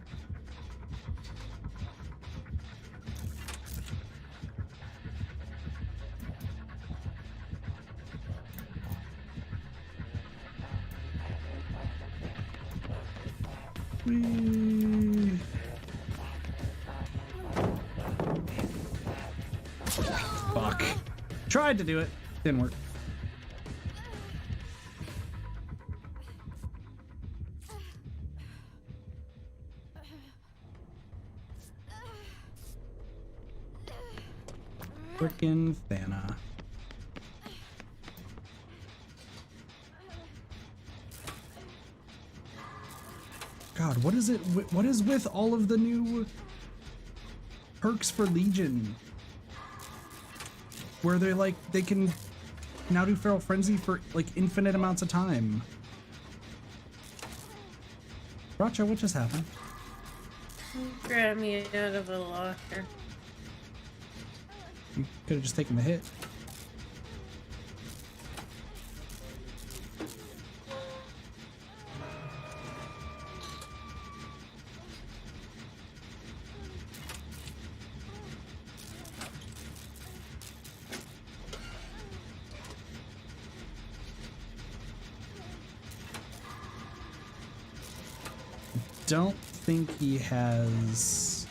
Whee. Fuck. Tried to do it. Didn't work. Frickin' Thana. God, what is it? What is with all of the new perks for Legion? Where they're like, they can now do Feral Frenzy for like infinite amounts of time. Racha, what just happened? Grab me out of a locker. You could have just taken the hit. Don't think he has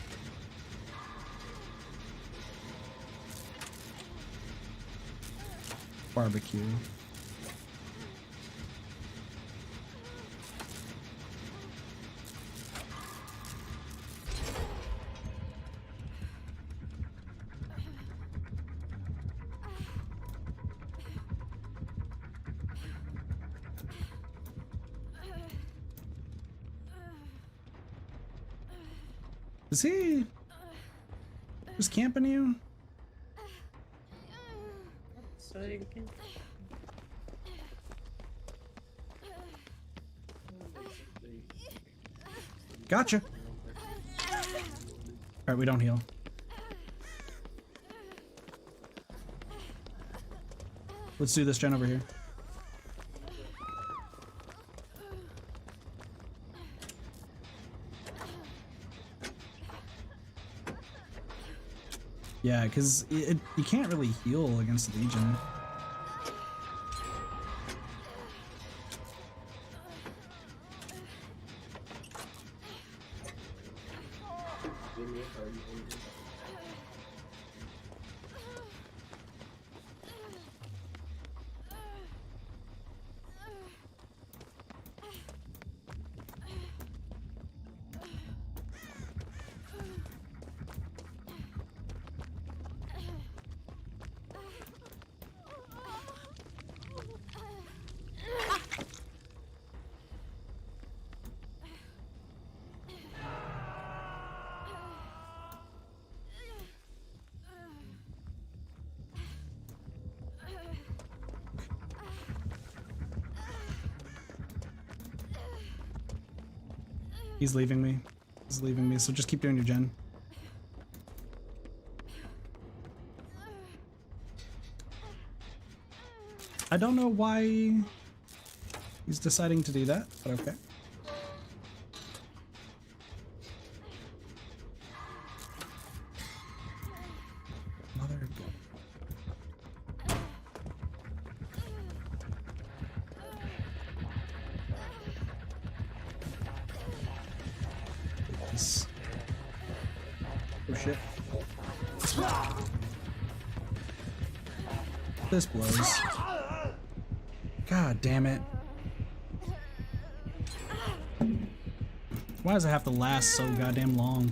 barbecue. Is he just camping you? So you can. Gotcha. Alright, we don't heal. Let's do this gen over here. Yeah, because you can't really heal against Legion. He's leaving me. He's leaving me, so just keep doing your gen. I don't know why he's deciding to do that, but okay. Mother of God. Oh shit. This blows. God damn it. Why does it have to last so goddamn long?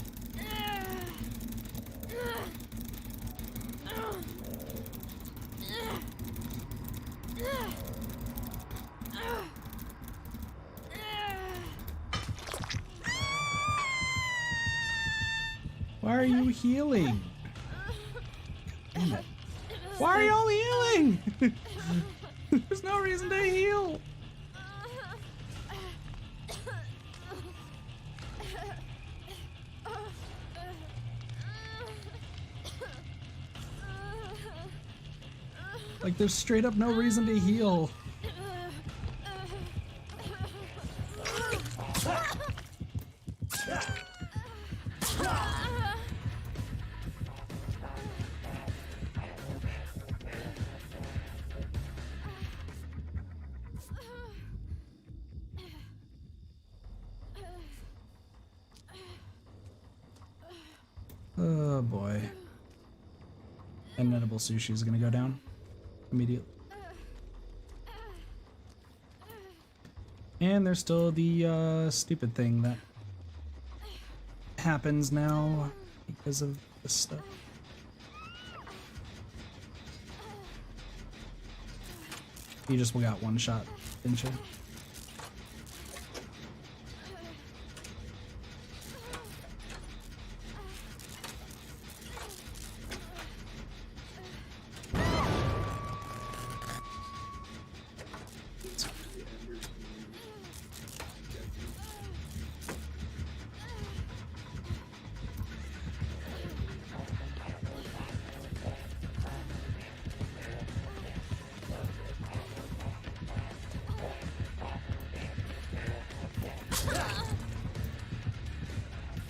Why are you healing? Damn it. Why are y'all healing? There's no reason to heal. Like, there's straight up no reason to heal. Oh boy. Inedible sushi is gonna go down immediately. And there's still the stupid thing that happens now because of this stuff. You just got one shot, didn't you?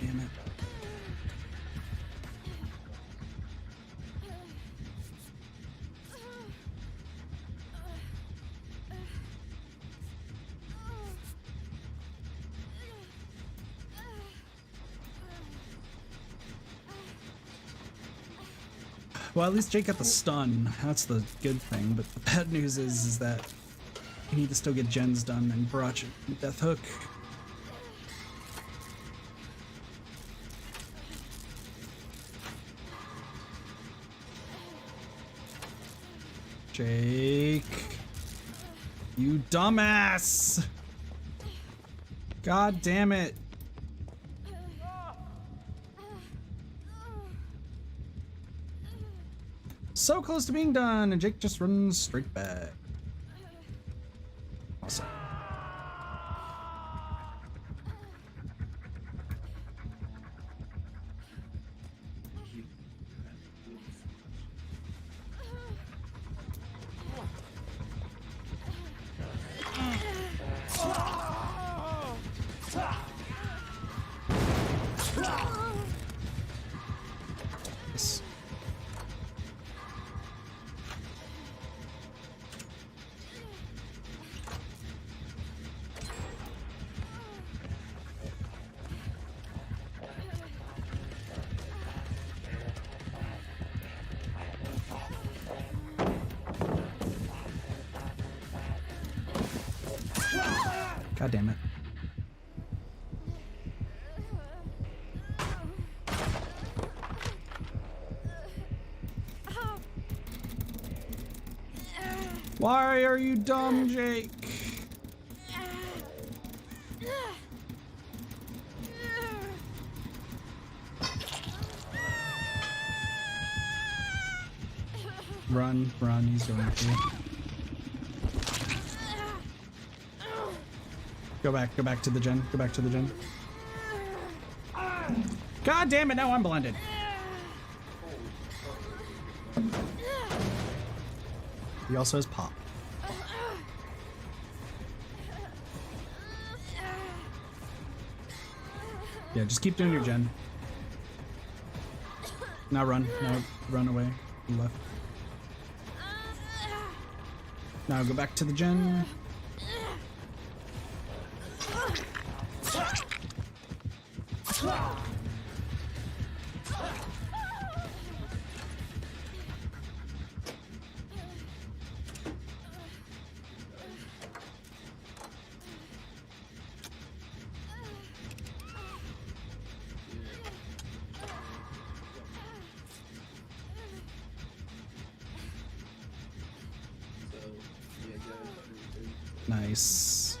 Damn it. Well, at least Jake got the stun. That's the good thing. But the bad news is that you need to still get gens done and Baracha Death Hook. Jake, you dumbass! God damn it! So close to being done, and Jake just runs straight back. Awesome. Yes. God damn it. Why are you dumb, Jake? Run, run, he's going for you. Go back to the gen, go back to the gen. God damn it, now I'm blinded. He also has pop. Yeah, just keep doing your gen. Now run. Now run away. Left. Now go back to the gen. Nice.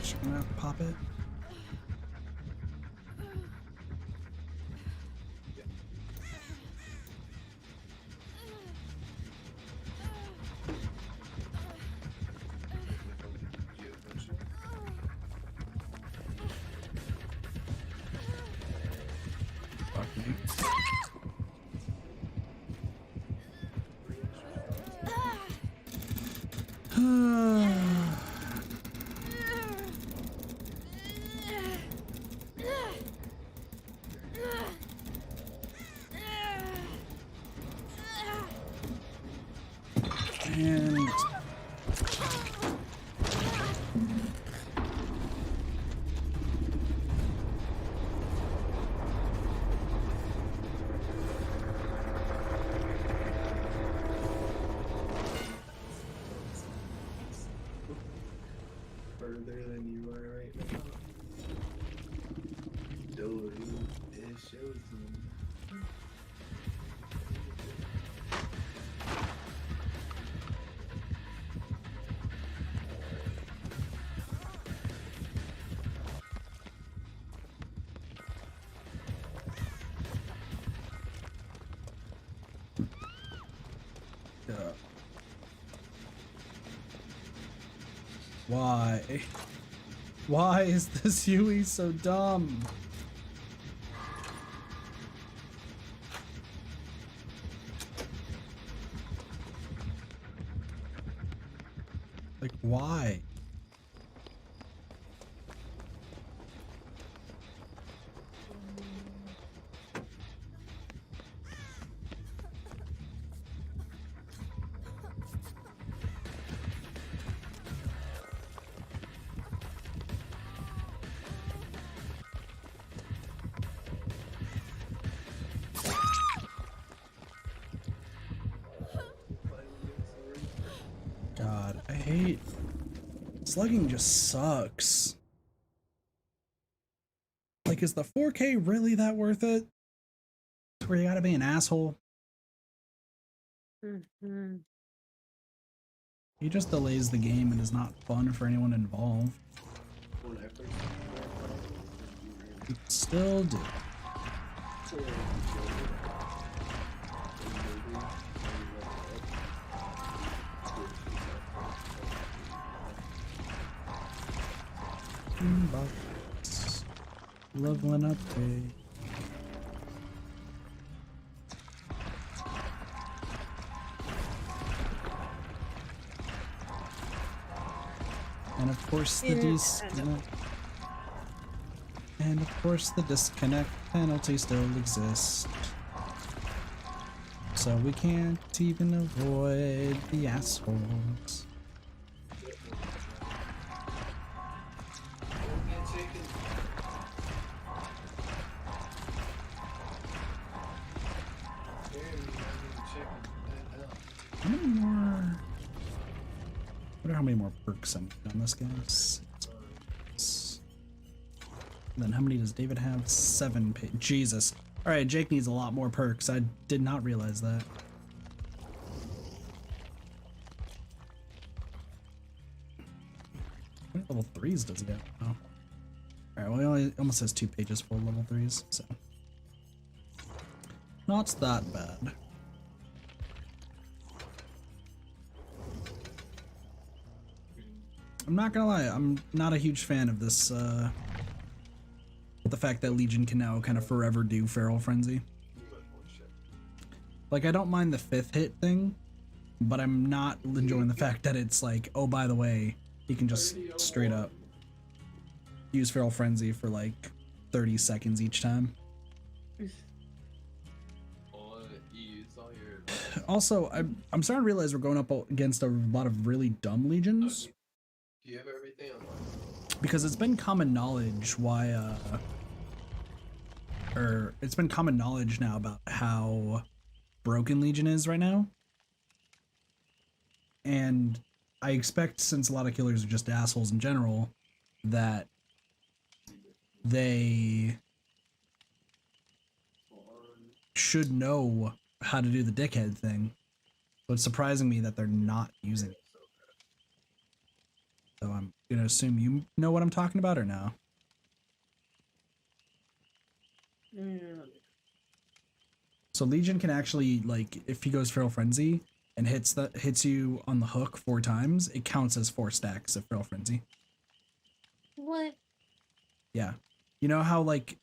Just gonna pop it. Fuck me. And Further than you are right now. Dude, it shows them. why? Why is this Yui so dumb? Like, why? God, I hate slugging. Just sucks. Like, is the 4K really that worth it? Where you gotta be an asshole? Mm-hmm. He just delays the game and is not fun for anyone involved. When I first You still do. Box. Leveling up, babe. And of course the disconnect. And of course the disconnect penalty still exists. So we can't even avoid the assholes. How many more? I wonder how many more perks I'm on this guy. 6. And then how many does David have? 7. Jesus. Alright, Jake needs a lot more perks. I did not realize that. What level 3s does he have? Oh. Alright, well he only almost has 2 pages full of level 3s, so. Not that bad. I'm not gonna lie, I'm not a huge fan of this, the fact that Legion can now kind of forever do Feral Frenzy. Like, I don't mind the 5th hit thing, but I'm not enjoying the fact that it's like, oh, by the way, he can just straight up use Feral Frenzy for like 30 seconds each time. Also, I'm starting to realize we're going up against a lot of really dumb Legions. Do you have everything online? Because it's been common knowledge why, or it's been common knowledge now about how broken Legion is right now. And I expect, since a lot of killers are just assholes in general, that they should know how to do the dickhead thing. But it's surprising me that they're not using it. So I'm gonna assume you know what I'm talking about, or no? So Legion can actually, like, if he goes Feral Frenzy and hits you on the hook 4 times, it counts as 4 stacks of Feral Frenzy. What? Yeah. You know how, like,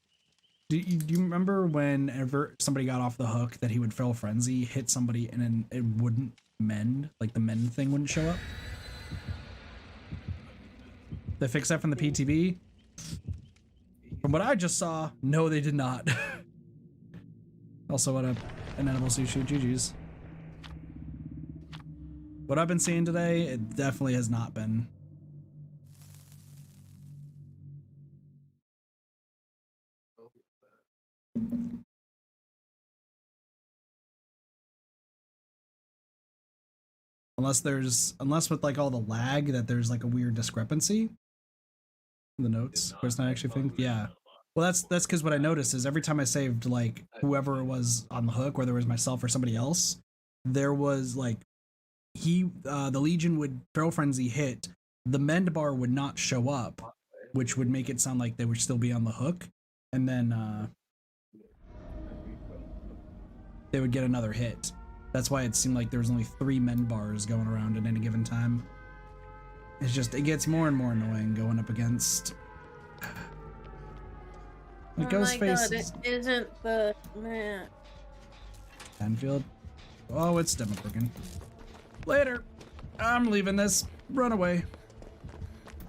do you remember whenever somebody got off the hook that he would Feral Frenzy, hit somebody, and then it wouldn't mend? Like, the mend thing wouldn't show up? They fixed that from the PTB? From what I just saw, no, they did not. Also, what up? Inedible sushi, GG's. What I've been seeing today, it definitely has not been. Unless with like all the lag that there's like a weird discrepancy in the notes. Where's not actually think? Yeah. Well, that's because what I noticed is every time I saved like whoever was on the hook, whether it was myself or somebody else, there was like the Legion would throw frenzy hit, the mend bar would not show up, which would make it sound like they would still be on the hook, and then they would get another hit. That's why it seemed like there was only 3 mend bars going around at any given time. It's just, it gets more and more annoying going up against the Ghostface. It isn't the man. Anfield. Oh, it's Demogorgon. Later. I'm leaving this. Run away.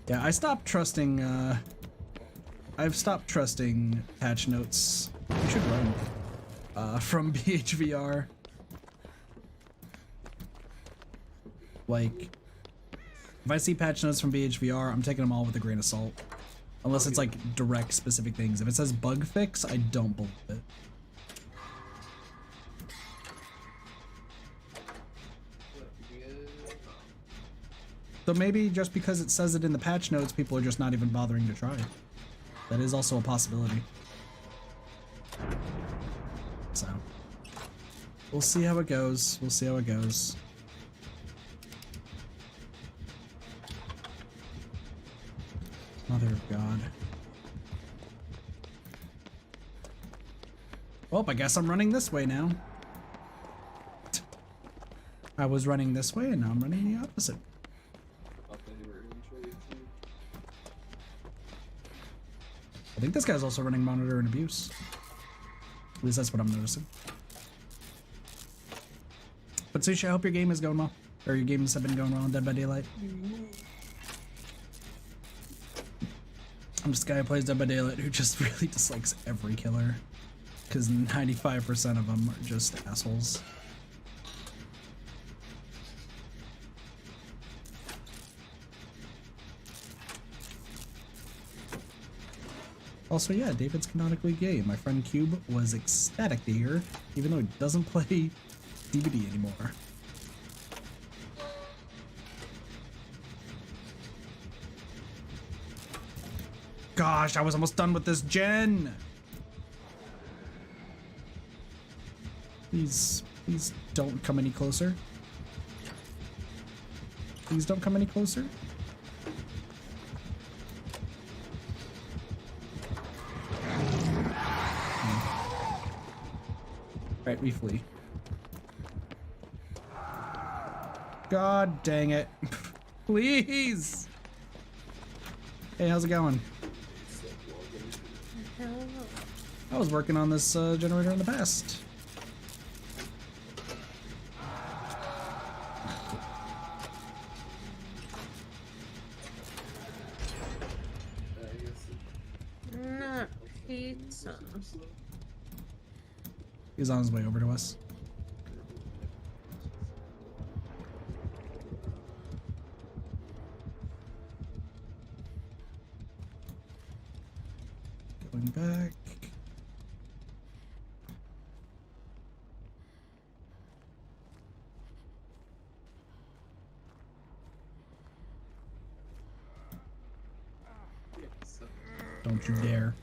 Yeah, I stopped trusting, I've stopped trusting patch notes. I should run. From BHVR. Like, if I see patch notes from BHVR, I'm taking them all with a grain of salt. Unless it's like direct specific things. If it says bug fix, I don't believe it. So maybe just because it says it in the patch notes, people are just not even bothering to try. That is also a possibility. So, we'll see how it goes. We'll see how it goes. Mother of God. Well, I guess I'm running this way now. I was running this way and now I'm running the opposite. I think this guy's also running monitor and abuse. At least that's what I'm noticing. But Sushi, I hope your game is going well. Or your games have been going well in Dead by Daylight. I'm just a guy who plays Dead by Daylight who just really dislikes every killer. Because 95% of them are just assholes. Also, yeah, David's canonically gay. My friend Cube was ecstatic to hear, even though he doesn't play DVD anymore. Gosh, I was almost done with this gen! Please don't come any closer. Please don't come any closer. Right, we flee. God dang it. Please! Hey, how's it going? I was working on this generator in the past. Not pizza. He's on his way over to us. Going back. Don't you dare.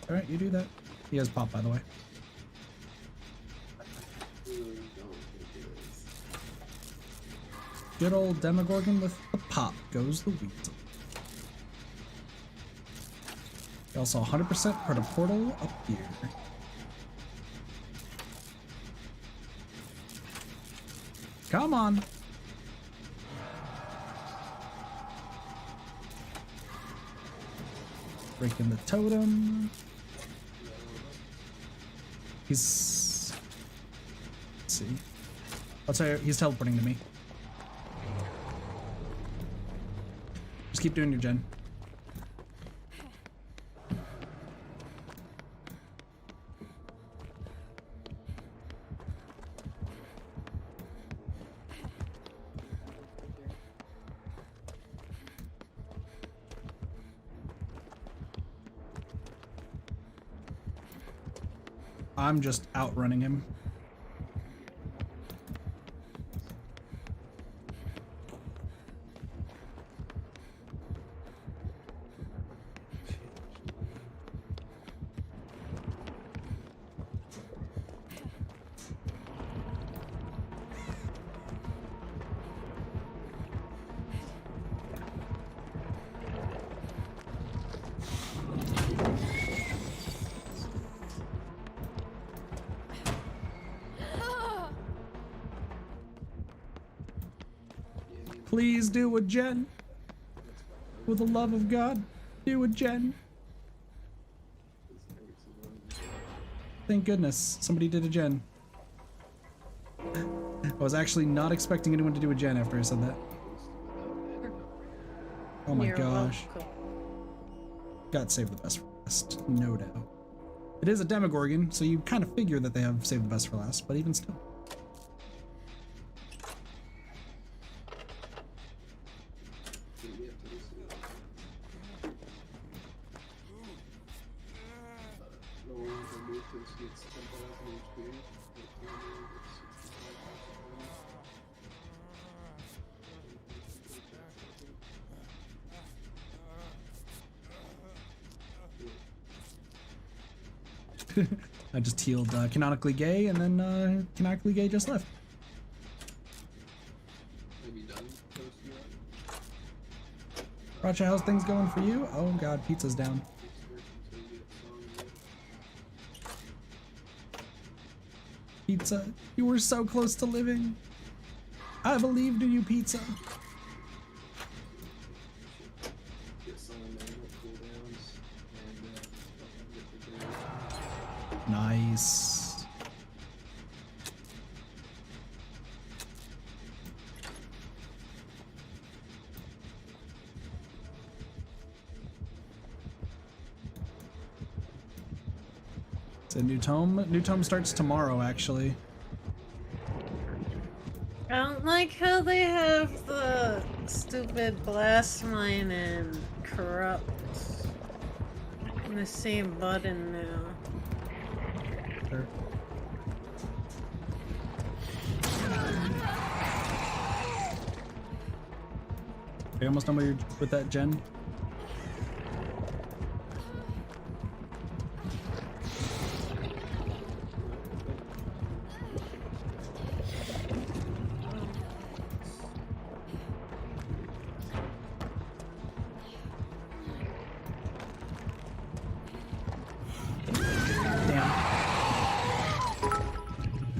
Alright, you do that. He has pop, by the way. Good old Demogorgon with the pop goes the weasel. We also 100% put a portal up here. Come on. Breaking the totem. Let's see. I'll tell you, he's teleporting to me. Just keep doing your gen. I'm just outrunning him. Please do a gen. For the love of God, do a gen. Thank goodness somebody did a gen. I was actually not expecting anyone to do a gen after I said that. Oh my You're gosh. welcome. Got save the best for last, no doubt. It is a Demogorgon, so you kind of figure that they have saved the best for last, but even still. I just healed Canonically Gay, and then Canonically Gay just left. Racha, how's things going for you? Oh god, pizza's down. Pizza, you were so close to living. I believed in you, Pizza. Nice. It's a new tome. New tome starts tomorrow, actually. I don't like how they have the stupid blast mine and corrupt in the same button now. Sure. Are you almost done with that gen?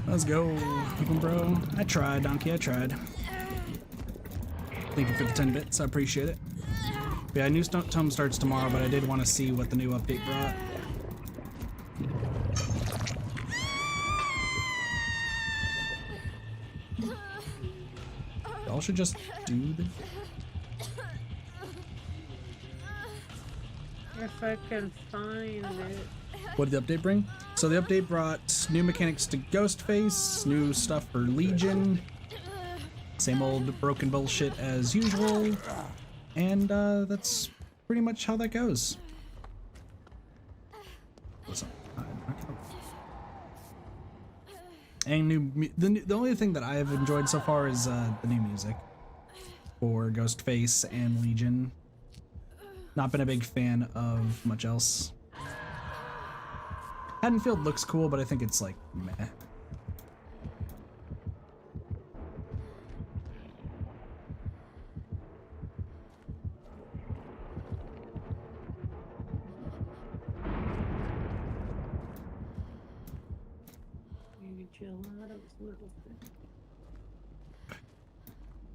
Let's go. Keep 'em, bro. I tried, Donkey. I tried. Thank you for the 10 bits. I appreciate it. Yeah, new tome starts tomorrow, but I did want to see what the new update brought. Y'all should just do the... If I can find it. What did the update bring? So the update brought new mechanics to Ghostface, new stuff for Legion, same old broken bullshit as usual, and that's pretty much how that goes. And the only thing that I have enjoyed so far is the new music for Ghostface and Legion. Not been a big fan of much else. Haddonfield looks cool, but I think it's like meh.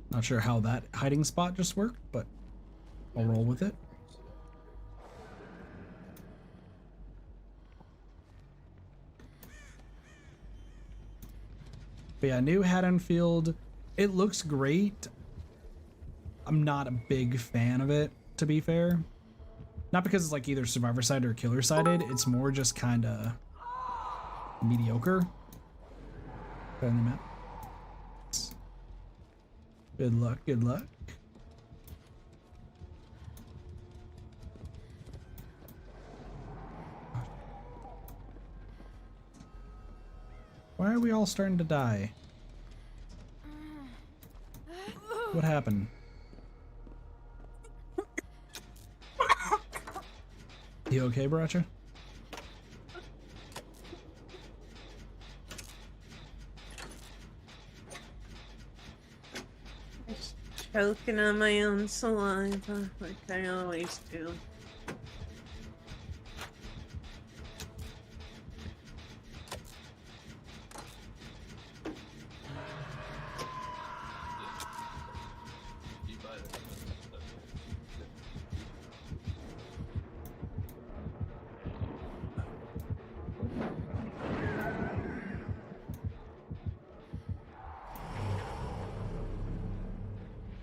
Not sure how that hiding spot just worked, but I'll roll with it. But yeah, new Haddonfield, it looks great. I'm not a big fan of it, to be fair. Not because it's like either survivor side or killer sided, it's more just kind of mediocre. Put on the map. Good luck, good luck. Why are we all starting to die? What happened? You okay, Baracha? Just choking on my own saliva, like I always do.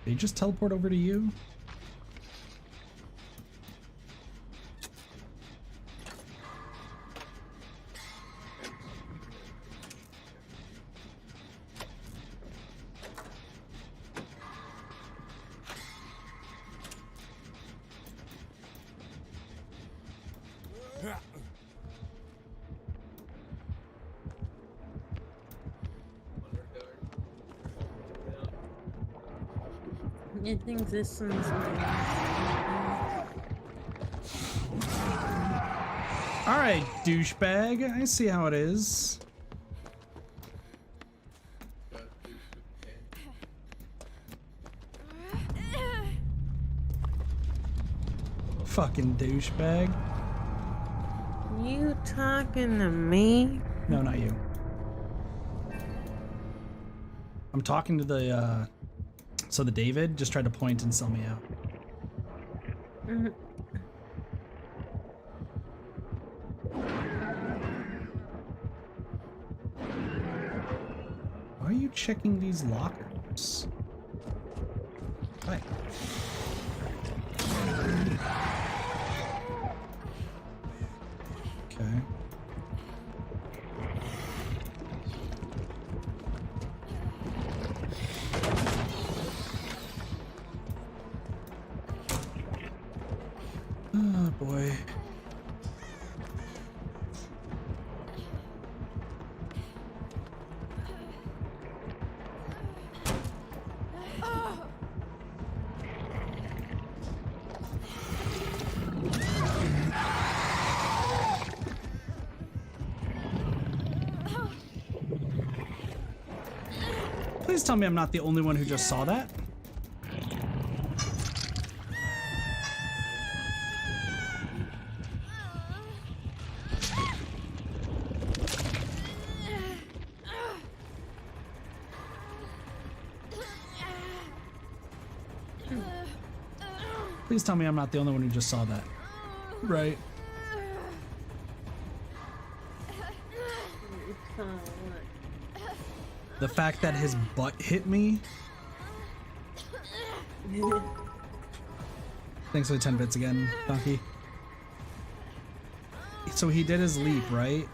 Did he just teleport over to you? I think this one's Alright, douchebag. I see how it is. Fucking douchebag. You talking to me? No, not you. I'm talking to the, so the David just tried to point and sell me out. Mhm. Why are you checking these lockers? Hi. Okay. Oh boy. Please tell me I'm not the only one who just saw that. Please tell me I'm not the only one who just saw that. Right. The fact that his butt hit me. Thanks for the 10 bits again, Donkey. So he did his leap, right?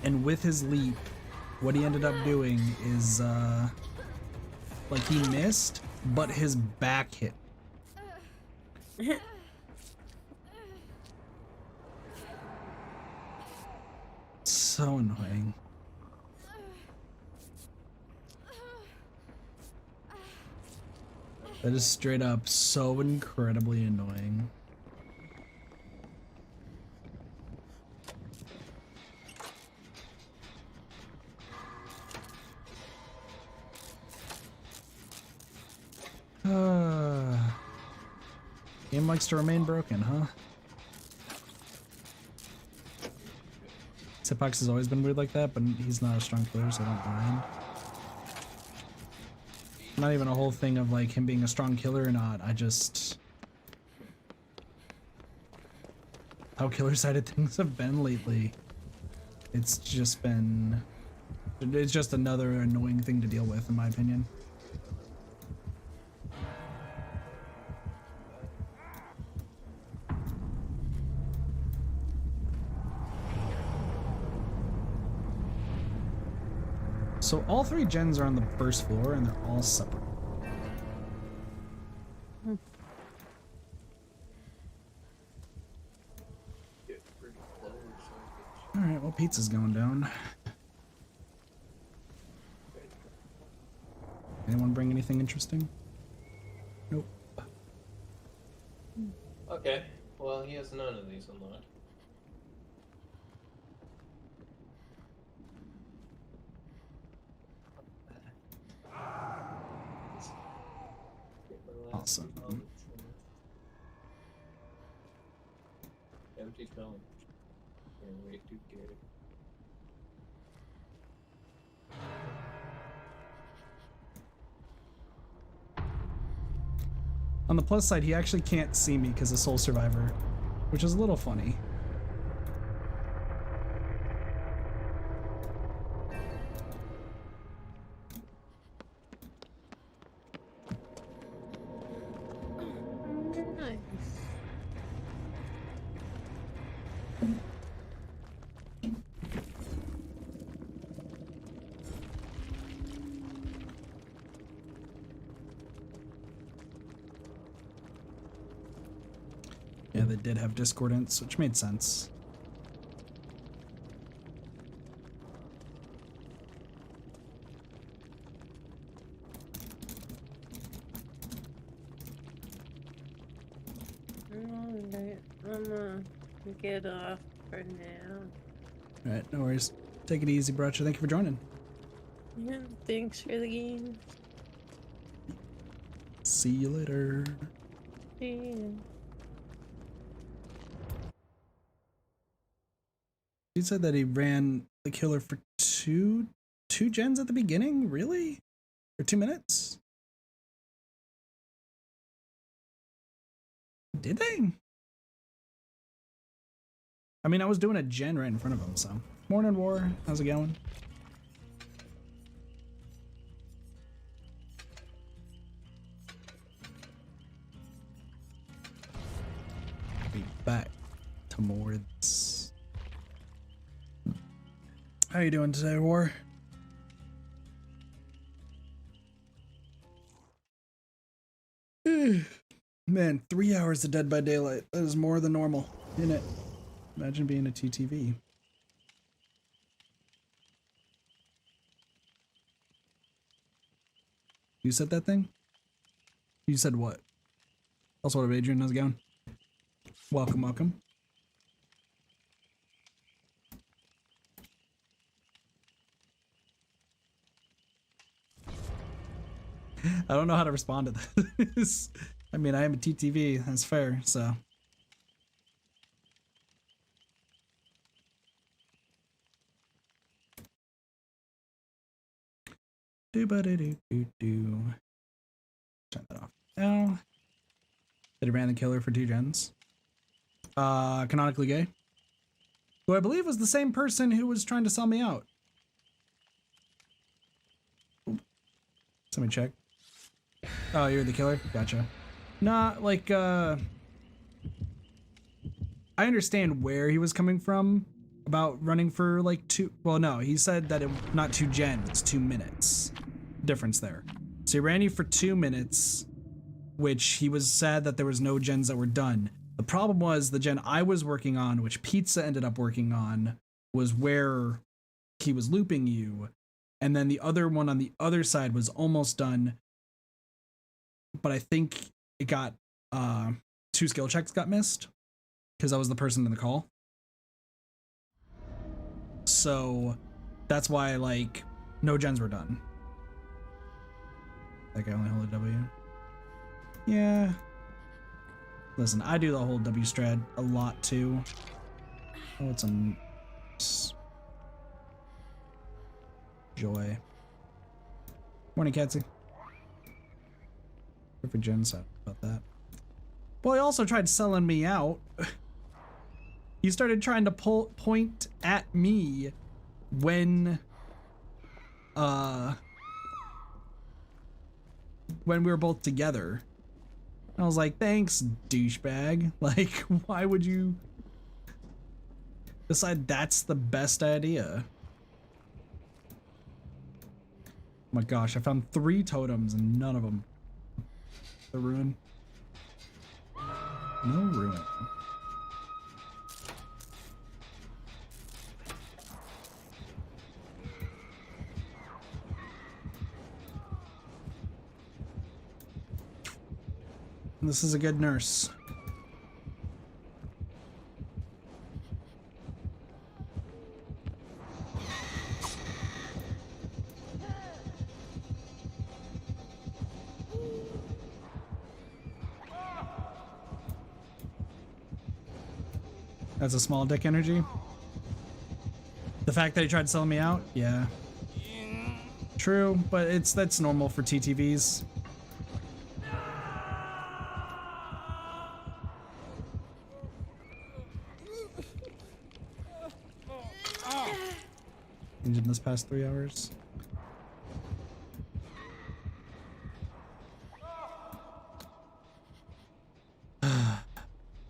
And with his leap, what he ended up doing is, like he missed, but his back hit. So annoying. That is straight up so incredibly annoying. Game likes to remain broken, huh? Sipox has always been weird like that, but he's not a strong killer, so I don't mind. Not even a whole thing of like him being a strong killer or not, I just... how killer-sided things have been lately. It's just been... it's just another annoying thing to deal with, in my opinion. So all three gens are on the first floor and they're all separate. Alright. Alright, well, pizza's going down. Anyone bring anything interesting? Nope. Okay, well, he has none of these unlocked. Awesome. Empty film. Can't wait to get it. On the plus side, he actually can't see me because of Soul Survivor, which is a little funny. Nice. Yeah, they did have discordance, which made sense. Alright, I'm gonna get off for now. Alright, no worries. Take it easy, Bracha. Thank you for joining. Yeah, thanks for the game. See you later. Yeah. He said that he ran the killer for two gens at the beginning? Really? For 2 minutes? Did they? I mean, I was doing a gen right in front of him, so. Morning, War. How's it going? Be back to more of this. How you doing today, War? Man, 3 hours of Dead by Daylight. That is more than normal, isn't it? Imagine being a TTV. You said that thing? You said what? Also, what up, Adrian? How's it going? Welcome, welcome. I don't know how to respond to this. I mean, I am a TTV. That's fair, so. Do-ba-da-do-do-do. Turn that off now. That he ran the killer for 2 gens. Canonically gay. Who I believe was the same person who was trying to sell me out. Let me check. Oh, you're the killer? Gotcha. Nah, like, I understand where he was coming from about running for like 2. Well, no, he said that not 2 gens, it's 2 minutes. Difference there. So he ran you for 2 minutes, which he was sad that there was no gens that were done. The problem was the gen I was working on, which Pizza ended up working on, was where he was looping you. And then the other one on the other side was almost done. But I think it got 2 skill checks got missed because I was the person in the call. So that's why like no gens were done. That guy only hold a W. Yeah. Listen, I do the whole W strat a lot too. Oh, it's a joy. Morning, Katsy. Perfect gen set about that. Well, he also tried selling me out. He started trying to point at me when we were both together. I was like, thanks, douchebag. Like, why would you decide that's the best idea? Oh my gosh, I found 3 totems and none of them. The ruin. No ruin. This is a good nurse. That's a small dick energy. The fact that he tried selling me out? Yeah. True, but that's normal for TTVs. In this past 3 hours.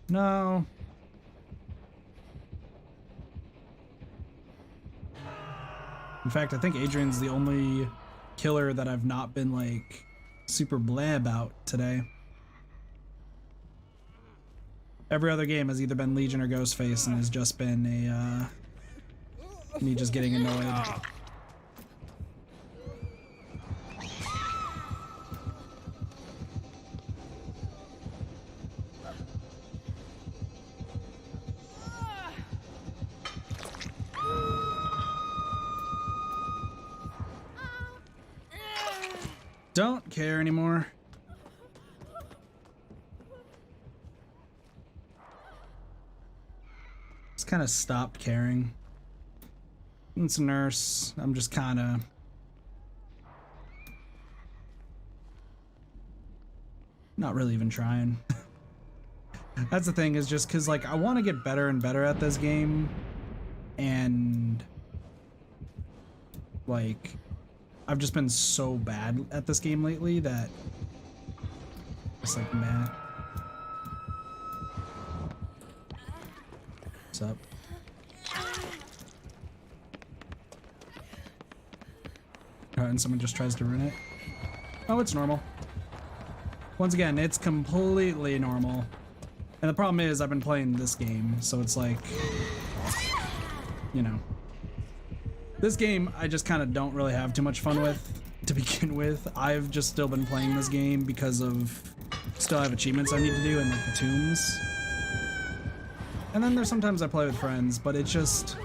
No. In fact, I think Adrian's the only killer that I've not been like super blah about today. Every other game has either been Legion or Ghostface and has just been me just getting annoyed. Don't care anymore. Just kind of stopped caring. It's a nurse. I'm just kind of... not really even trying. That's the thing, is just because, like, I want to get better and better at this game. And... like... I've just been so bad at this game lately that... it's like, man. What's up? And someone just tries to ruin it. Oh, it's normal. Once again, it's completely normal. And the problem is I've been playing this game, so it's like, you know. This game I just kind of don't really have too much fun with to begin with. I've just still been playing this game because of still have achievements I need to do in like the tombs. And then there's sometimes I play with friends, but it's just...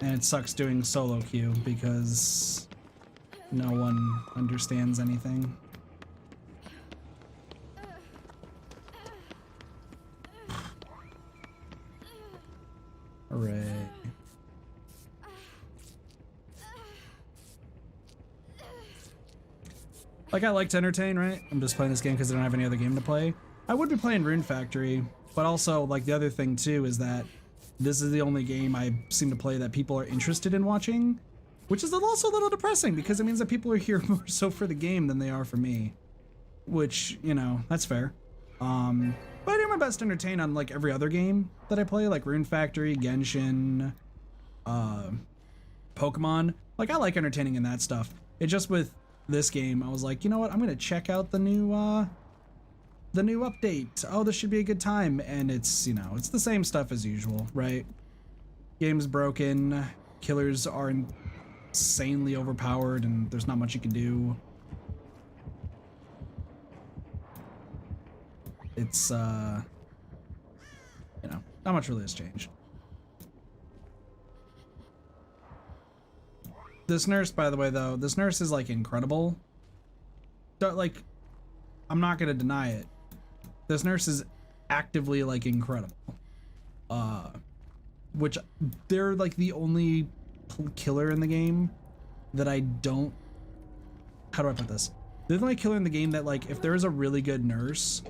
and it sucks doing solo queue because no one understands anything. Hooray. Like, I like to entertain, right? I'm just playing this game because I don't have any other game to play. I would be playing Rune Factory, but also, like, the other thing too is that this is the only game I seem to play that people are interested in watching, which is also a little depressing because it means that people are here more so for the game than they are for me, which, you know, that's fair. But I do my best to entertain on like every other game that I play, like Rune Factory, Genshin, Pokemon. Like, I like entertaining in that stuff. It's just with this game, I was like, you know what, I'm gonna check out the new update. Oh, this should be a good time. And it's, you know, it's the same stuff as usual, right? Game's broken, killers are insanely overpowered, and there's not much you can do. It's, you know, not much really has changed. This nurse, by the way, though, this nurse is, like, incredible. Like, I'm not gonna deny it. This nurse is actively, like, incredible. Which, they're, like, the only killer in the game that I don't... how do I put this? They're the only killer in the game that, like, if there is a really good nurse,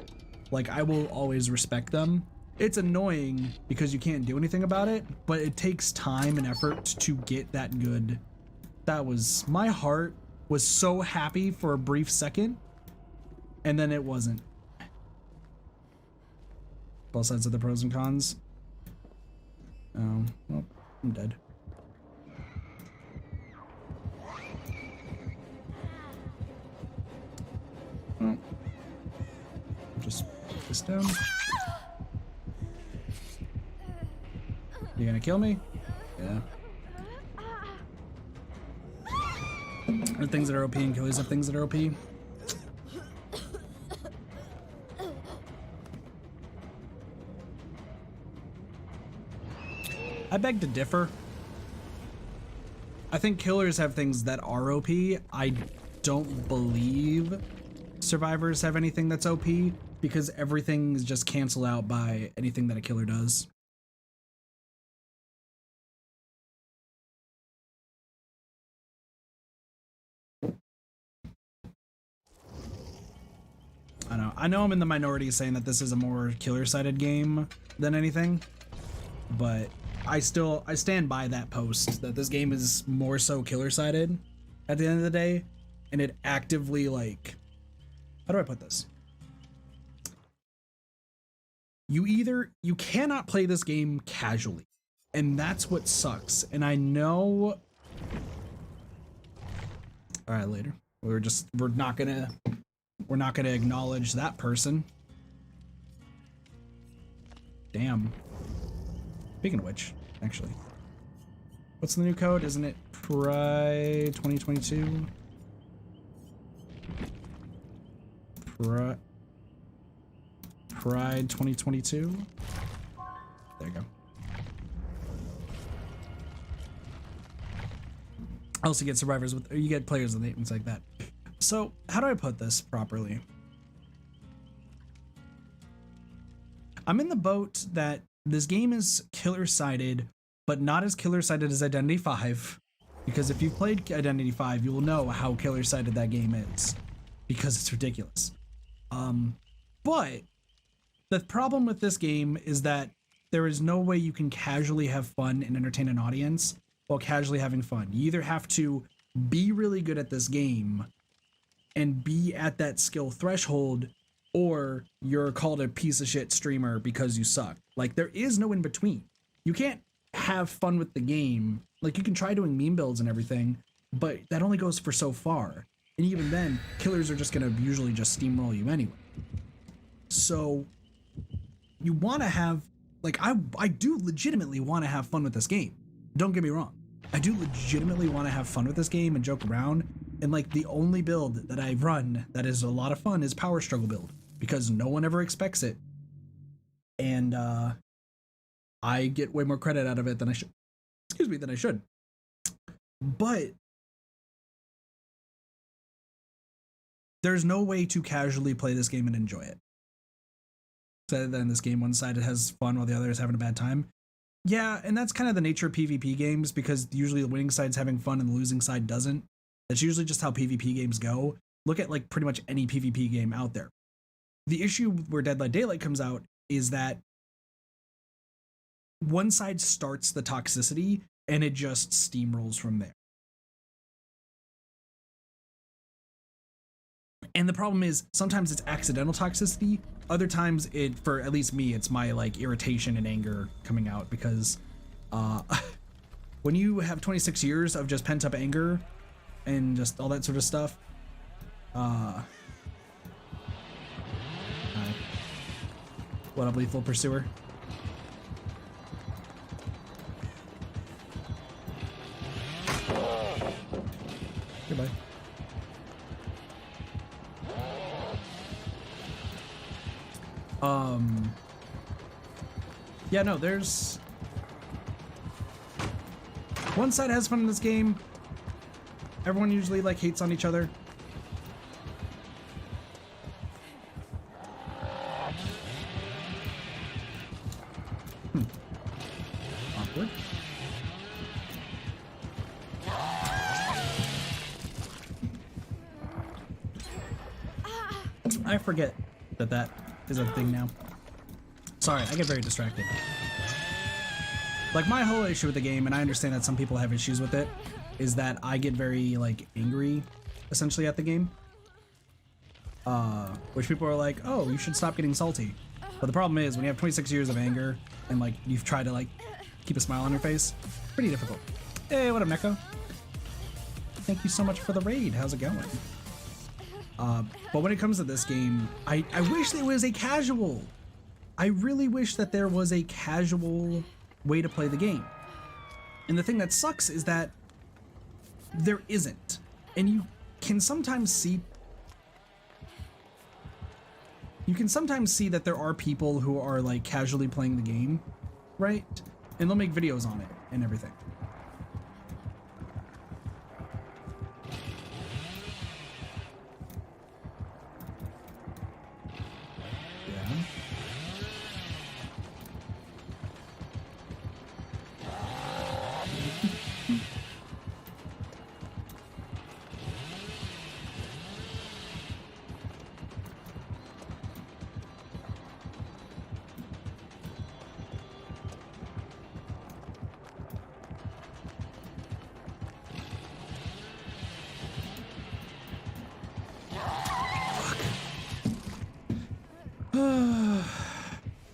like, I will always respect them. It's annoying because you can't do anything about it, but it takes time and effort to get that good. That was... my heart was so happy for a brief second, and then it wasn't. Both sides of the pros and cons. Oh, well, I'm dead. Well, just this down. You gonna kill me? Yeah. There are things that are OP and killers have things that are OP. I beg to differ. I think killers have things that are OP. I don't believe survivors have anything that's OP because everything is just canceled out by anything that a killer does. I know I'm in the minority saying that this is a more killer-sided game than anything, but I stand by that post that this game is more so killer-sided at the end of the day, and it actively, like, how do I put this? You cannot play this game casually, and that's what sucks. And I know, all right, later. We're not gonna acknowledge that person. Damn. Speaking of which, actually, what's the new code? Isn't it Pride 2022? Pride 2022. There you go. Also, get survivors with, you get players with things like that. So, how do I put this properly? I'm in the boat that this game is killer-sided, but not as killer-sided as Identity 5. Because if you've played Identity 5, you will know how killer-sided that game is. Because it's ridiculous. But the problem with this game is that there is no way you can casually have fun and entertain an audience while casually having fun. You either have to be really good at this game and be at that skill threshold, or you're called a piece of shit streamer because you suck. Like, there is no in between. You can't have fun with the game. Like, you can try doing meme builds and everything, but that only goes for so far. And even then, killers are just gonna usually just steamroll you anyway. So you want to have, like, I do legitimately want to have fun with this game. Don't get me wrong. I do legitimately want to have fun with this game and joke around. And like, the only build that I run that is a lot of fun is Power Struggle build, because no one ever expects it. And I get way more credit out of it than I should. Excuse me, than I should. But there's no way to casually play this game and enjoy it. Other than this game, one side has fun while the other is having a bad time. Yeah, and that's kind of the nature of PvP games, because usually the winning side's having fun and the losing side doesn't. That's usually just how PvP games go. Look at like pretty much any PvP game out there. The issue where Dead by Daylight comes out is that one side starts the toxicity and it just steamrolls from there. And the problem is sometimes it's accidental toxicity. Other times it, for at least me, it's my like irritation and anger coming out, because when you have 26 years of just pent up anger and just all that sort of stuff, what up, Lethal Pursuer? Goodbye. Yeah, no, there's one side has fun in this game. Everyone usually like hates on each other. Awkward. I forget that is a thing now. Sorry, I get very distracted. Like, my whole issue with the game, and I understand that some people have issues with it, is that I get very, like, angry, essentially, at the game. Which people are like, oh, you should stop getting salty. But the problem is, when you have 26 years of anger, and, like, you've tried to, like, keep a smile on your face, pretty difficult. Hey, what up, Neko? Thank you so much for the raid. How's it going? But when it comes to this game, I wish there was a casual. I really wish that there was a casual way to play the game. And the thing that sucks is that there isn't. And you can sometimes see that there are people who are like casually playing the game, right? And they'll make videos on it and everything. Yeah.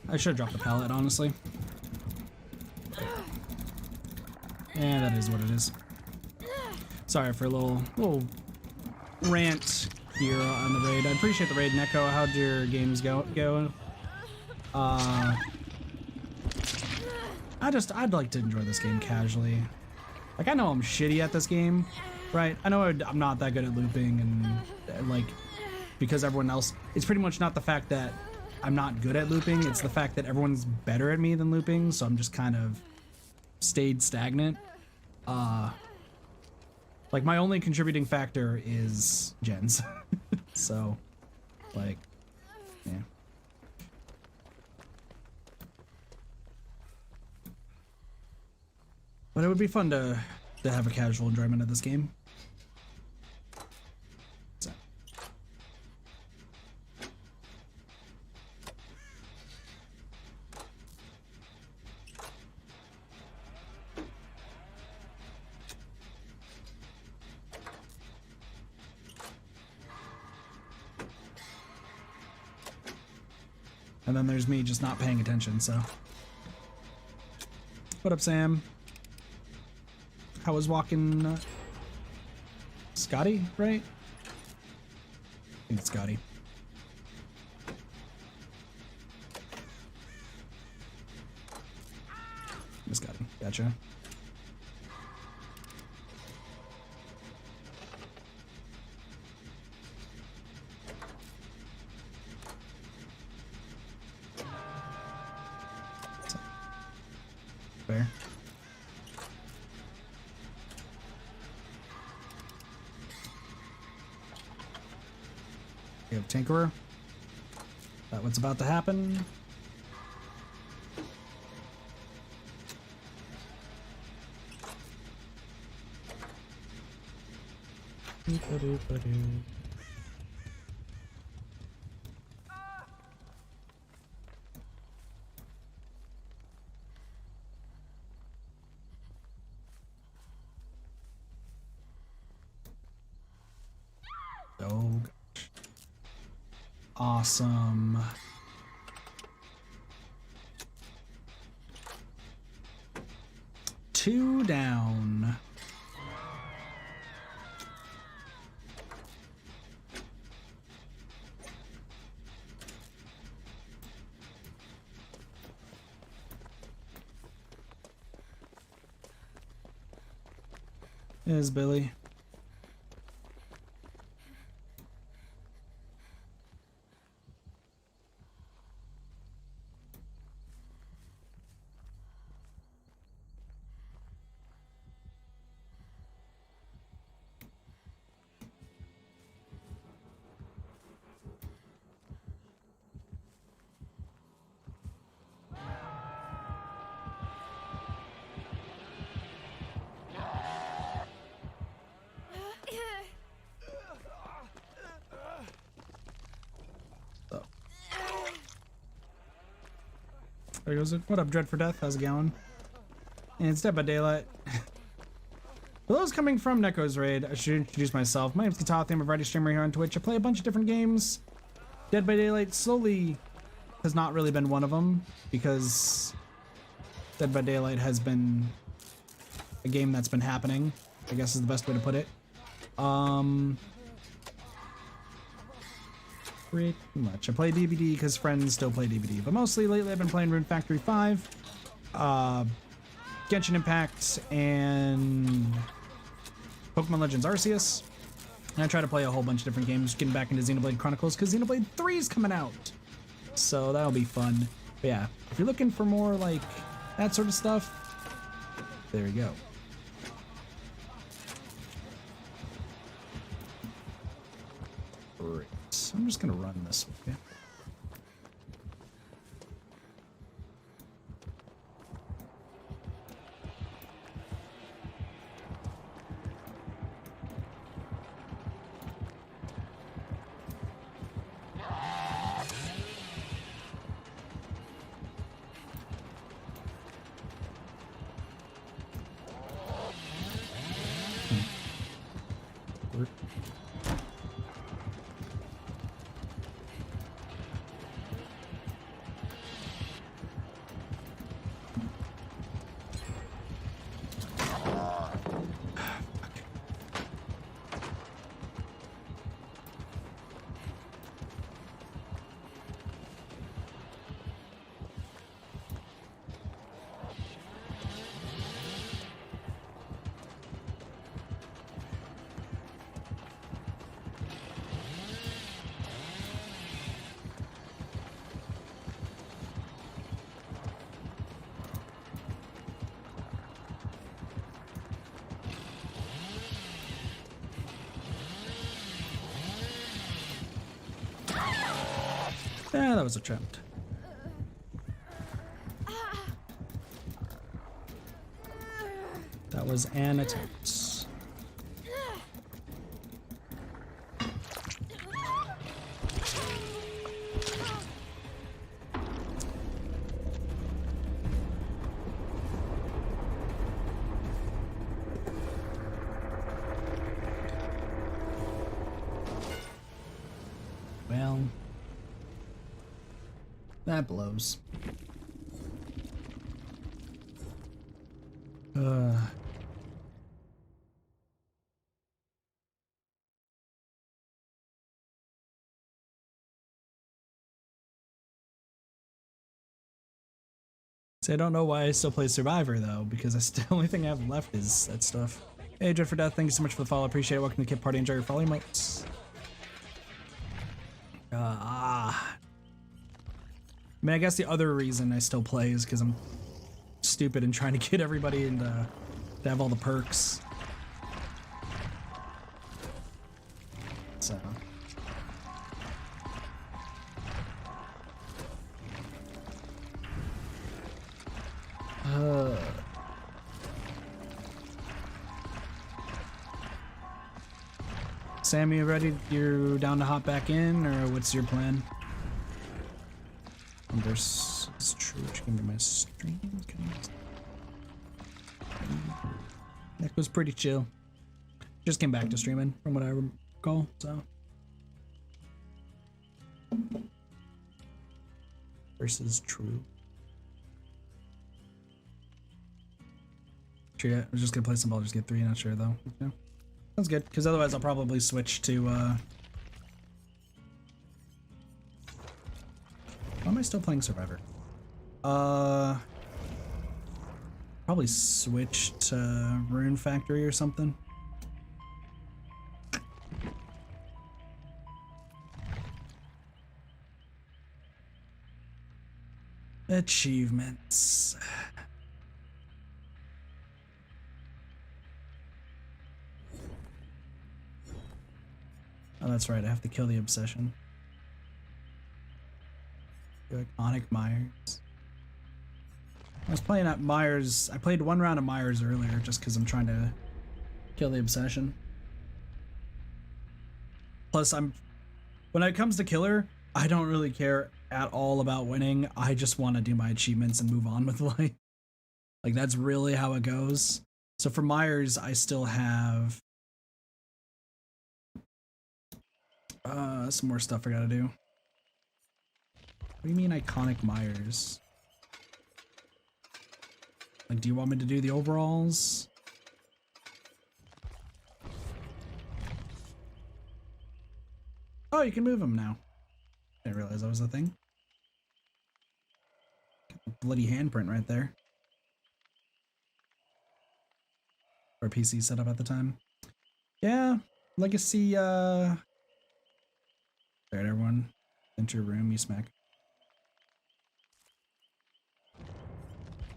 I should have dropped the pallet, honestly. Yeah, that is what it is. Sorry for a little rant here on the raid. I appreciate the raid, Neko. How'd your games go? I'd like to enjoy this game casually. Like, I know I'm shitty at this game, right? I know I'm not that good at looping and like, because everyone else, it's pretty much not the fact that I'm not good at looping, it's the fact that everyone's better at me than looping, so I'm just kind of stayed stagnant. Like, my only contributing factor is gens. So, like, yeah. But it would be fun to have a casual enjoyment of this game. So. And then there's me just not paying attention, so. What up, Sam? How was walking? Scotty, right? I think it's Scotty. It's Scotty, gotcha. Fair. We have Tinkerer. That what's about to happen. Oh gosh. Awesome. Two down. Is Billy. There goes it. What up, Dread for Death? How's it going? And it's Dead by Daylight. For those coming from Neko's raid, I should introduce myself. My name's Katath. I'm a variety streamer here on Twitch. I play a bunch of different games. Dead by Daylight slowly has not really been one of them, because Dead by Daylight has been a game that's been happening, I guess is the best way to put it. pretty much. I play DBD because friends still play DBD, but mostly lately I've been playing Rune Factory 5, Genshin Impact, and Pokemon Legends Arceus. And I try to play a whole bunch of different games, getting back into Xenoblade Chronicles because Xenoblade 3 is coming out. So that'll be fun. But yeah, if you're looking for more like that sort of stuff, there you go. Great. I'm just gonna run this. Okay. Yeah, that was a attempt. That was an attempt. Well, that blows. See, I don't know why I still play Survivor though, because that's the only thing I have left is that stuff. Hey, Dread for Death, thank you so much for the follow. Appreciate it. Welcome to the Kit Party. Enjoy your follow emotes. I mean, I guess the other reason I still play is because I'm stupid and trying to get everybody into to have all the perks. So. Sam, you ready? You're down to hop back in, or what's your plan? There's it's true. Which can be my stream. That was pretty chill. Just came back to streaming, from what I recall. So versus true. Sure, yeah. I was just gonna play some Baldur's Gate 3. Not sure though. Yeah. Sounds good, because otherwise I'll probably switch to, why am I still playing Survivor? Probably switch to Rune Factory or something. Achievements. Oh, that's right. I have to kill the obsession. The iconic Myers. I was playing at Myers. I played one round of Myers earlier just because I'm trying to kill the obsession. Plus, when it comes to killer, I don't really care at all about winning. I just want to do my achievements and move on with life. Like, that's really how it goes. So for Myers, I still have some more stuff I gotta do. What do you mean iconic Myers? Like, do you want me to do the overalls? Oh, you can move them now. realize that was a thing. Bloody handprint right there. Our PC setup at the time. Yeah, Legacy, Alright, everyone. Enter room, you smack.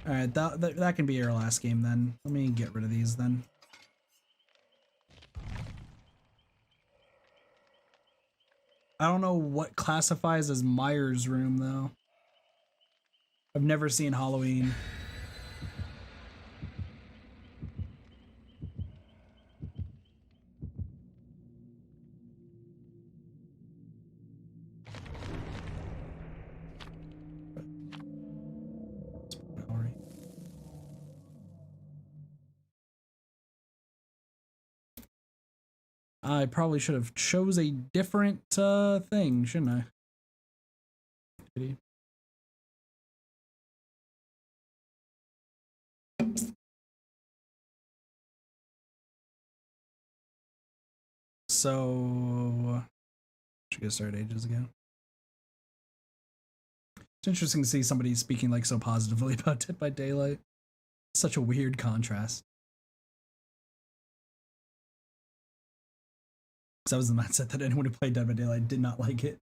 Alright, that can be our last game then. Let me get rid of these then. I don't know what classifies as Myers' room though. I've never seen Halloween. I probably should have chose a different thing, shouldn't I? Pity. So, should get started ages ago. It's interesting to see somebody speaking like so positively about Dead by Daylight. Such a weird contrast. Because I was in the mindset that anyone who played Dead by Daylight did not like it.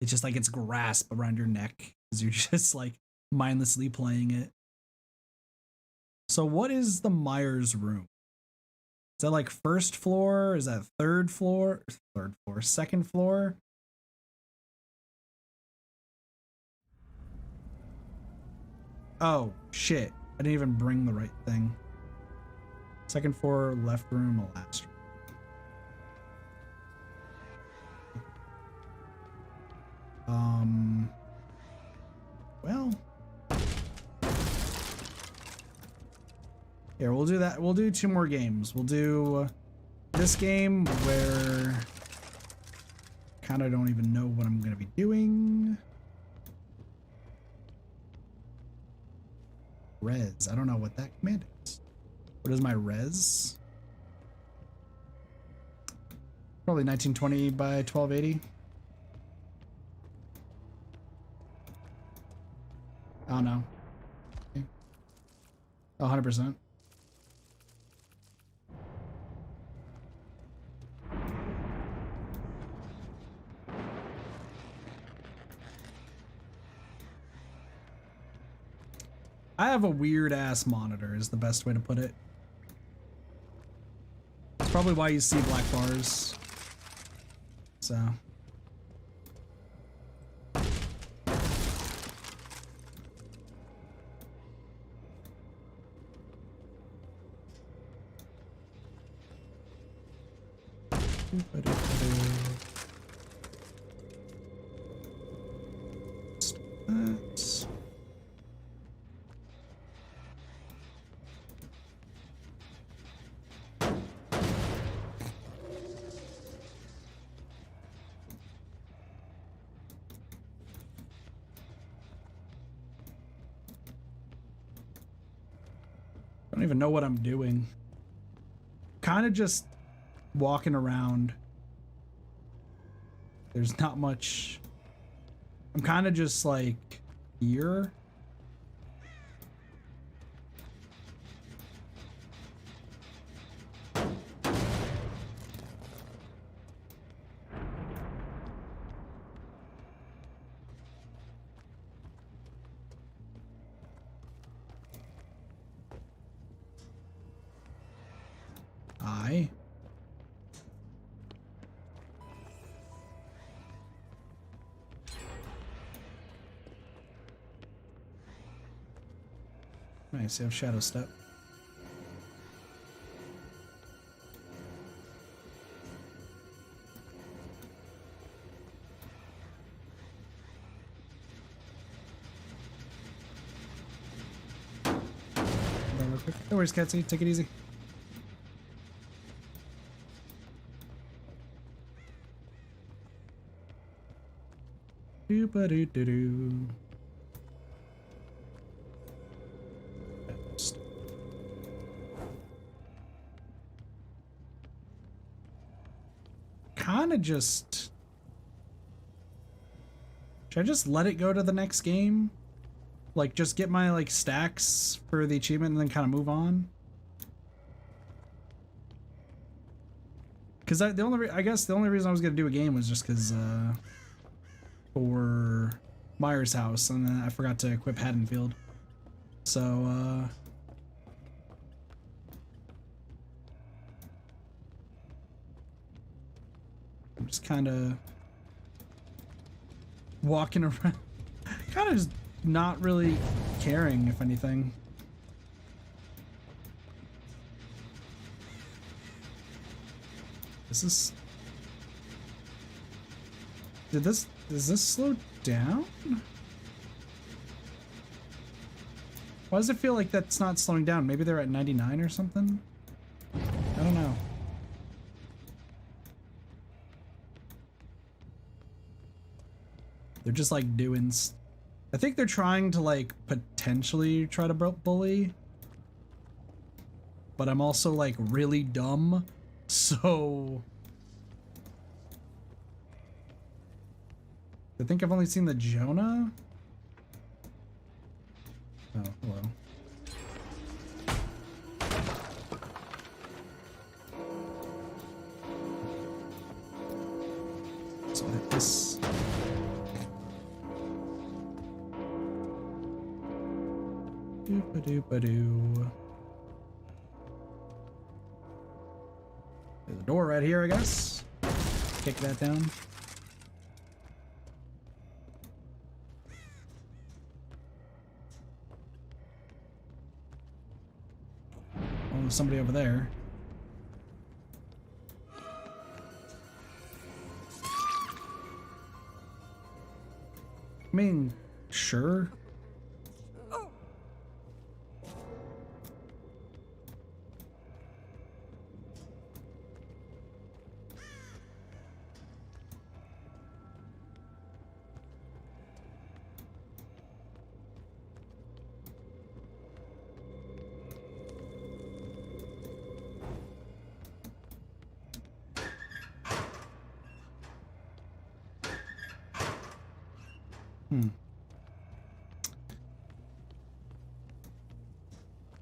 It's just like its grasp around your neck because you're just like mindlessly playing it. So what is the Myers room? Is that like first floor? Is that third floor? Third floor, second floor? Oh, shit. I didn't even bring the right thing. Second floor, left room, last room. Well. Here, we'll do that. We'll do 2 more games. We'll do this game where kind of don't even know what I'm going to be doing. Res. I don't know what that command is. What is my res? Probably 1920 by 1280. Oh no. Okay. 100%. I have a weird ass monitor is the best way to put it. It's probably why you see black bars. So. I don't even know what I'm doing. Kind of just walking around. There's not much. I'm kind of just like here. Nice, you have shadow step. Real quick. No worries, Catsy. Take it easy. Doo-ba-doo-doo-doo. Kind of just Should I just let it go to the next game? Like, just get my, like, stacks for the achievement and then kind of move on? Because I guess the only reason I was going to do a game was just because, for Myers' house, and then I forgot to equip Haddonfield. So, I'm just kind of walking around, kind of just not really caring, if anything. Does this slow down? Why does it feel like that's not slowing down? Maybe they're at 99 or something? I don't know. They're just like doing... I think they're trying to like potentially try to bully. But I'm also like really dumb. So... I think I've only seen the Jonah. Oh, hello. So hit this. Doop-a-doop-a-doo. There's a door right here, I guess. Kick that down. Oh, there's somebody over there. I mean, sure.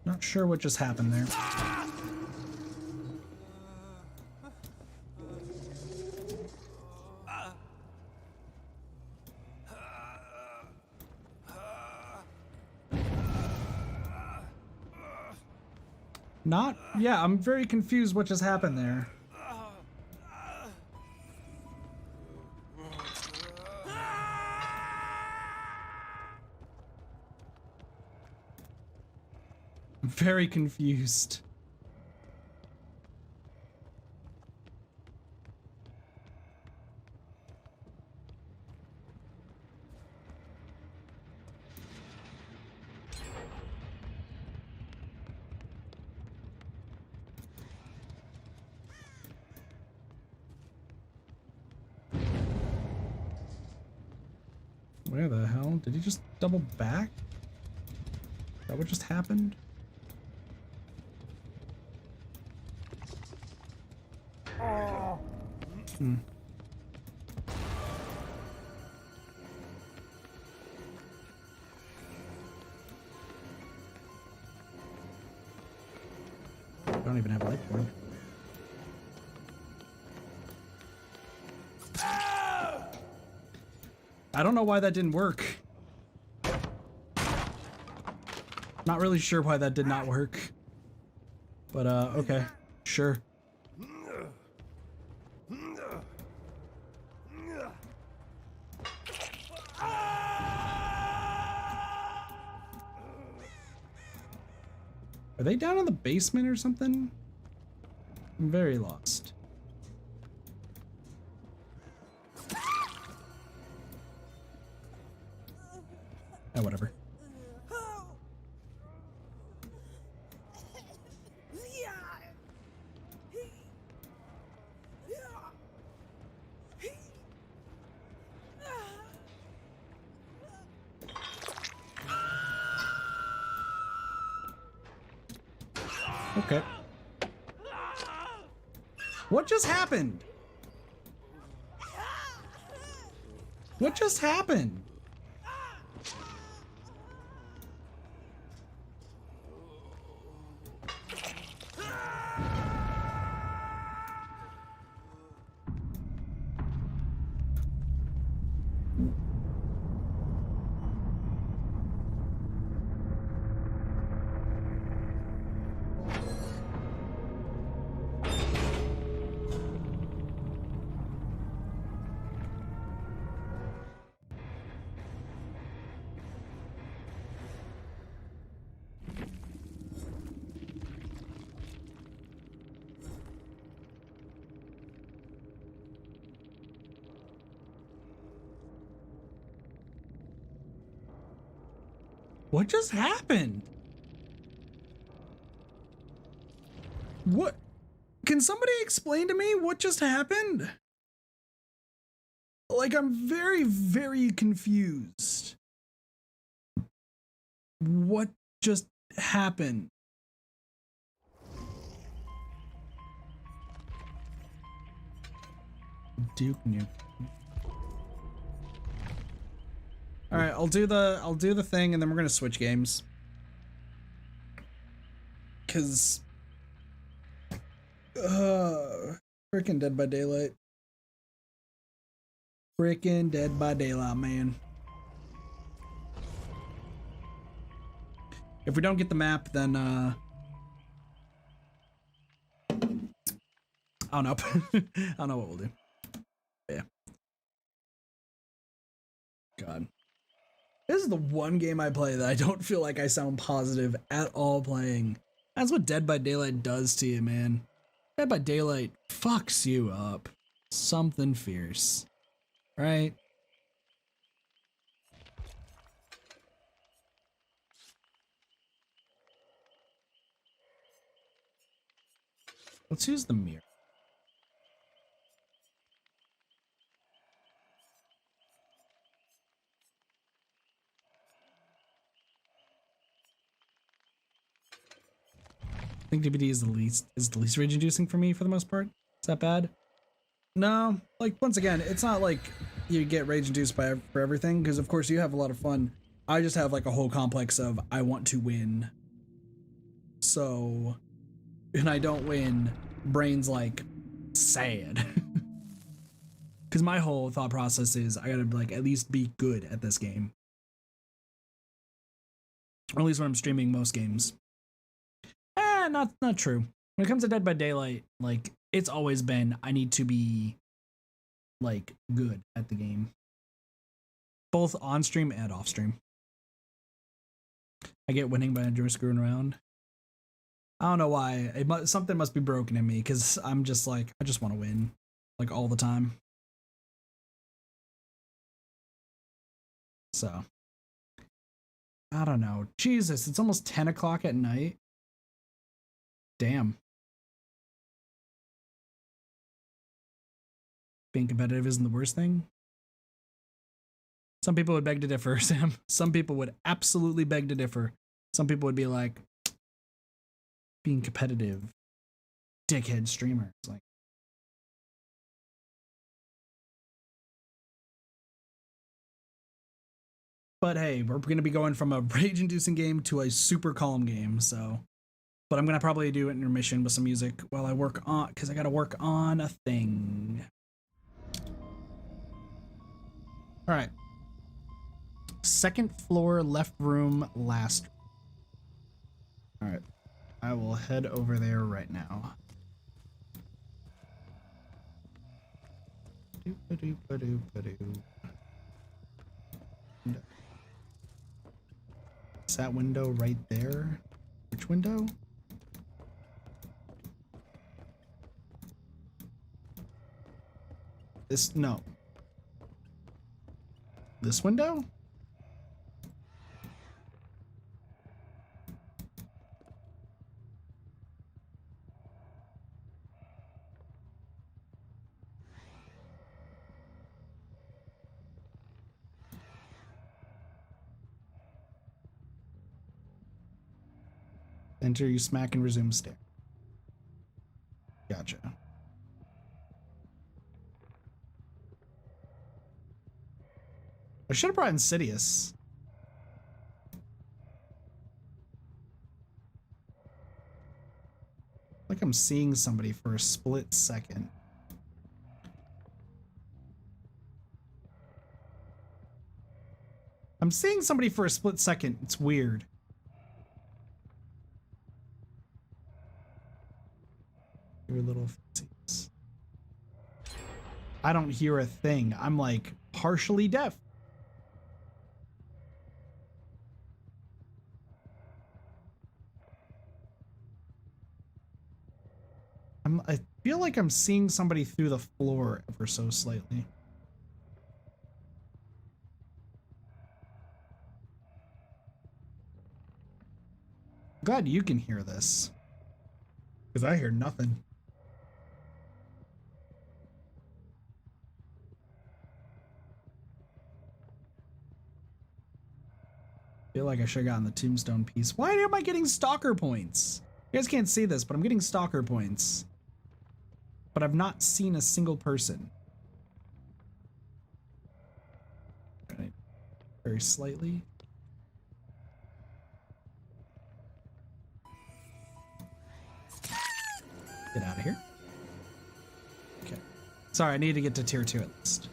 Not sure what just happened there. Yeah, I'm very confused what just happened there. I'm very confused. Where the hell? Did he just double back? Is that what just happened? Hmm. I don't even have a light point. I don't know why that didn't work. Not really sure why that did not work. But, okay. Sure. Are they down in the basement or something? I'm very lost. Oh, whatever. Okay. What just happened? What just happened? What just happened? What? Can somebody explain to me what just happened? Like, I'm very, very confused. What just happened? Duke Nuke. All right, I'll do the thing, and then we're gonna switch games. Cause, freaking Dead by Daylight. Freaking Dead by Daylight, man. If we don't get the map, then I don't know. I don't know what we'll do. Yeah. God. This is the one game I play that I don't feel like I sound positive at all playing. That's what Dead by Daylight does to you, man. Dead by Daylight fucks you up. Something fierce. Right? Let's use the mirror. I think DVD is the least rage inducing for me for the most part. Is that bad? No, like once again, it's not like you get rage induced for everything, because of course you have a lot of fun. I just have like a whole complex of I want to win. So, and I don't win, brain's like sad. Because my whole thought process is I gotta like at least be good at this game. Or at least when I'm streaming most games. Not true. When it comes to Dead by Daylight, like it's always been I need to be like good at the game. Both on stream and off stream. I get winning by enjoying screwing around. I don't know why. Something must be broken in me because I'm just like, I just want to win like all the time. So, I don't know. Jesus, it's almost 10 o'clock at night. Damn. Being competitive isn't the worst thing. Some people would beg to differ, Sam. Some people would absolutely beg to differ. Some people would be like, being competitive, dickhead streamer. It's like, but hey, we're going to be going from a rage-inducing game to a super calm game, so. But I'm going to probably do an intermission with some music while I work on, because I got to work on a thing. All right. Second floor, left room, last. All right. I will head over there right now. Is that window right there? Which window? This, no. This window? Enter, you smack and resume stare. Gotcha. I should have brought Insidious. Like I'm seeing somebody for a split second. I'm seeing somebody for a split second. It's weird. Your little fancies. I don't hear a thing. I'm like partially deaf. I feel like I'm seeing somebody through the floor ever so slightly. Glad you can hear this. Because I hear nothing. Feel like I should have gotten the tombstone piece. Why am I getting stalker points? You guys can't see this, but I'm getting stalker points. But I've not seen a single person. Right. Very slightly. Get out of here. Okay. Sorry, I need to get to tier 2 at least.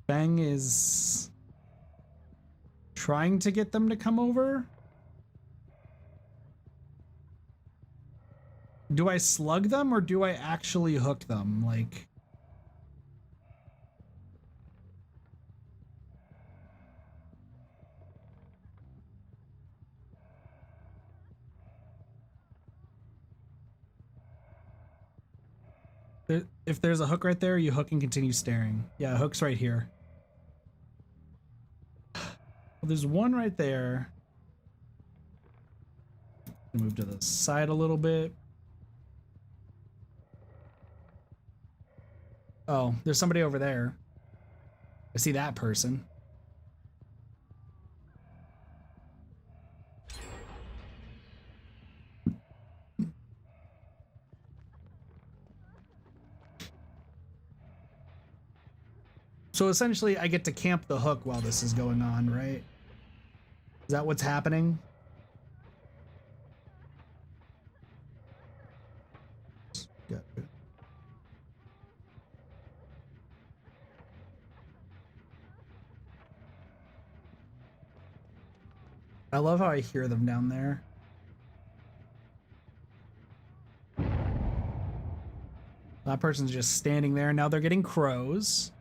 Bang is trying to get them to come over. Do I slug them or do I actually hook them? Like, if there's a hook right there, you hook and continue staring. Yeah, hook's right here. Well, there's one right there. Move to the side a little bit. Oh, there's somebody over there. I see that person. So essentially, I get to camp the hook while this is going on, right? Is that what's happening? Got it. I love how I hear them down there. That person's just standing there. Now they're getting crows.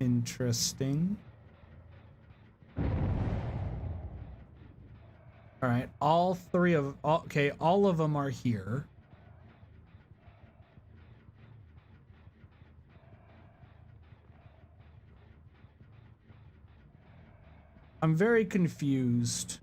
Interesting. All right, all of them are here. I'm very confused.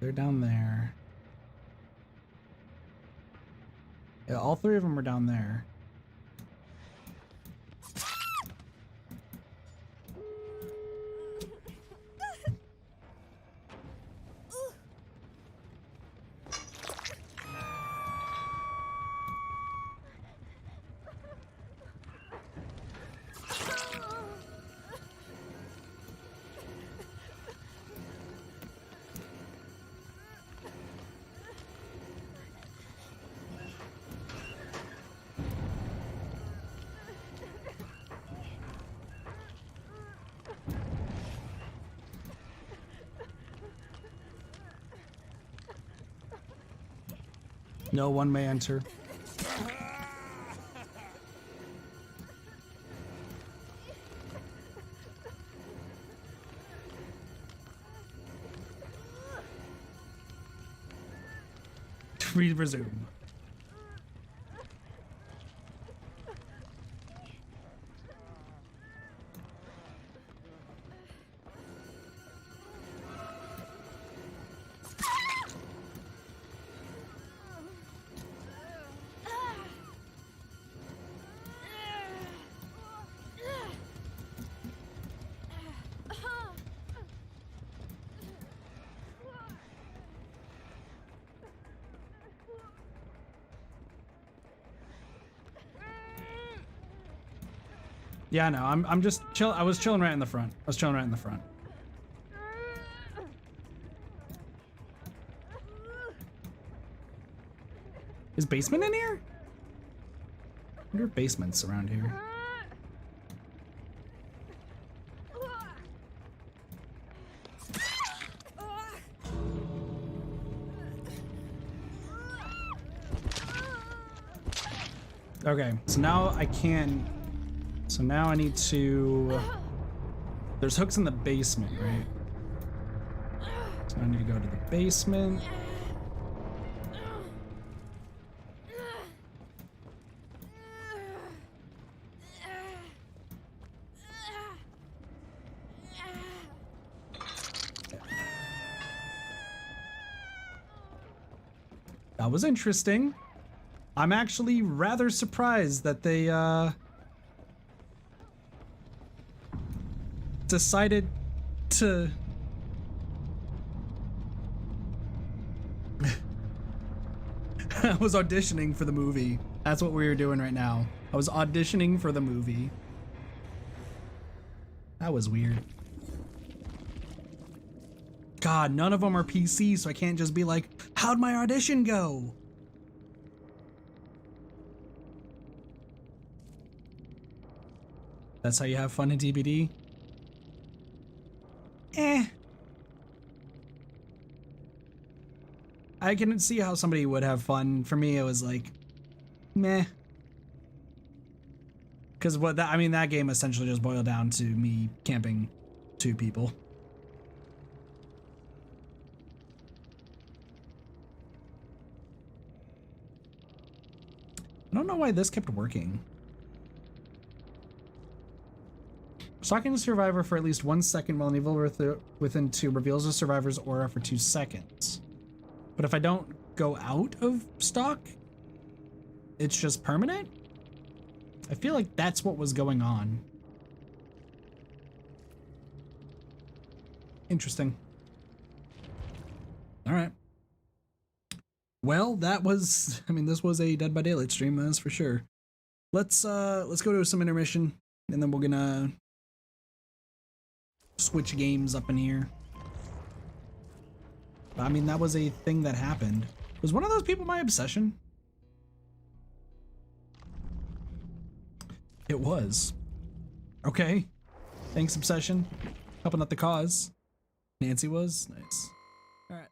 They're down there. Yeah, all three of them are down there. No one may enter. Resume. Yeah, no, I'm just chill. I was chilling right in the front. I was chilling right in the front. Is basement in here? I wonder if basements around here. Okay, so now I can. So now I need to. There's hooks in the basement, right? So I need to go to the basement. That was interesting. I'm actually rather surprised that they decided to I was auditioning for the movie. That's what we were doing right now. I was auditioning for the movie. That was weird. God, none of them are PC, so I can't just be like, how'd my audition go? That's how you have fun in DBD? I can see how somebody would have fun. For me, it was like, meh. Because what that, I mean, that game essentially just boiled down to me camping 2 people. I don't know why this kept working. Stalking the survivor for at least 1 second while an evil within 2 reveals the survivor's aura for 2 seconds. But if I don't go out of stalk, it's just permanent? I feel like that's what was going on. Interesting. All right. Well, that was, I mean, this was a Dead by Daylight stream, that's for sure. Let's go to some intermission, and then we're gonna switch games up in here. I mean, that was a thing that happened. Was one of those people my obsession? It was. Okay. Thanks, obsession. Helping out the cause. Nancy was? Nice. Alright.